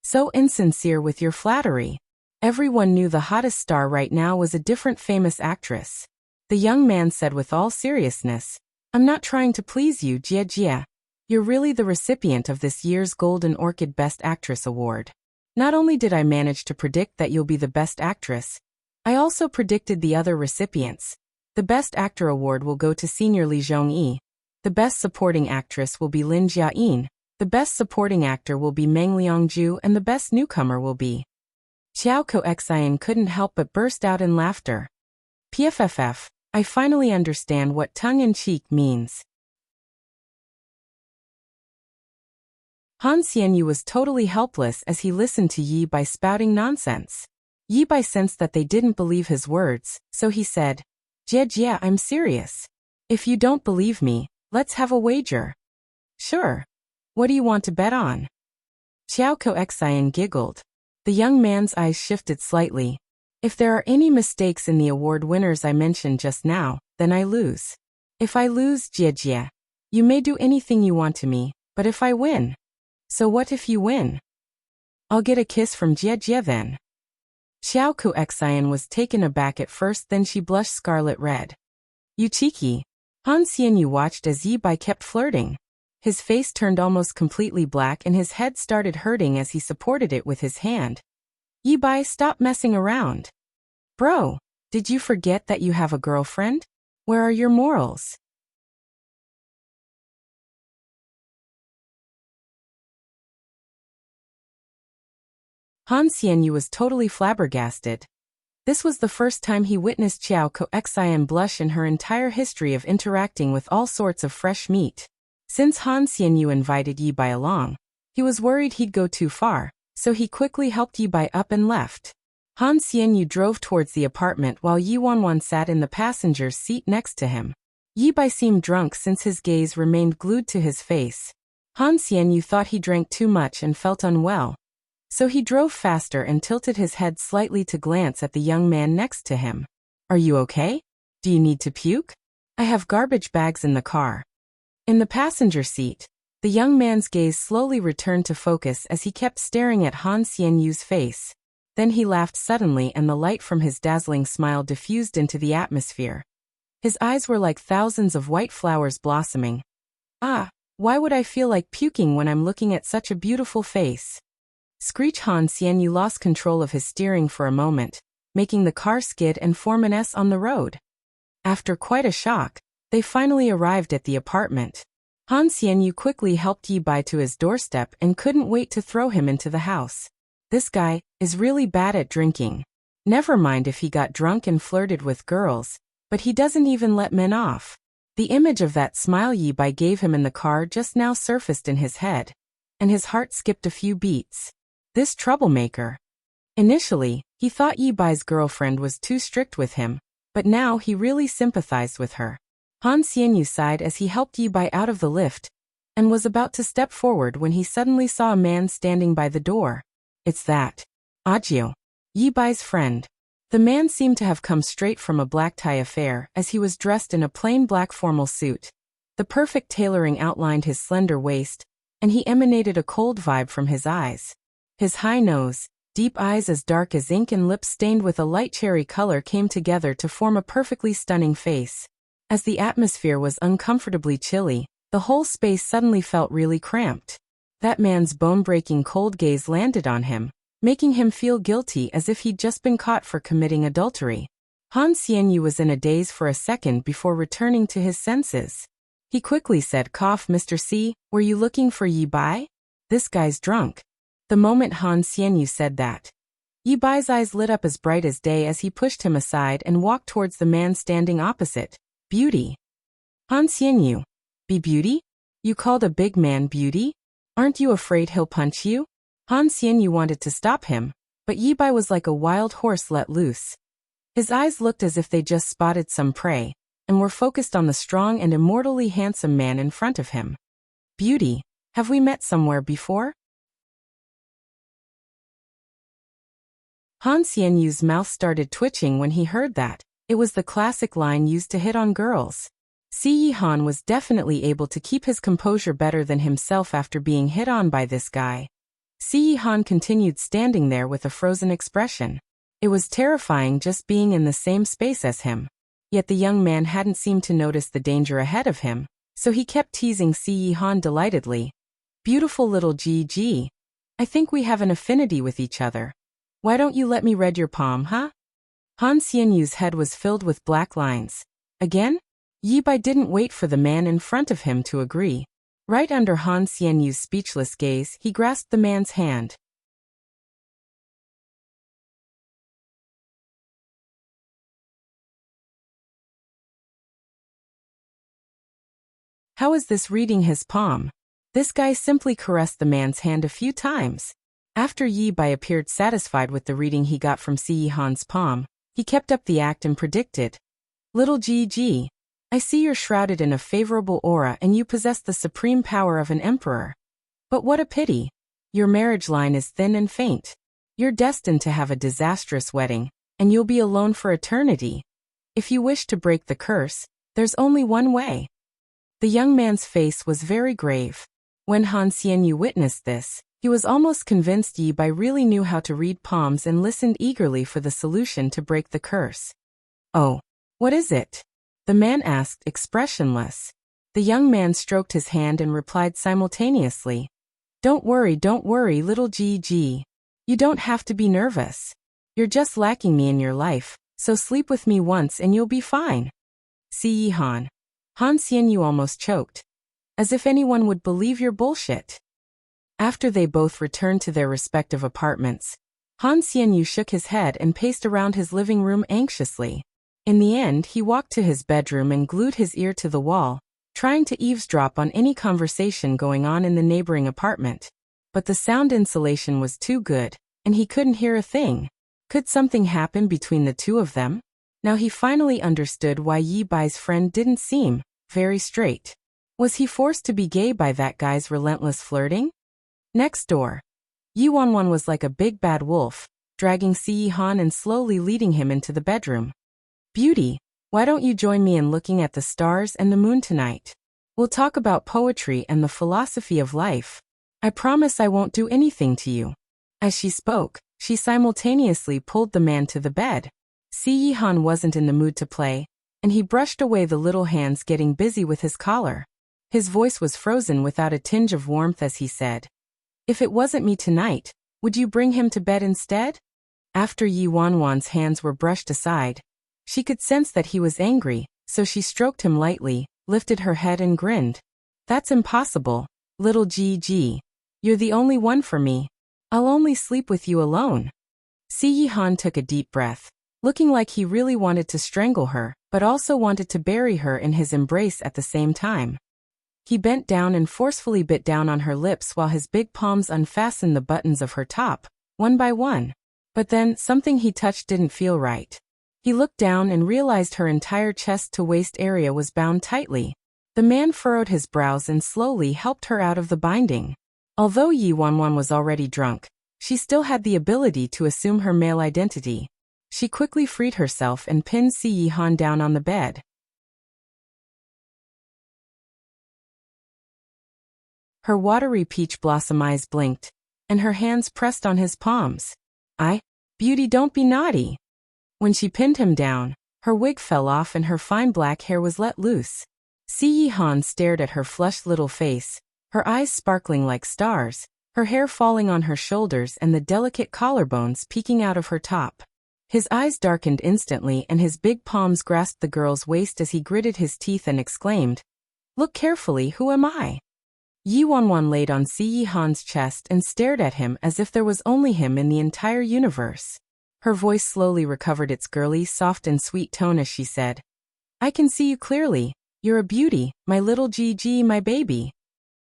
"So insincere with your flattery. Everyone knew the hottest star right now was a different famous actress. The young man said with all seriousness. I'm not trying to please you, Jia Jia. You're really the recipient of this year's Golden Orchid Best Actress Award. Not only did I manage to predict that you'll be the best actress, I also predicted the other recipients. The Best Actor Award will go to Senior Li Zhongyi. The Best Supporting Actress will be Lin Jiayin. The Best Supporting Actor will be Meng Liangju, and the Best Newcomer will be. Xiao Koxian couldn't help but burst out in laughter. PFFF, I finally understand what tongue-in-cheek means. Han Xianyu was totally helpless as he listened to Yi Bai spouting nonsense. Yi Bai sensed that they didn't believe his words, so he said, Jia Jia, I'm serious. If you don't believe me, let's have a wager. Sure. What do you want to bet on? Xiao Koxian giggled. The young man's eyes shifted slightly. If there are any mistakes in the award winners I mentioned just now, then I lose. If I lose, Jia Jia, you may do anything you want to me, but if I win? So what if you win? I'll get a kiss from Jia Jia then. Xiao Koxian was taken aback at first, then she blushed scarlet red. You cheeky. Han Xianyu watched as Yi Bai kept flirting. His face turned almost completely black and his head started hurting as he supported it with his hand. Yi Bai, stop messing around. Bro, did you forget that you have a girlfriend? Where are your morals? Han Xianyu was totally flabbergasted. This was the first time he witnessed Xiao Koxian blush in her entire history of interacting with all sorts of fresh meat. Since Han Xianyu invited Yi Bai along, he was worried he'd go too far, so he quickly helped Yi Bai up and left. Han Xianyu drove towards the apartment while Yi Wanwan sat in the passenger's seat next to him. Yi Bai seemed drunk since his gaze remained glued to his face. Han Xianyu thought he drank too much and felt unwell, so he drove faster and tilted his head slightly to glance at the young man next to him. Are you okay? Do you need to puke? I have garbage bags in the car. In the passenger seat, the young man's gaze slowly returned to focus as he kept staring at Han Xianyu's face. Then he laughed suddenly and the light from his dazzling smile diffused into the atmosphere. His eyes were like thousands of white flowers blossoming. Ah, why would I feel like puking when I'm looking at such a beautiful face? Screech. Han Xianyu lost control of his steering for a moment, making the car skid and form an S on the road. After quite a shock, they finally arrived at the apartment. Han Xianyu quickly helped Yi Bai to his doorstep and couldn't wait to throw him into the house. This guy is really bad at drinking. Never mind if he got drunk and flirted with girls, but he doesn't even let men off. The image of that smile Yi Bai gave him in the car just now surfaced in his head, and his heart skipped a few beats. This troublemaker. Initially, he thought Yi Bai's girlfriend was too strict with him, but now he really sympathized with her. Han Xianyu sighed as he helped Yi Bai out of the lift, and was about to step forward when he suddenly saw a man standing by the door. It's that. Ajio. Yi Bai's friend. The man seemed to have come straight from a black tie affair as he was dressed in a plain black formal suit. The perfect tailoring outlined his slender waist, and he emanated a cold vibe from his eyes. His high nose, deep eyes as dark as ink and lips stained with a light cherry color came together to form a perfectly stunning face. As the atmosphere was uncomfortably chilly, the whole space suddenly felt really cramped. That man's bone-breaking cold gaze landed on him, making him feel guilty as if he'd just been caught for committing adultery. Han Xianyu was in a daze for a second before returning to his senses. He quickly said, "Cough, Mr. C, were you looking for Yi Bai? This guy's drunk." The moment Han Xianyu said that, Yi Bai's eyes lit up as bright as day as he pushed him aside and walked towards the man standing opposite. Beauty. Han Xianyu. Be beauty? You called a big man beauty? Aren't you afraid he'll punch you? Han Xianyu wanted to stop him, but Yi Bai was like a wild horse let loose. His eyes looked as if they just spotted some prey, and were focused on the strong and immortally handsome man in front of him. Beauty, have we met somewhere before? Han Xianyu's mouth started twitching when he heard that. It was the classic line used to hit on girls. Si Han was definitely able to keep his composure better than himself after being hit on by this guy. Si Han continued standing there with a frozen expression. It was terrifying just being in the same space as him. Yet the young man hadn't seemed to notice the danger ahead of him, so he kept teasing Si Han delightedly. Beautiful little Gigi. I think we have an affinity with each other. Why don't you let me read your palm, huh? Han Xianyu's head was filled with black lines. Again? Yi Bai didn't wait for the man in front of him to agree. Right under Han Xianyu's speechless gaze, he grasped the man's hand. How is this reading his palm? This guy simply caressed the man's hand a few times. After Yi Bai appeared satisfied with the reading he got from Si Han's palm, he kept up the act and predicted. Little Gigi, I see you're shrouded in a favorable aura and you possess the supreme power of an emperor. But what a pity. Your marriage line is thin and faint. You're destined to have a disastrous wedding, and you'll be alone for eternity. If you wish to break the curse, there's only one way. The young man's face was very grave. When Han Xianyu witnessed this, he was almost convinced Yi Bai really knew how to read palms and listened eagerly for the solution to break the curse. Oh, what is it? The man asked, expressionless. The young man stroked his hand and replied simultaneously. Don't worry, little Gigi. You don't have to be nervous. You're just lacking me in your life, so sleep with me once and you'll be fine. Si Han. Han Xianyu almost choked. As if anyone would believe your bullshit. After they both returned to their respective apartments, Han Xianyu shook his head and paced around his living room anxiously. In the end, he walked to his bedroom and glued his ear to the wall, trying to eavesdrop on any conversation going on in the neighboring apartment. But the sound insulation was too good, and he couldn't hear a thing. Could something happen between the two of them? Now he finally understood why Yi Bai's friend didn't seem very straight. Was he forced to be gay by that guy's relentless flirting? Next door, Yi Wanwan was like a big bad wolf, dragging Si Han and slowly leading him into the bedroom. Beauty, why don't you join me in looking at the stars and the moon tonight? We'll talk about poetry and the philosophy of life. I promise I won't do anything to you. As she spoke, she simultaneously pulled the man to the bed. Si Han wasn't in the mood to play, and he brushed away the little hands getting busy with his collar. His voice was frozen without a tinge of warmth as he said, If it wasn't me tonight, would you bring him to bed instead? After Yi Wanwan's hands were brushed aside, she could sense that he was angry, so she stroked him lightly, lifted her head and grinned. That's impossible, little Gigi. You're the only one for me. I'll only sleep with you alone. Si Han took a deep breath, looking like he really wanted to strangle her, but also wanted to bury her in his embrace at the same time. He bent down and forcefully bit down on her lips while his big palms unfastened the buttons of her top, one by one. But then, something he touched didn't feel right. He looked down and realized her entire chest-to-waist area was bound tightly. The man furrowed his brows and slowly helped her out of the binding. Although Yi Wanwan was already drunk, she still had the ability to assume her male identity. She quickly freed herself and pinned Si Han down on the bed. Her watery peach blossom eyes blinked, and her hands pressed on his palms. Beauty, don't be naughty. When she pinned him down, her wig fell off and her fine black hair was let loose. Si Han stared at her flushed little face, her eyes sparkling like stars, her hair falling on her shoulders and the delicate collarbones peeking out of her top. His eyes darkened instantly and his big palms grasped the girl's waist as he gritted his teeth and exclaimed, Look carefully, who am I? Yi Wanwan laid on Si Han's chest and stared at him as if there was only him in the entire universe. Her voice slowly recovered its girly, soft and sweet tone as she said, I can see you clearly. You're a beauty, my little Gigi, my baby.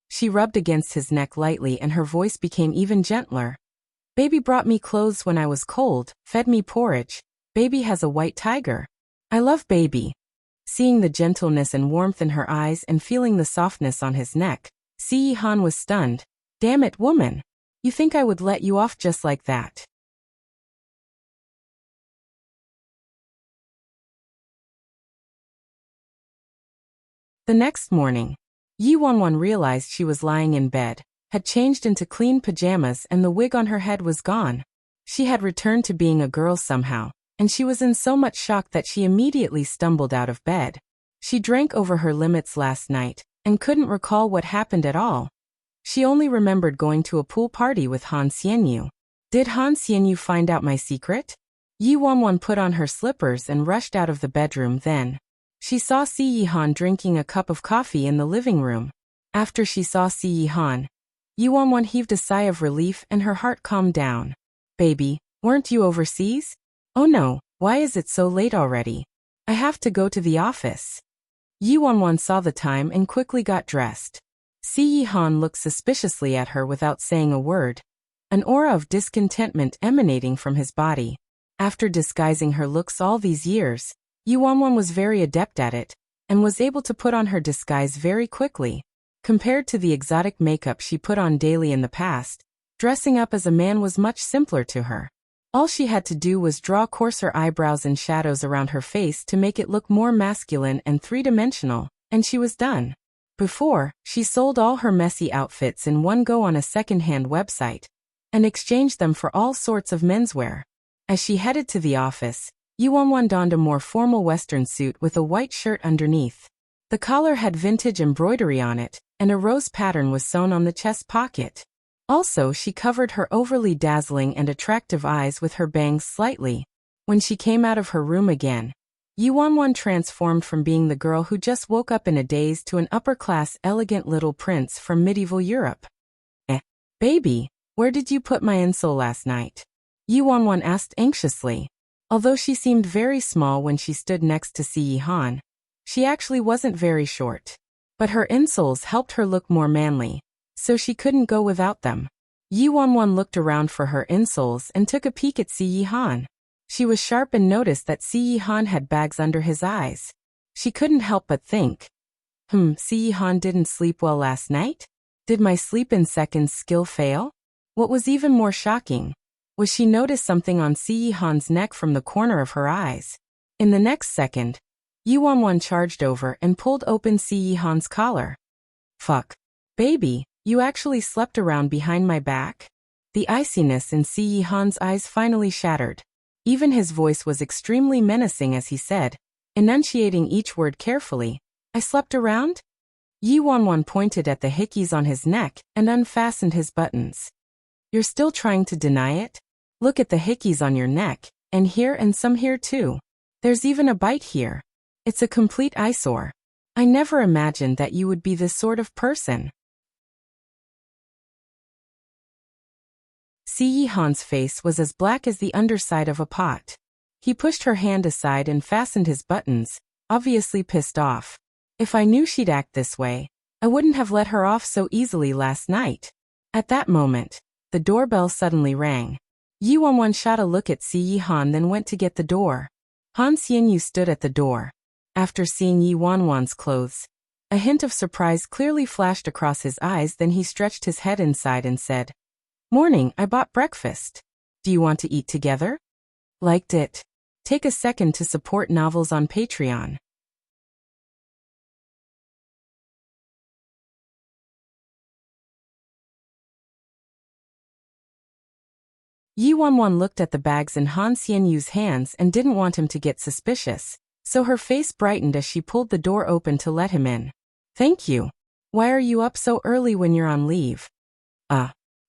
She rubbed against his neck lightly and her voice became even gentler. Baby brought me clothes when I was cold, fed me porridge. Baby has a white tiger. I love baby. Seeing the gentleness and warmth in her eyes and feeling the softness on his neck, Si Han was stunned. Damn it, woman. You think I would let you off just like that? The next morning, Yi Wanwan realized she was lying in bed, had changed into clean pajamas and the wig on her head was gone. She had returned to being a girl somehow, and she was in so much shock that she immediately stumbled out of bed. She drank over her limits last night, and couldn't recall what happened at all. She only remembered going to a pool party with Han Xianyu. Did Han Xianyu find out my secret? Yi Wanwan put on her slippers and rushed out of the bedroom. Then she saw Si Yihan drinking a cup of coffee in the living room. After she saw Si Yihan, Yi Wanwan heaved a sigh of relief and her heart calmed down. Baby, weren't you overseas? Oh no, why is it so late already? I have to go to the office. Yi Wanwan saw the time and quickly got dressed. Si Yihan looked suspiciously at her without saying a word, an aura of discontentment emanating from his body. After disguising her looks all these years, Yi Wanwan was very adept at it, and was able to put on her disguise very quickly. Compared to the exotic makeup she put on daily in the past, dressing up as a man was much simpler to her. All she had to do was draw coarser eyebrows and shadows around her face to make it look more masculine and three-dimensional, and she was done. Before, she sold all her messy outfits in one go on a second-hand website, and exchanged them for all sorts of menswear. As she headed to the office, Yi Wanwan donned a more formal Western suit with a white shirt underneath. The collar had vintage embroidery on it, and a rose pattern was sewn on the chest pocket. Also, she covered her overly dazzling and attractive eyes with her bangs slightly. When she came out of her room again, Yi Wanwan transformed from being the girl who just woke up in a daze to an upper-class elegant little prince from medieval Europe. Baby, where did you put my insole last night? Yi Wanwan asked anxiously. Although she seemed very small when she stood next to Si Yihan, she actually wasn't very short. But her insoles helped her look more manly, so she couldn't go without them. Yi Wanwan looked around for her insoles and took a peek at Si Yihan. She was sharp and noticed that Si Yihan had bags under his eyes. She couldn't help but think, Si Yihan didn't sleep well last night? Did my sleep in seconds skill fail? What was even more shocking was she noticed something on Si Yihan's neck from the corner of her eyes. In the next second, Yi Wanwan charged over and pulled open Si Yihan's collar. Fuck. Baby, you actually slept around behind my back? The iciness in Si Yihan's eyes finally shattered. Even his voice was extremely menacing as he said, enunciating each word carefully, I slept around? Yi Wanwan pointed at the hickeys on his neck and unfastened his buttons. You're still trying to deny it? Look at the hickeys on your neck, and here and some here too. There's even a bite here. It's a complete eyesore. I never imagined that you would be this sort of person. Si Yihan's face was as black as the underside of a pot. He pushed her hand aside and fastened his buttons, obviously pissed off. If I knew she'd act this way, I wouldn't have let her off so easily last night. At that moment, the doorbell suddenly rang. Yi Wanwan shot a look at Si Yihan, then went to get the door. Han Xianyu stood at the door. After seeing Yi Wanwan's clothes, a hint of surprise clearly flashed across his eyes. Then he stretched his head inside and said, Morning, I bought breakfast. Do you want to eat together? Liked it. Take a second to support novels on Patreon. Yi Wanwan looked at the bags in Han Xianyu's hands and didn't want him to get suspicious, so her face brightened as she pulled the door open to let him in. Thank you. Why are you up so early when you're on leave?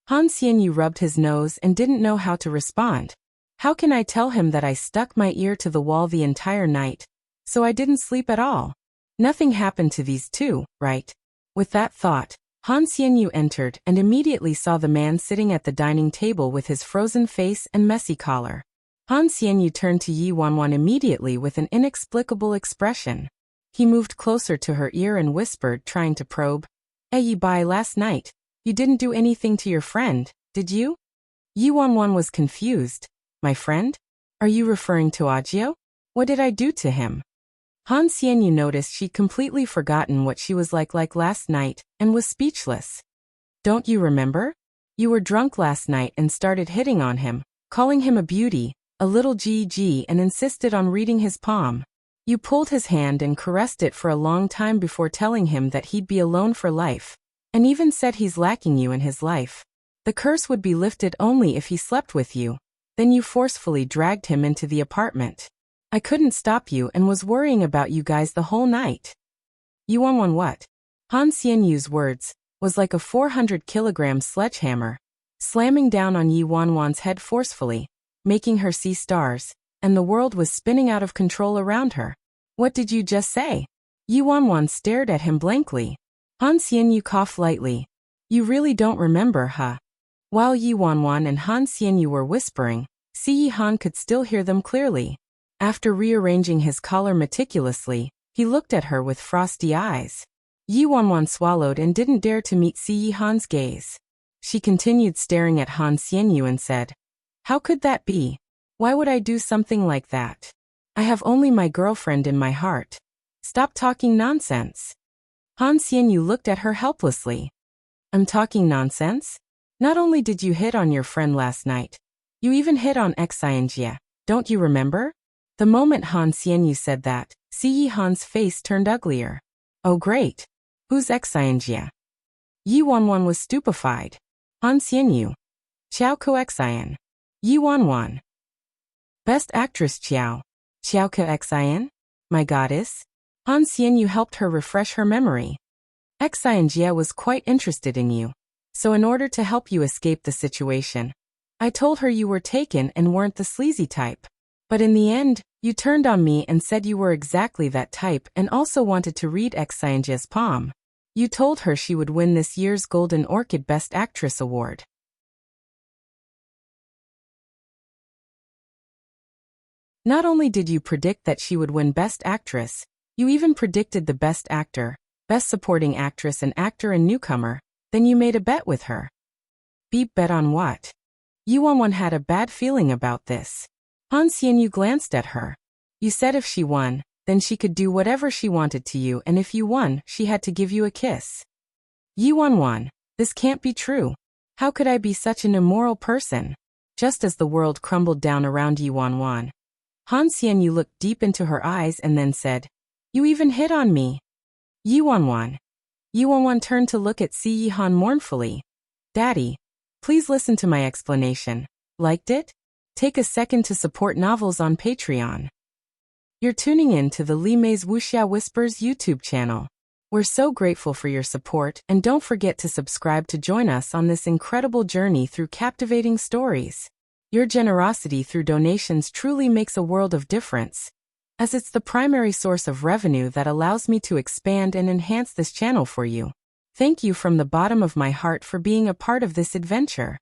Han Xianyu rubbed his nose and didn't know how to respond. How can I tell him that I stuck my ear to the wall the entire night, so I didn't sleep at all? Nothing happened to these two, right? With that thought, Han Xianyu entered and immediately saw the man sitting at the dining table with his frozen face and messy collar. Han Xianyu turned to Yi Wanwan immediately with an inexplicable expression. He moved closer to her ear and whispered, trying to probe, Yi Bai, last night, you didn't do anything to your friend, did you? Yi Wanwan was confused. My friend? Are you referring to Audiobook? What did I do to him? Han Xianyu noticed she'd completely forgotten what she was like last night, and was speechless. Don't you remember? You were drunk last night and started hitting on him, calling him a beauty, a little GG, and insisted on reading his palm. You pulled his hand and caressed it for a long time before telling him that he'd be alone for life, and even said he's lacking you in his life. The curse would be lifted only if he slept with you. Then you forcefully dragged him into the apartment. I couldn't stop you and was worrying about you guys the whole night. You won what? Han Xianyu's words was like a 400-kilogram sledgehammer, slamming down on Yi Wanwan's head forcefully, making her see stars, and the world was spinning out of control around her. What did you just say? Yi Wanwan stared at him blankly. Han Xianyu coughed lightly. You really don't remember, huh? While Yi Wanwan and Han Xianyu were whispering, Si Han could still hear them clearly. After rearranging his collar meticulously, he looked at her with frosty eyes. Yi Wanwan swallowed and didn't dare to meet Si Han's gaze. She continued staring at Han Xianyu and said, How could that be? Why would I do something like that? I have only my girlfriend in my heart. Stop talking nonsense. Han Xianyu looked at her helplessly. I'm talking nonsense? Not only did you hit on your friend last night, you even hit on Xianjia, don't you remember? The moment Han Xianyu said that, Si Han's face turned uglier. Oh great. Who's Xianjia? Yi Wanwan was stupefied. Han Xianyu. Qiao Ko Xian. Yi Wanwan. Best Actress Qiao. Qiao Ko Xian? My goddess? Han Xianyu helped her refresh her memory. Xianjia was quite interested in you. So in order to help you escape the situation, I told her you were taken and weren't the sleazy type. But in the end, you turned on me and said you were exactly that type and also wanted to read Xianjia's palm. You told her she would win this year's Golden Orchid Best Actress Award. Not only did you predict that she would win Best Actress, you even predicted the Best Actor, Best Supporting Actress and Actor and Newcomer, then you made a bet with her. Beep bet on what? Yi Wanwan had a bad feeling about this. Han Xianyu glanced at her. You said if she won, then she could do whatever she wanted to you and if you won, she had to give you a kiss. Yi Wanwan, this can't be true. How could I be such an immoral person? Just as the world crumbled down around Yi Wanwan, Han Xianyu looked deep into her eyes and then said, You even hit on me. Yi Wanwan. Yi Wanwan turned to look at Si Han mournfully. Daddy, please listen to my explanation. Liked it? Take a second to support novels on Patreon. You're tuning in to the Li Mei's Wuxia Whispers YouTube channel. We're so grateful for your support and don't forget to subscribe to join us on this incredible journey through captivating stories. Your generosity through donations truly makes a world of difference, as it's the primary source of revenue that allows me to expand and enhance this channel for you. Thank you from the bottom of my heart for being a part of this adventure.